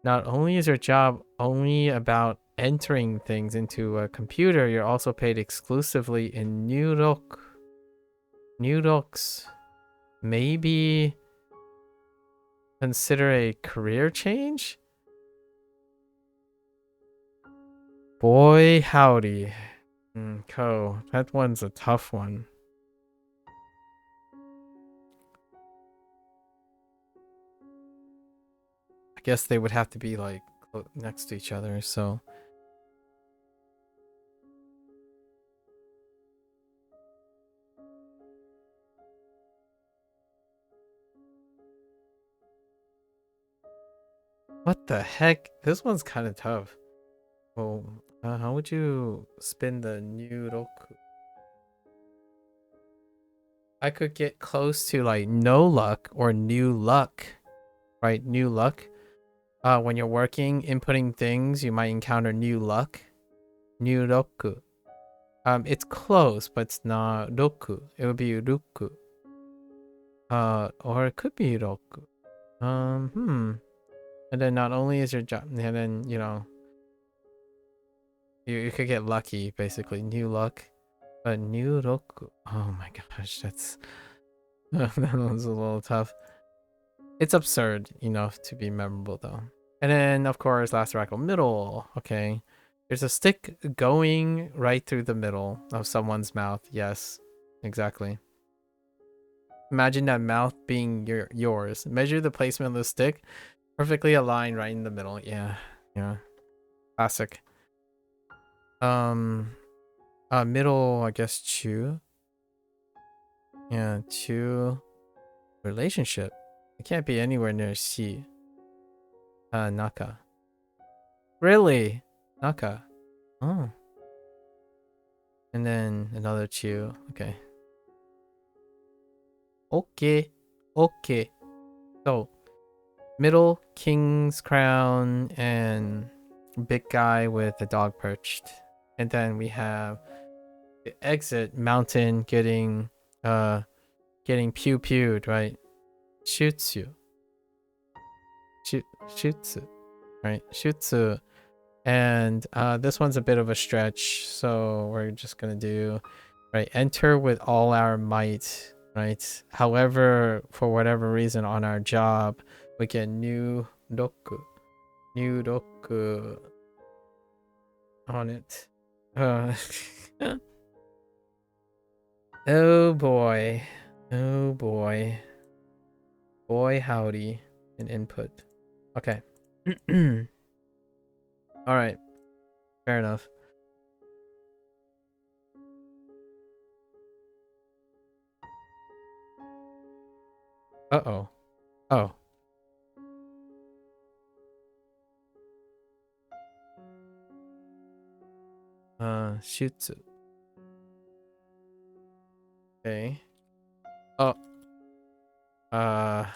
Not only is your job only about entering things into a computer, you're also paid exclusively in new look. New looks. Maybe consider a career change? Boy, howdy. Ko, that one's a tough one. I guess they would have to be like next to each other, so. What the heck? This one's kind of tough. Oh, how would you spin the new roku? I could get close to like no luck or new luck, right? New luck. When you're working, inputting things, you might encounter new luck. New roku. It's close, but it's not roku. It would be ruku. Or it could be roku. And then not only is your job, and then you could get lucky, basically new luck. But new roku. Oh my gosh, that's that one's a little tough. It's absurd enough to be memorable though. And then of course last oracle, middle. Okay. There's a stick going right through the middle of someone's mouth. Yes, exactly. Imagine that mouth being yours. Measure the placement of the stick. Perfectly aligned right in the middle. Yeah. Classic. Middle, I guess chu. Yeah, chu. Relationship. It can't be anywhere near C. Naka. Really? Naka. Oh. And then another Chu. Okay. Okay. So, middle, king's crown, and big guy with a dog perched. And then we have the exit, mountain getting pew-pewed, right? Shutsu. Shutsu. Right? Shutsu. And this one's a bit of a stretch, so we're just gonna do right, enter with all our might, right? However, for whatever reason on our job we get new roku on it. Oh boy. Boy howdy. An input. Okay. All right. Fair enough. Uh-oh. Oh. Shutsu. Okay. Oh. Uh.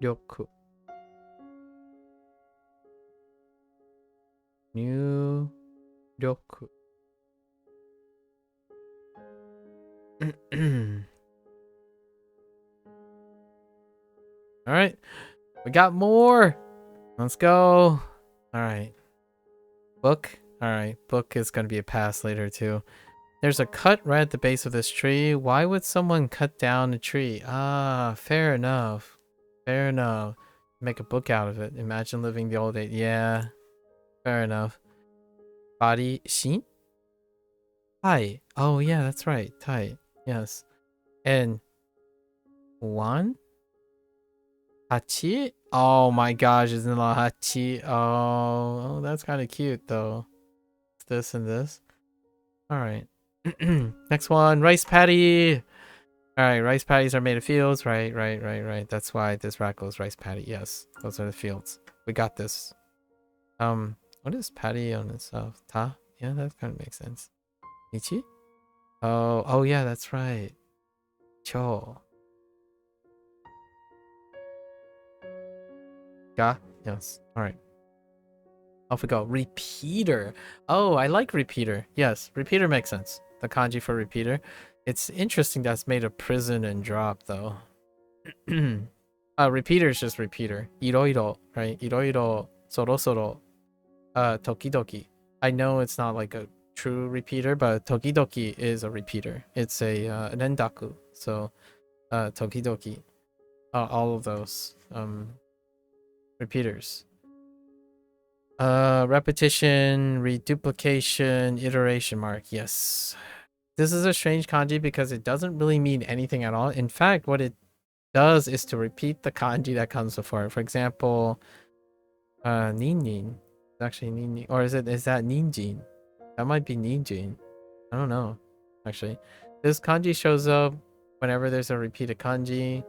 Ryoku. New Ryoku. All right. We got more. Let's go. All right. Book. All right. Book is going to be a pass later too. There's a cut right at the base of this tree. Why would someone cut down a tree? Ah, fair enough. Fair enough. Make a book out of it. Imagine living the old days. Yeah. Fair enough. Body shin? Tai. Oh yeah, that's right. Tai. Yes. And one? Hachi? Oh my gosh, isn't it a hachi? Oh, that's kind of cute though. It's this and this. All right. Next one, rice patty. All right, rice patties are made of fields. Right. That's why this rat goes rice patty. Yes, those are the fields. We got this. What is patty on itself? Ta? Yeah, that kind of makes sense. Ichi? Oh yeah, that's right. Cho. Ga? Yes. All right. Off we go. Repeater. Oh, I like repeater. Yes, repeater makes sense. The kanji for repeater. It's interesting that's made of prison and drop though. Repeater is just repeater. Iroiro, right? Iroiro, sorosoro, tokidoki. I know it's not like a true repeater, but tokidoki is a repeater. It's a rendaku. So, tokidoki. All of those repeaters. Repetition, reduplication, iteration mark. Yes. This is a strange kanji because it doesn't really mean anything at all. In fact, what it does is to repeat the kanji that comes before it. For example, ninjin. It's actually ninjin. Or is that ninjin? That might be ninjin. I don't know. Actually. This kanji shows up whenever there's a repeated kanji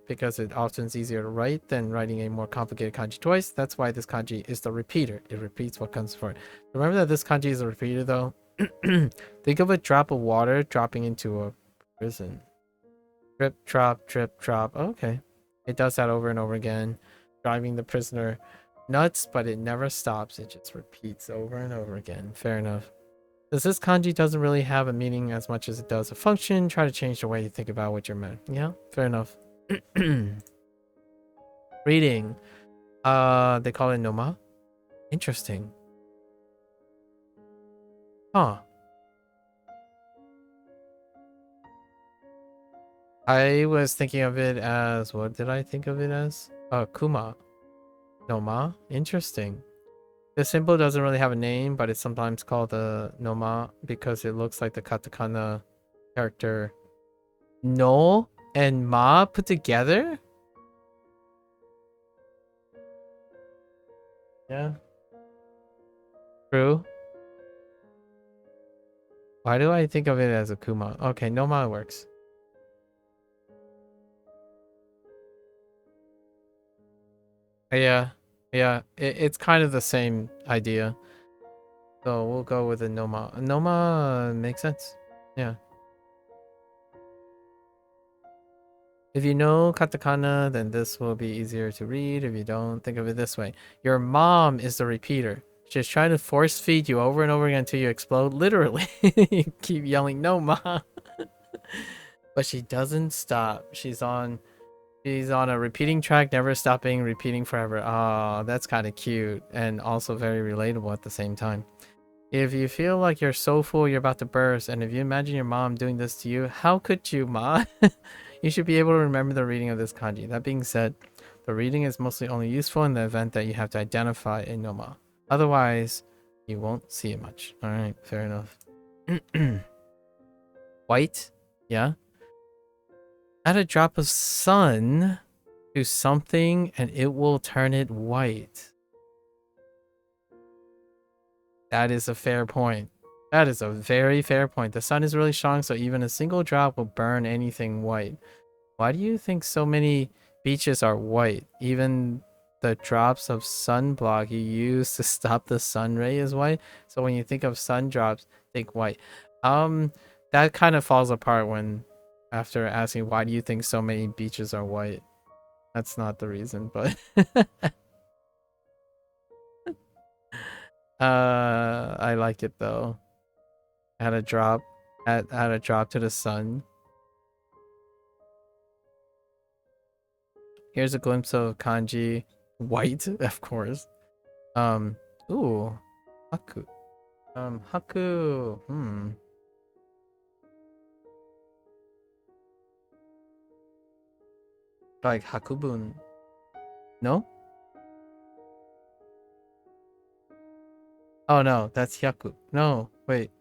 because it often is easier to write than writing a more complicated kanji twice. That's why this kanji is the repeater. It repeats what comes before it. Remember that this kanji is a repeater though? Think of a drop of water dropping into a prison. Drip, drop, drip, drop. Okay. It does that over and over again, driving the prisoner nuts, but it never stops. It just repeats over and over again. Fair enough. Since this kanji doesn't really have a meaning as much as it does a function, try to change the way you think about what you're meant. Yeah, fair enough. Reading. They call it noma. Interesting. Huh. I was thinking of it as, what did I think of it as? Kuma. Noma. Interesting. The symbol doesn't really have a name, but it's sometimes called a noma because it looks like the katakana character no and ma put together. Yeah. True. Why do I think of it as a kuma? Okay, noma works. Yeah. Yeah, it's kind of the same idea. So we'll go with a noma. Noma makes sense. Yeah. If you know katakana, then this will be easier to read. If you don't, think of it this way. Your mom is the repeater. She's trying to force feed you over and over again until you explode. Literally. You keep yelling, no, mom. But she doesn't stop. She's on He's on a repeating track, never stopping, repeating forever. Oh, that's kind of cute and also very relatable at the same time. If you feel like you're so full you're about to burst, and if you imagine your mom doing this to you, how could you, ma? You should be able to remember the reading of this kanji. That being said, the reading is mostly only useful in the event that you have to identify a noma. Otherwise, you won't see it much. Alright, fair enough. White? Yeah. Add a drop of sun to something and it will turn it white. That is a fair point. That is a very fair point. The sun is really strong, so even a single drop will burn anything white. Why do you think so many beaches are white? Even the drops of sunblock you use to stop the sun ray is white. So when you think of sun drops, think white. That kind of falls apart when after asking why do you think so many beaches are white? That's not the reason, but I like it though. Add a drop to the sun. Here's a glimpse of kanji. White, of course. Ooh. Haku. Haku. Like hakubun. No? Oh no, that's hyaku. No, wait.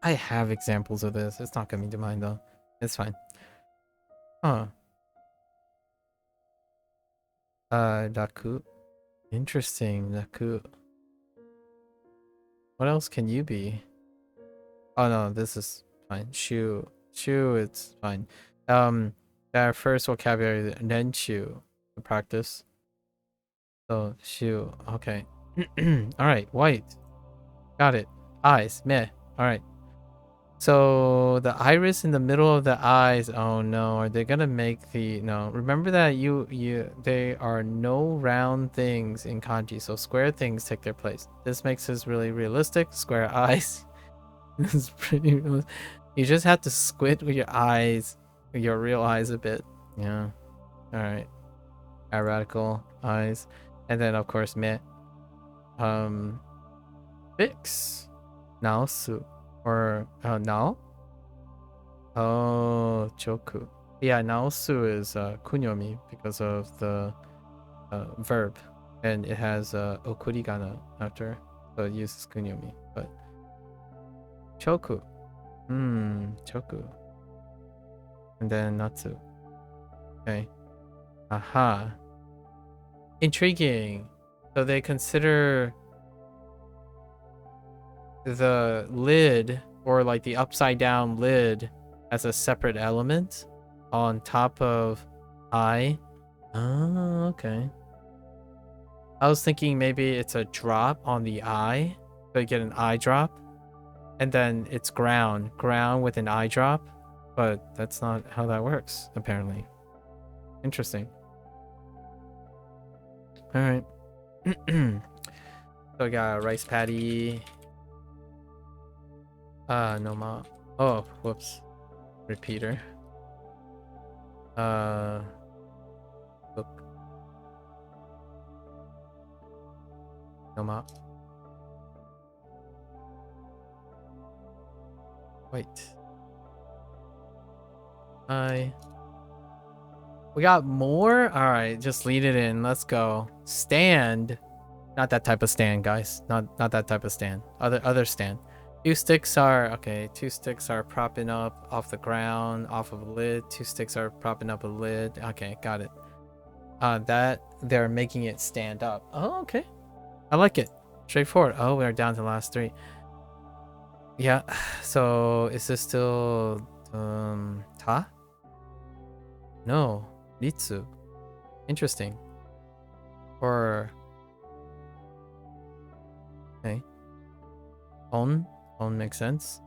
I have examples of this. It's not coming to mind though. It's fine. Huh. Raku. Interesting, Raku. What else can you be? Oh no, this is fine. Shu. Shu, it's fine. Our first vocabulary, Nenshu, to practice. So, Shu. Okay. Alright, white. Got it. Eyes. Meh. Alright. So the iris in the middle of the eyes. Oh no, are they gonna make the no? Remember that they are no round things in kanji, so square things take their place. This makes this really realistic. Square eyes. This is pretty realistic. You just have to squint with your eyes, your real eyes a bit. Yeah. All right. Radical eyes, and then of course meh. Fix. Naosu. Or now? Oh, choku. Yeah, naosu is kunyomi because of the verb, and it has okurigana after, so it uses kunyomi. But choku, choku, and then natsu. Okay. Aha. Intriguing. So they consider the lid, or like the upside down lid, as a separate element on top of eye. Oh, okay. I was thinking maybe it's a drop on the eye, so you get an eye drop, and then it's ground with an eye drop, but that's not how that works apparently. Interesting. All right. So we got a rice patty. No ma. Oh, whoops. Repeater. Look. No ma. Wait. We got more? Alright, just lead it in. Let's go. Stand. Not that type of stand, guys. Not that type of stand. Other stand. Two sticks are propping up off the ground, off of a lid. Two sticks are propping up a lid. Okay, got it. That they're making it stand up. Oh, okay. I like it. Straightforward. Oh, we're down to the last three. Yeah. So is this still ta? No. Ritsu. Interesting. Or okay. On makes sense.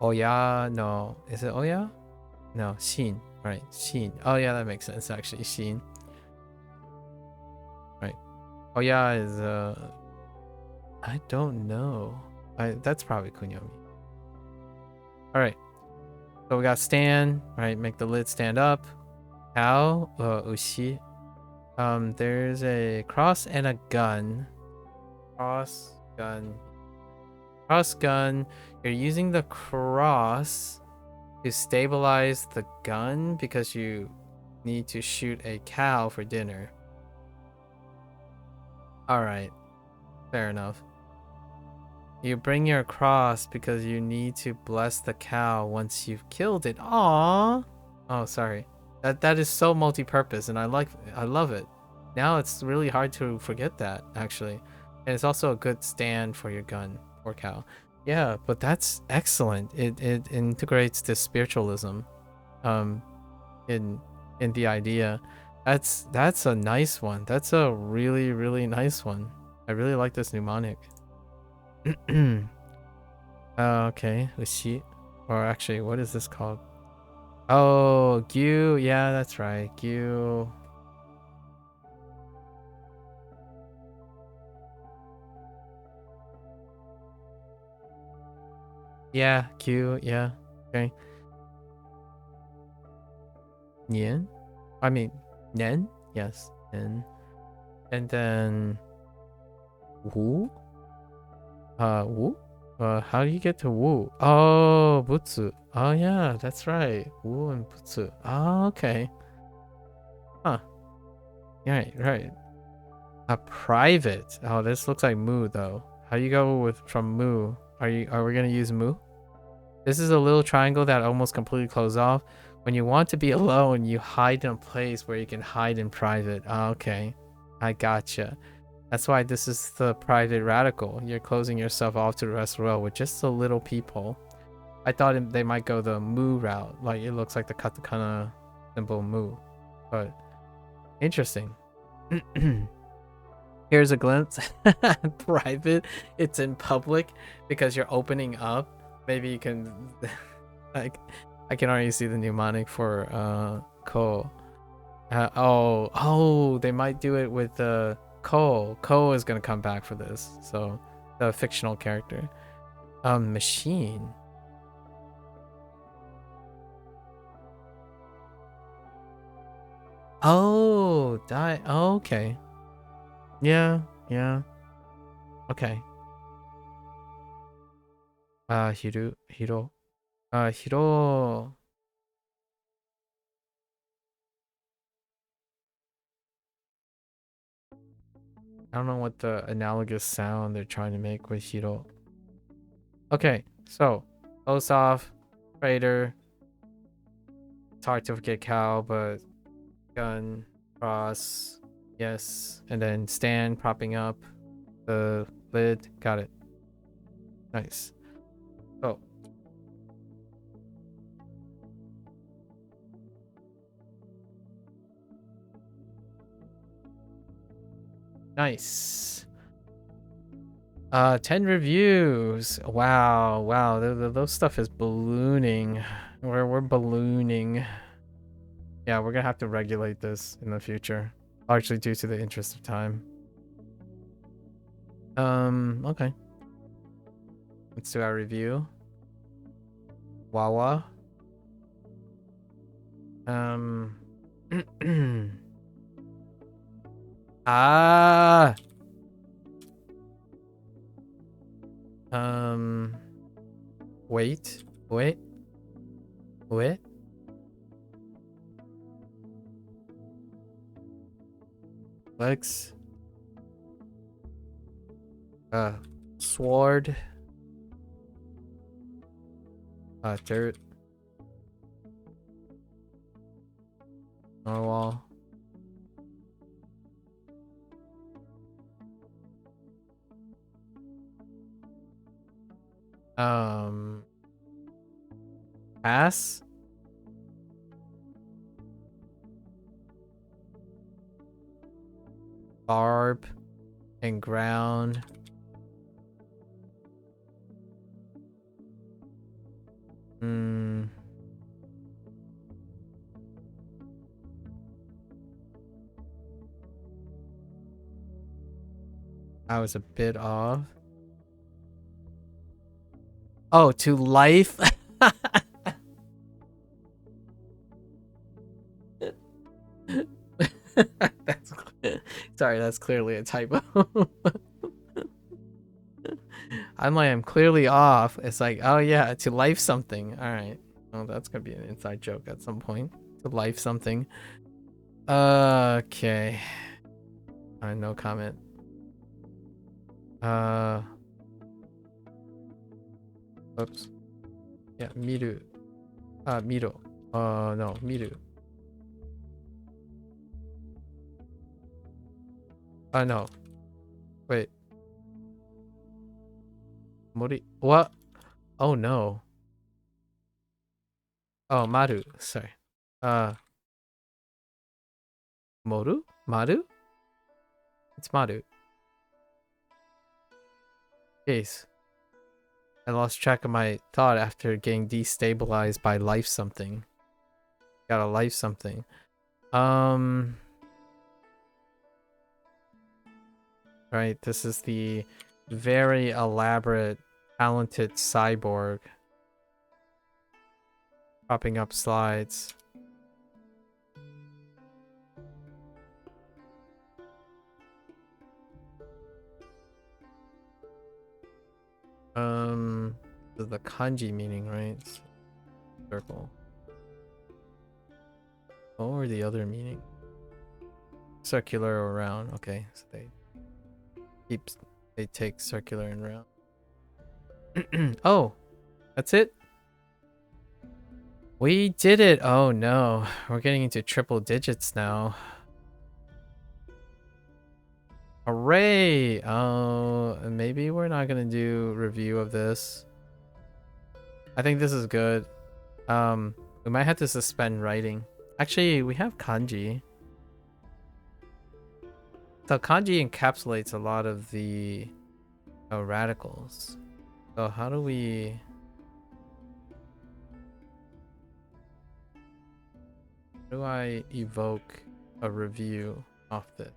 Oya, no. Is it Oya? No, Shin. Right, Shin. Oh yeah, that makes sense actually. Shin. Right. Oya is I don't know. That's probably kunyomi. All right. So we got stand, right? Make the lid stand up. Cow, ushi. There's a cross and a gun. Cross, gun. Cross, gun. You're using the cross to stabilize the gun because you need to shoot a cow for dinner. Alright. Fair enough. You bring your cross because you need to bless the cow once you've killed it. Aww. Oh, sorry. That is so multi-purpose, and I love it. Now it's really hard to forget that, actually. And it's also a good stand for your gun or cow. Yeah, but that's excellent. It integrates the spiritualism in the idea. That's a nice one. That's a really, really nice one. I really like this mnemonic. Okay, ushi. Or actually, what is this called? Oh, gyu. Yeah, that's right. Gyu. Yeah, gyu. Yeah. Okay. Nien? I mean, nen? Yes, nen. And then wu? Wu? How do you get to wu? Oh, butsu. Oh, yeah, that's right. Wu and butsu. Oh, okay. Huh. Right. A private. Oh, this looks like mu though. How do you go with from mu? Are we gonna use mu? This is a little triangle that almost completely closed off. When you want to be alone, you hide in a place where you can hide in private. Oh, okay. I gotcha. That's why this is the private radical. You're closing yourself off to the rest of the world with just a little people. I thought they might go the mu route. Like it looks like the katakana symbol mu. But interesting. Here's a glimpse. Private. It's in public because you're opening up. Maybe you can like I can already see the mnemonic for ko. Oh, they might do it with Ko. Ko is gonna come back for this. So the fictional character. Machine. Oh, die. Oh, okay. Yeah. Okay. Hiro. Hiro. I don't know what the analogous sound they're trying to make with Hiro. Okay, so close off, trader. It's hard to forget cow, but gun, cross, yes, and then stand propping up the lid. Got it. Nice. Oh. Nice. 10 reviews. Wow. Those stuff is ballooning. We're ballooning. Yeah, we're gonna have to regulate this in the future, largely due to the interest of time. Okay. Let's do our review. Wawa. Ah. Wait. Legs. Sword. Dirt. Narwhal. Pass. Barb and ground. I was a bit off. Oh, to life? That's, sorry, that's clearly a typo. I'm clearly off. It's like, oh yeah, to life something. All right. Oh, that's gonna be an inside joke at some point. To life something. Okay. No comment. Oops. Yeah, miru. Miro. No, miru. No. Wait. Mori. What? Oh no. Oh, maru. Sorry. Moru? Maru? It's maru. Jeez. I lost track of my thought after getting destabilized by life something. Got a life something. Right, this is the very elaborate, talented cyborg. Popping up slides. The kanji meaning, right? Circle. Oh, or the other meaning? Circular or round. Okay, so they take circular and round. Oh, that's it? We did it! Oh no, we're getting into triple digits now. Hooray! Oh, maybe we're not gonna do review of this. I think this is good. We might have to suspend writing. Actually, we have kanji. So kanji encapsulates a lot of the radicals. So how do we... How do I evoke a review off this?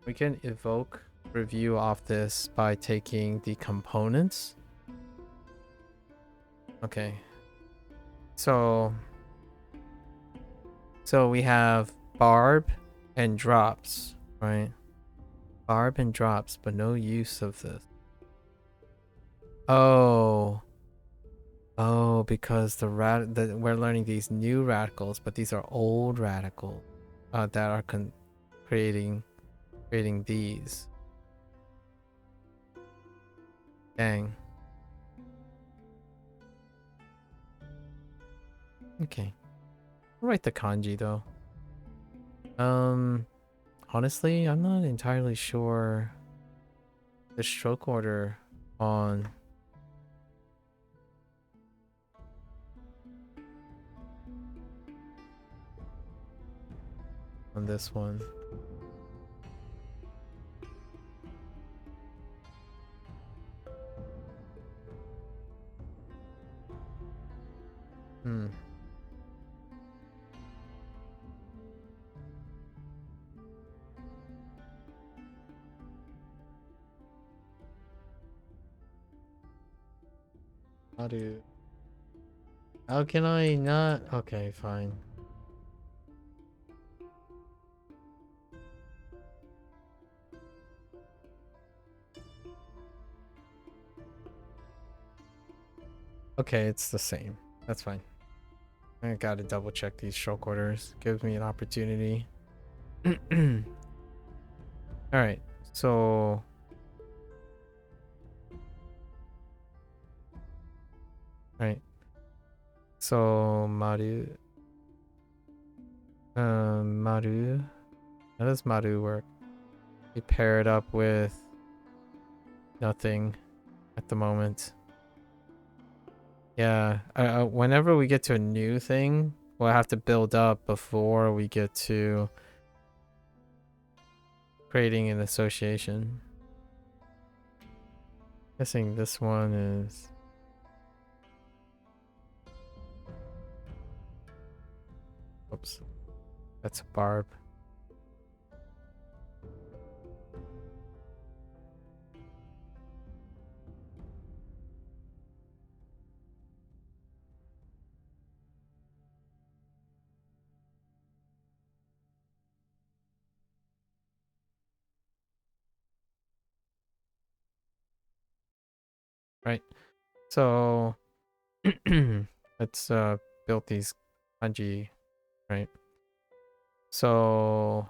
We can evoke review off this by taking the components. Okay. So we have barb and drops, right? Barb and drops, but no use of this. Oh, because we're learning these new radicals, but these are old radicals that are creating these. Dang. Okay. I'll write the kanji though. Honestly, I'm not entirely sure the stroke order on this one. How can I not? Okay, fine. Okay, it's the same. That's fine. I gotta double check these stroke orders. Gives me an opportunity. Alright, so... Right. So, Maru... Maru... How does Maru work? We pair it up with... nothing at the moment. Yeah, whenever we get to a new thing, we'll have to build up before we get to creating an association. Guessing this one is... Oops. That's a barb. right? So let's build these kanji, right? So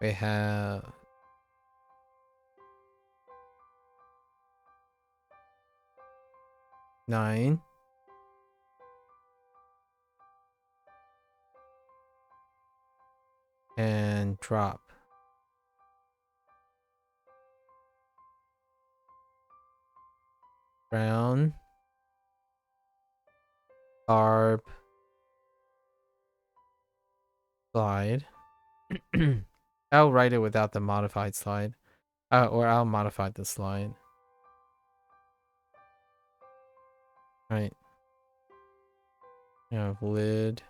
we have 9 and drop. Brown, barb, slide. I'll write it without the modified slide. Or I'll modify the slide. Right. You have lid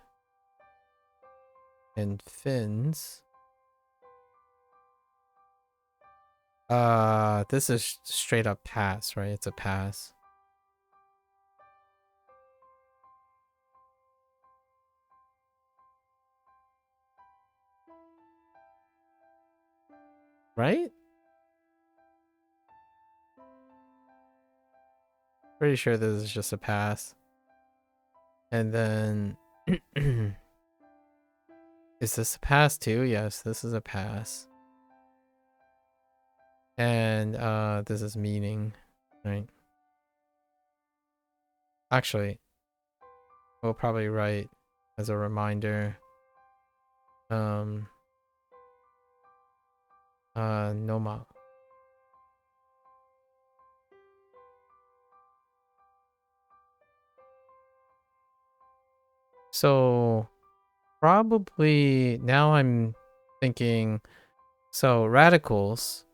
and fins. This is straight up pass, right? It's a pass. Right? Pretty sure this is just a pass. And then is this a pass too? Yes, this is a pass. And this is meaning, right? Actually, we'll probably write as a reminder. Noma. So probably now I'm thinking, so radicals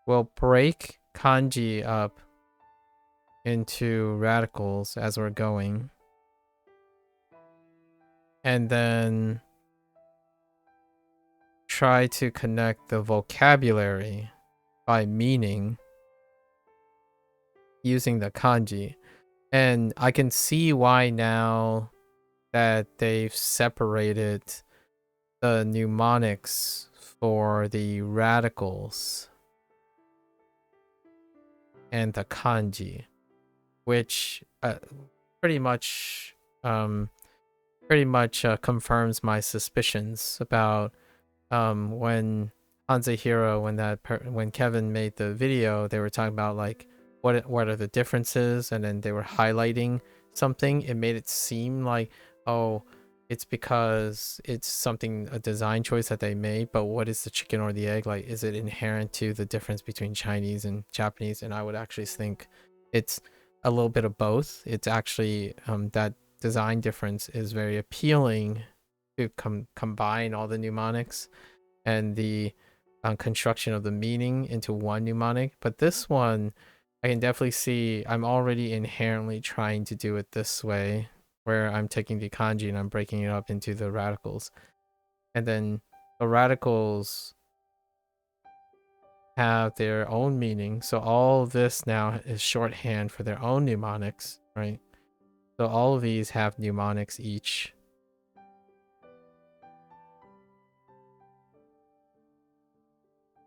will break kanji up into radicals as we're going. And then try to connect the vocabulary by meaning using the kanji. And I can see why now that they've separated the mnemonics for the radicals and the kanji, which pretty much confirms my suspicions about when Hanzahiro, when Kevin made the video, they were talking about like what are the differences, and then they were highlighting something. It made it seem like, oh, it's because it's something, a design choice that they made, but what is the chicken or the egg? Like, is it inherent to the difference between Chinese and Japanese? And I would actually think it's a little bit of both. It's actually that design difference is very appealing to combine all the mnemonics and the construction of the meaning into one mnemonic. But this one, I can definitely see I'm already inherently trying to do it this way, where I'm taking the kanji and I'm breaking it up into the radicals. And then the radicals have their own meaning. So all this now is shorthand for their own mnemonics, right? So all of these have mnemonics each.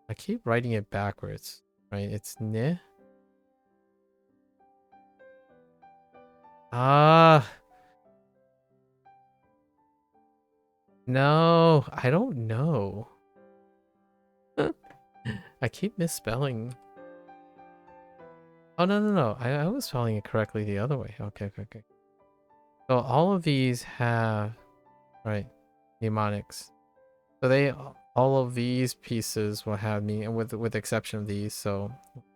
I keep writing it backwards, right? It's ne. No, I don't know. I keep misspelling. Oh, no. I was spelling it correctly the other way. Okay. So all of these have, right, mnemonics. So all of these pieces will have me, and with the exception of these. So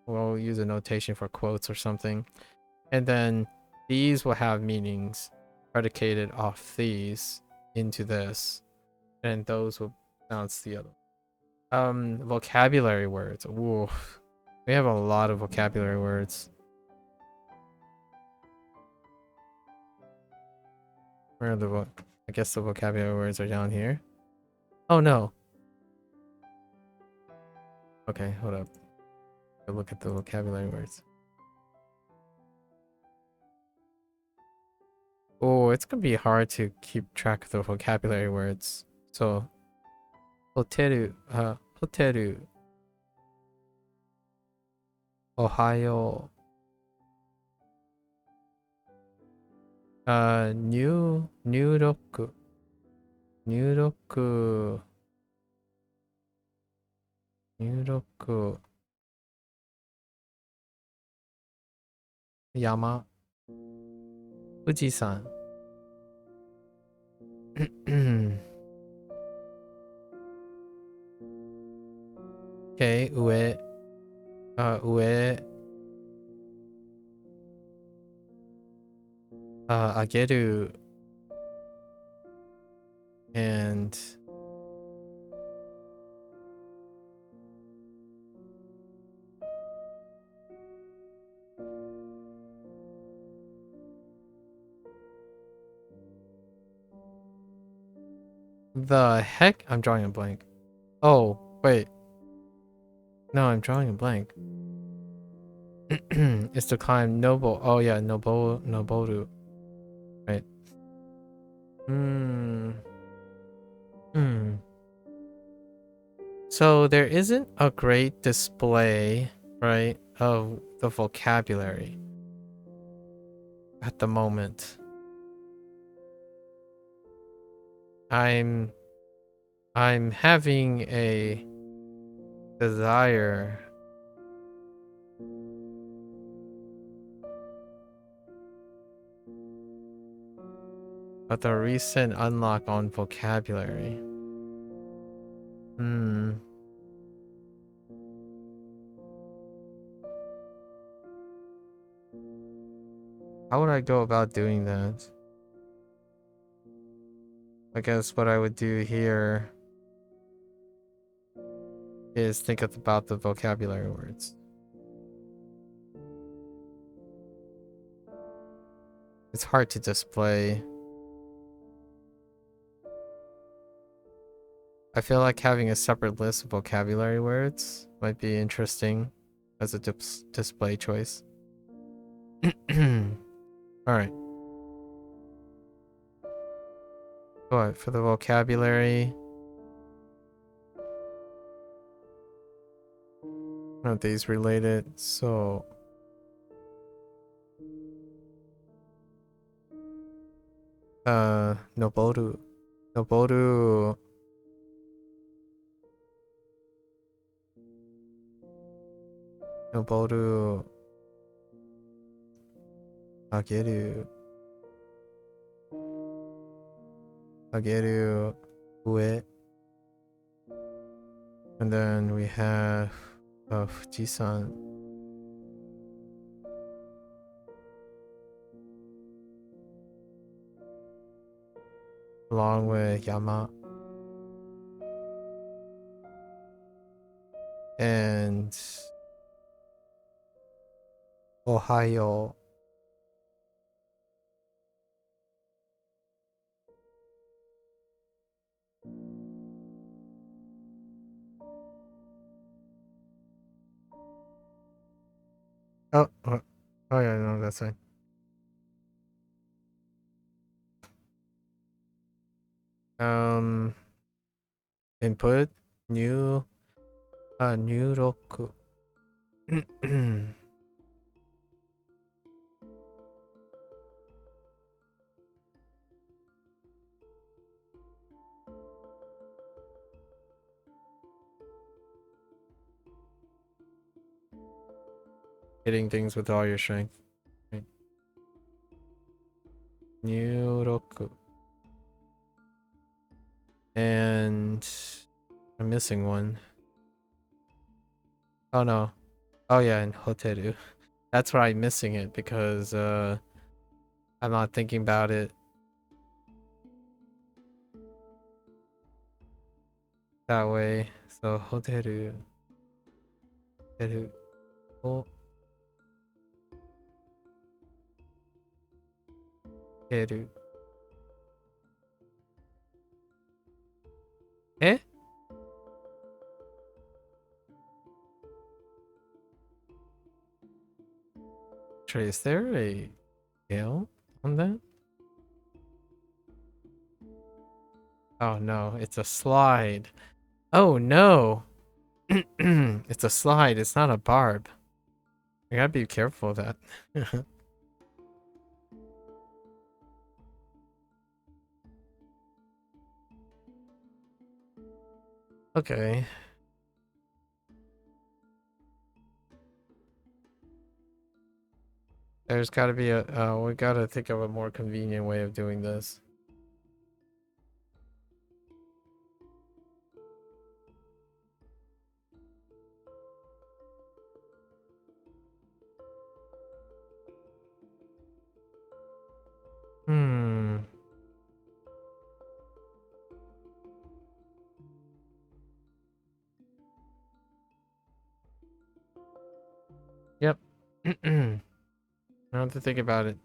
we'll use a notation for quotes or something. And then these will have meanings predicated off these into this. And those will bounce the other. Vocabulary words. Ooh, we have a lot of vocabulary words. Where are the I guess the vocabulary words are down here. Oh no. Okay, hold up. Go look at the vocabulary words. Oh, it's gonna be hard to keep track of the vocabulary words. So, hoteru, hoteru, ohayo, nyuroku, nyuroku, nyuroku, yama, Fujisan. Okay, ue, ue, ageru, and the heck? I'm drawing a blank. Oh, wait. No, I'm drawing a blank. It's to climb noble. Oh yeah, noboru. Right. So there isn't a great display, right, of the vocabulary at the moment. I'm having a desire of the recent unlock on vocabulary. How would I go about doing that? I guess what I would do here is think about the vocabulary words. It's hard to display. I feel like having a separate list of vocabulary words might be interesting as a display choice. Alright. What, for the vocabulary? Are these related? So... Noboru. Noboru... Noboru... Ageru... Ageru... Ue... And then we have... Fujisan. Along with Yama. And... Ohio. Oh yeah, no, that's fine. Input new roku. Hitting things with all your strength. Right. New roku. And I'm missing one. Oh no. Oh yeah, and hoteru. That's why I'm missing it because I'm not thinking about it that way. So hoteru. Hoteru. Oh. Hoteru. Eh? Trey, is there a scale on that? Oh no, it's a slide. Oh no. It's a slide, it's not a barb. I gotta be careful of that. Okay. There's gotta be a, we gotta think of a more convenient way of doing this. Hmm. Yep. I have to think about it.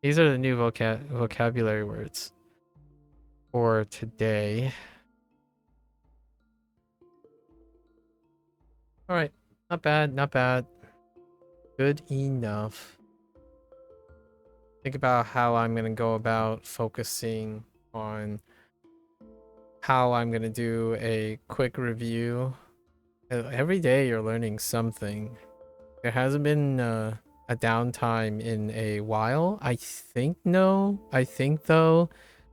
These are the new vocabulary words for today. All right, not bad, not bad. Good enough. Think about how I'm gonna go about focusing on how I'm gonna do a quick review. Every day you're learning something. There hasn't been a downtime in a while. I think no. I think though,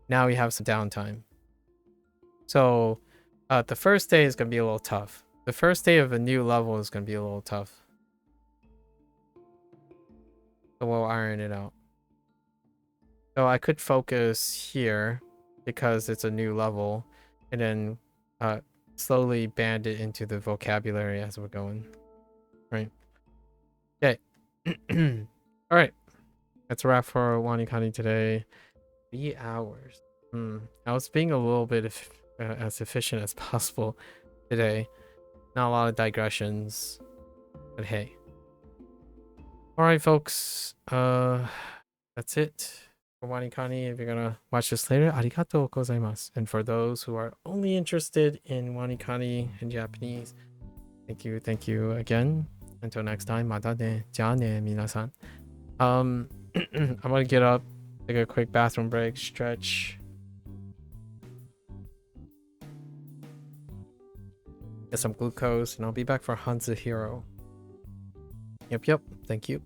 now we have some downtime. So the first day is gonna be a little tough. The first day of a new level is gonna be a little tough. So we'll iron it out. So I could focus here because it's a new level, and then slowly band it into the vocabulary as we're going. Right. Okay. All right. That's a wrap for WaniKani today. 3 hours. I was being a little bit as efficient as possible today. Not a lot of digressions, but hey. All right, folks. That's it for WaniKani. If you're gonna watch this later, arigatou gozaimasu. And for those who are only interested in WaniKani in Japanese, thank you again. Until next time, mata ne, ja ne, minasan. I'm gonna get up, take a quick bathroom break, stretch, get some glucose, and I'll be back for Hanzo Hero. Yep. Thank you.